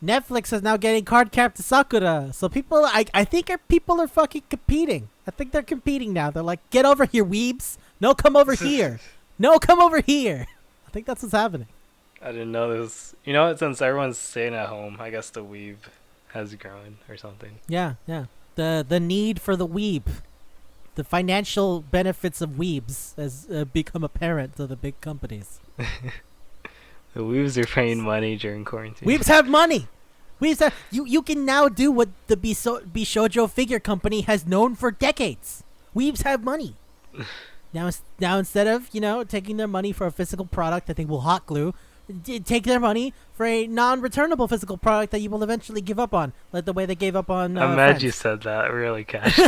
Netflix is now getting Cardcaptor Sakura. So people, I think people are fucking competing. I think they're competing now. They're like, get over here, weebs. No, come over here. No, come over here. I think that's what's happening. I didn't know this. You know what? Since everyone's staying at home, I guess the weeb has grown or something. Yeah. The need for the weeb, the financial benefits of weebs has become apparent to the big companies. The weebs are paying money during quarantine. Weebs have money. Weebs have you can now do what the Bishojo figure company has known for decades. Weebs have money. Now instead of taking their money for a physical product that they will hot glue, take their money for a non-returnable physical product that you will eventually give up on, like the way they gave up on. I'm mad you said that. Really casual.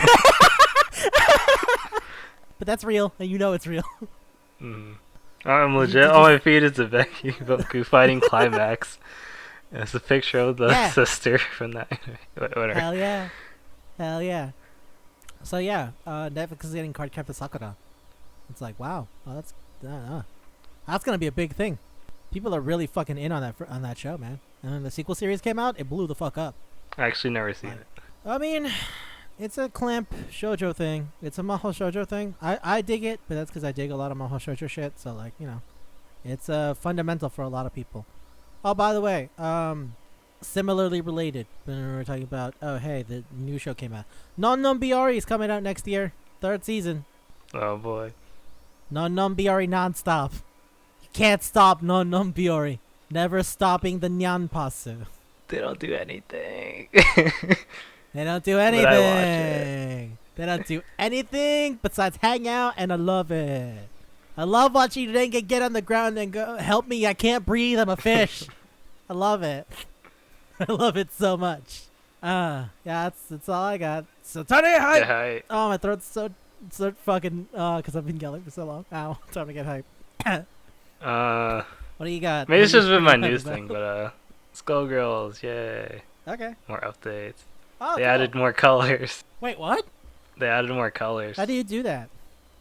But that's real, and you know it's real. I'm legit. On my feed is a Becky Goku fighting Climax. And it's a picture of the sister from that. Whatever. Hell yeah. So yeah, Netflix is getting Cardcaptor Sakura. It's like, wow, that's gonna be a big thing. People are really fucking in on that show, man. And when the sequel series came out, it blew the fuck up. I actually never seen it. I mean, it's a clamp shoujo thing. It's a mahou shoujo thing. I dig it, but that's because I dig a lot of mahou shoujo shit. So like, it's fundamental for a lot of people. Oh, by the way, similarly related, when we were talking about, oh hey, the new show came out. Non Non Biori is coming out next year, 3rd season. Oh boy. Non Non Biori nonstop. You can't stop Non Non Biori. Never stopping the Nyan Pasu. They don't do anything. They don't do But I watch anything. They don't do anything besides hang out, and I love it. I love watching Renge get on the ground and go, help me, I can't breathe, I'm a fish. I love it. I love it so much. Yeah, that's all I got. So turn it hype. Yeah, hi. Oh, my throat's so fucking, because I've been yelling for so long. Ow, time to get hype. What do you got? Maybe it's What just are you been my hyped news about? thing, but Skullgirls, yay. Okay. More updates. Oh, They cool. added more colors. Wait, what? They added more colors. How do you do that?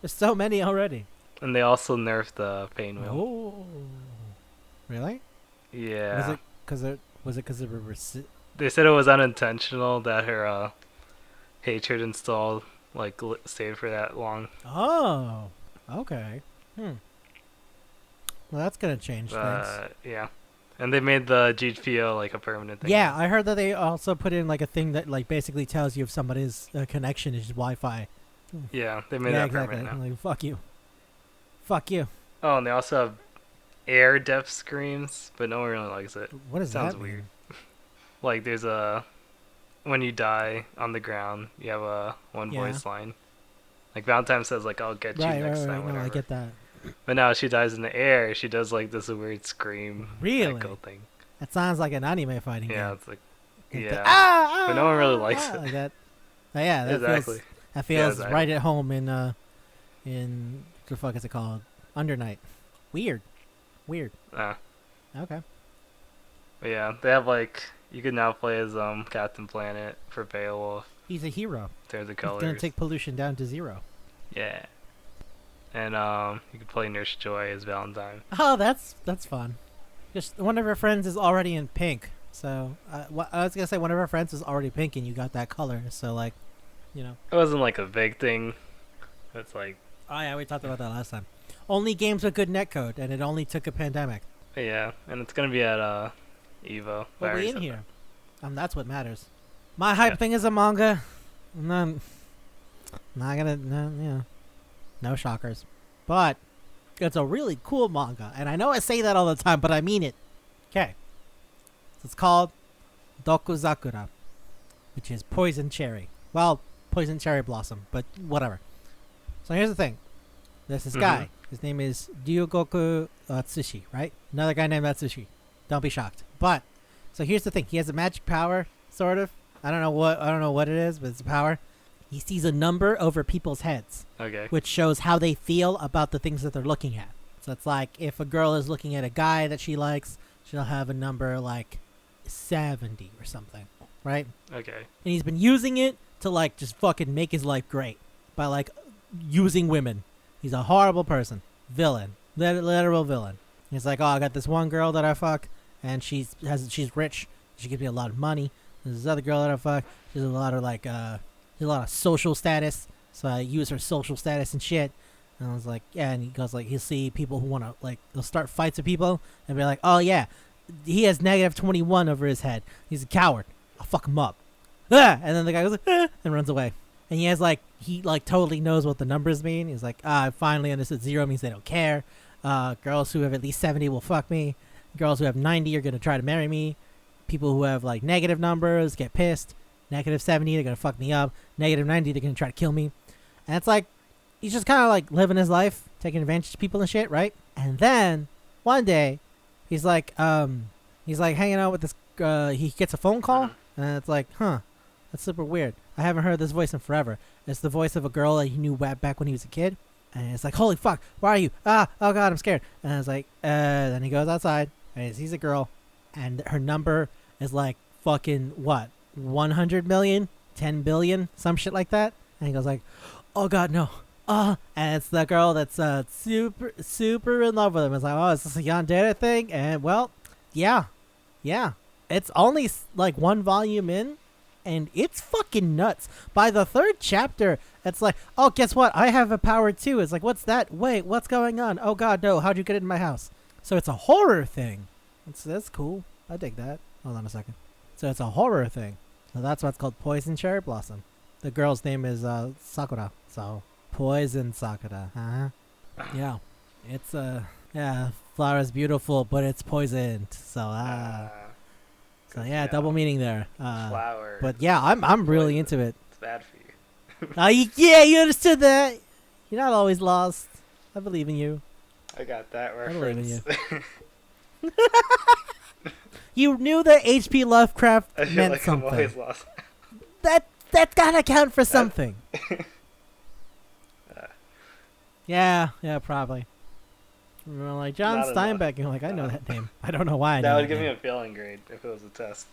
There's so many already. And they also nerfed the pain wheel. Oh. Really? Yeah. Was it because of a They said it was unintentional that her hatred installed stayed for that long. Oh. Okay. Well, that's gonna change things. Yeah. And they made the GPO like a permanent thing. Yeah, I heard that they also put in like a thing that like basically tells you if somebody's connection is Wi-Fi. Yeah, they made Yeah, that exactly. permanent now. Like, fuck you. Fuck you. Oh, and they also have air depth screams, but no one really likes it. What does Sounds that weird. mean? Like there's when you die on the ground, you have one Yeah. voice line. Like Valentine says, like I'll get you Right, next right, time, right. No, whatever. I get that. But now she dies in the air. She does like this weird scream Really? echo thing. That sounds like an anime fighting Yeah, game. it's like Like yeah, ah, but no one really likes it. like that. Oh, yeah, that Exactly. feels exactly. right at home in the fuck is it called? Under Night. Weird. Okay. But yeah, they have like you can now play as Captain Planet for Beowulf. He's a hero. There's the He's colors. gonna take pollution down to 0. Yeah. And you can play Nurse Joy as Valentine. Oh, that's fun. Just one of her friends is already in pink, so I was gonna say one of her friends is already pink, and you got that color. So like, you know. It wasn't like a big thing. It's like Oh yeah, we talked about that last time. Only games with good netcode, and it only took a pandemic. yeah, and it's gonna be at Evo. But I we already in said here. That's what matters. My hype Yeah. thing is a manga. I'm not gonna, no shockers. But it's a really cool manga, and I know I say that all the time, but I mean it. Okay. It's called Dokuzakura, which is poison cherry. Well, poison cherry blossom, but whatever. So here's the thing. There's this guy. His name is Ryugoku Atsushi, right? Another guy named Atsushi. Don't be shocked. But so here's the thing. He has a magic power, sort of. I don't know what it is, but it's a power. He sees a number over people's heads, Okay. which shows how they feel about the things that they're looking at. So it's like if a girl is looking at a guy that she likes, she'll have a number like 70 or something, right? Okay. And he's been using it to like just fucking make his life great by like using women. He's a horrible person, villain, literal villain. He's like, oh, I got this one girl that I fuck, and she's rich. She gives me a lot of money. There's this other girl that I fuck. She's a lot of like a lot of social status, so I use her social status and shit. And I was like, yeah. And he goes like, he'll see people who want to like, they'll start fights with people and be like, oh yeah, he has -21 over his head. He's a coward. I'll fuck him up. Ah! And then the guy goes like, and runs away. And he totally knows what the numbers mean. He's like, I finally understood 0 means they don't care. Girls who have at least 70 will fuck me. Girls who have 90 are going to try to marry me. People who have like negative numbers get pissed. -70, they're going to fuck me up. -90, they're going to try to kill me. And it's like, he's just kind of like living his life, taking advantage of people and shit, right? And then one day, he's like hanging out with this, he gets a phone call, and it's like, huh, that's super weird. I haven't heard this voice in forever. It's the voice of a girl that he knew back when he was a kid. And it's like, holy fuck, where are you? Oh god, I'm scared. And it's like, then he goes outside, and he sees a girl, and her number is like fucking, what, 100 million? 10 billion? Some shit like that. And he goes like, oh god, no. And it's the girl that's super in love with him. It's like, oh, is this a yandere thing? And well, yeah. It's only like 1 volume in, and it's fucking nuts. By the 3rd chapter, it's like, oh, guess what? I have a power too. It's like, what's that? Wait, what's going on? Oh god, no. How'd you get in my house? So it's a horror thing. That's cool. I dig that. Hold on a second. So it's a horror thing. So that's what's called Poison Cherry Blossom. The girl's name is Sakura. So Poison Sakura. Yeah. It's yeah, flower is beautiful, but it's poisoned. So so yeah, double meaning there. Flower. But yeah, I'm really Poison. into it. It's bad for you. Yeah, you understood that. You're not always lost. I believe in you. I got that I believe in reference. You knew that H.P. Lovecraft I feel meant like something. I'm always lost. That's gotta count for something. Yeah, probably. We're like John Not enough. Steinbeck, and you're like, I know that name. I don't know why I know That that would give me name. a failing grade if it was a test.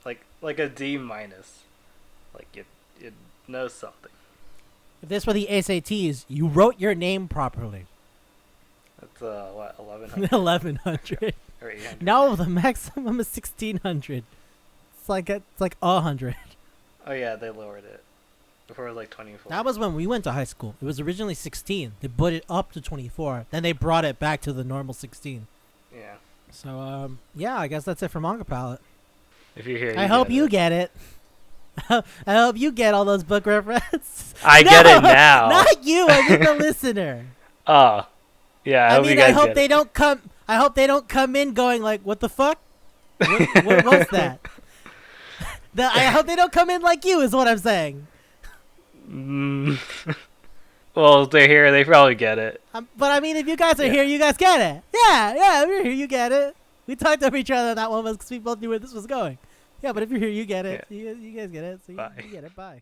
like a D minus. Like you'd know something. If this were the SATs, you wrote your name properly. That's what, 1100 1100. or 800? No, the maximum is 1600. It's like 100. Oh yeah, they lowered it. Before it was like 24. That was when we went to high school. It was originally 16. They put it up to 24. Then they brought it back to the normal 16. Yeah. So yeah, I guess that's it for Manga Palate. If you're here, I hope you get it. I hope you get all those book references. I get it now. Not you. I mean the listener. Oh, yeah. I hope you guys get they it. don't come. I hope they don't come in going like, "What the fuck? What was that?" I hope they don't come in like you. Is what I'm saying. Well, they're here. They probably get it. But I mean, if you guys are Yeah. here, you guys get it. Yeah, if you're here, you get it. We talked over each other on that one because we both knew where this was going. Yeah, but if you're here, you get it. Yeah. You guys get it. So Bye. you get it. Bye.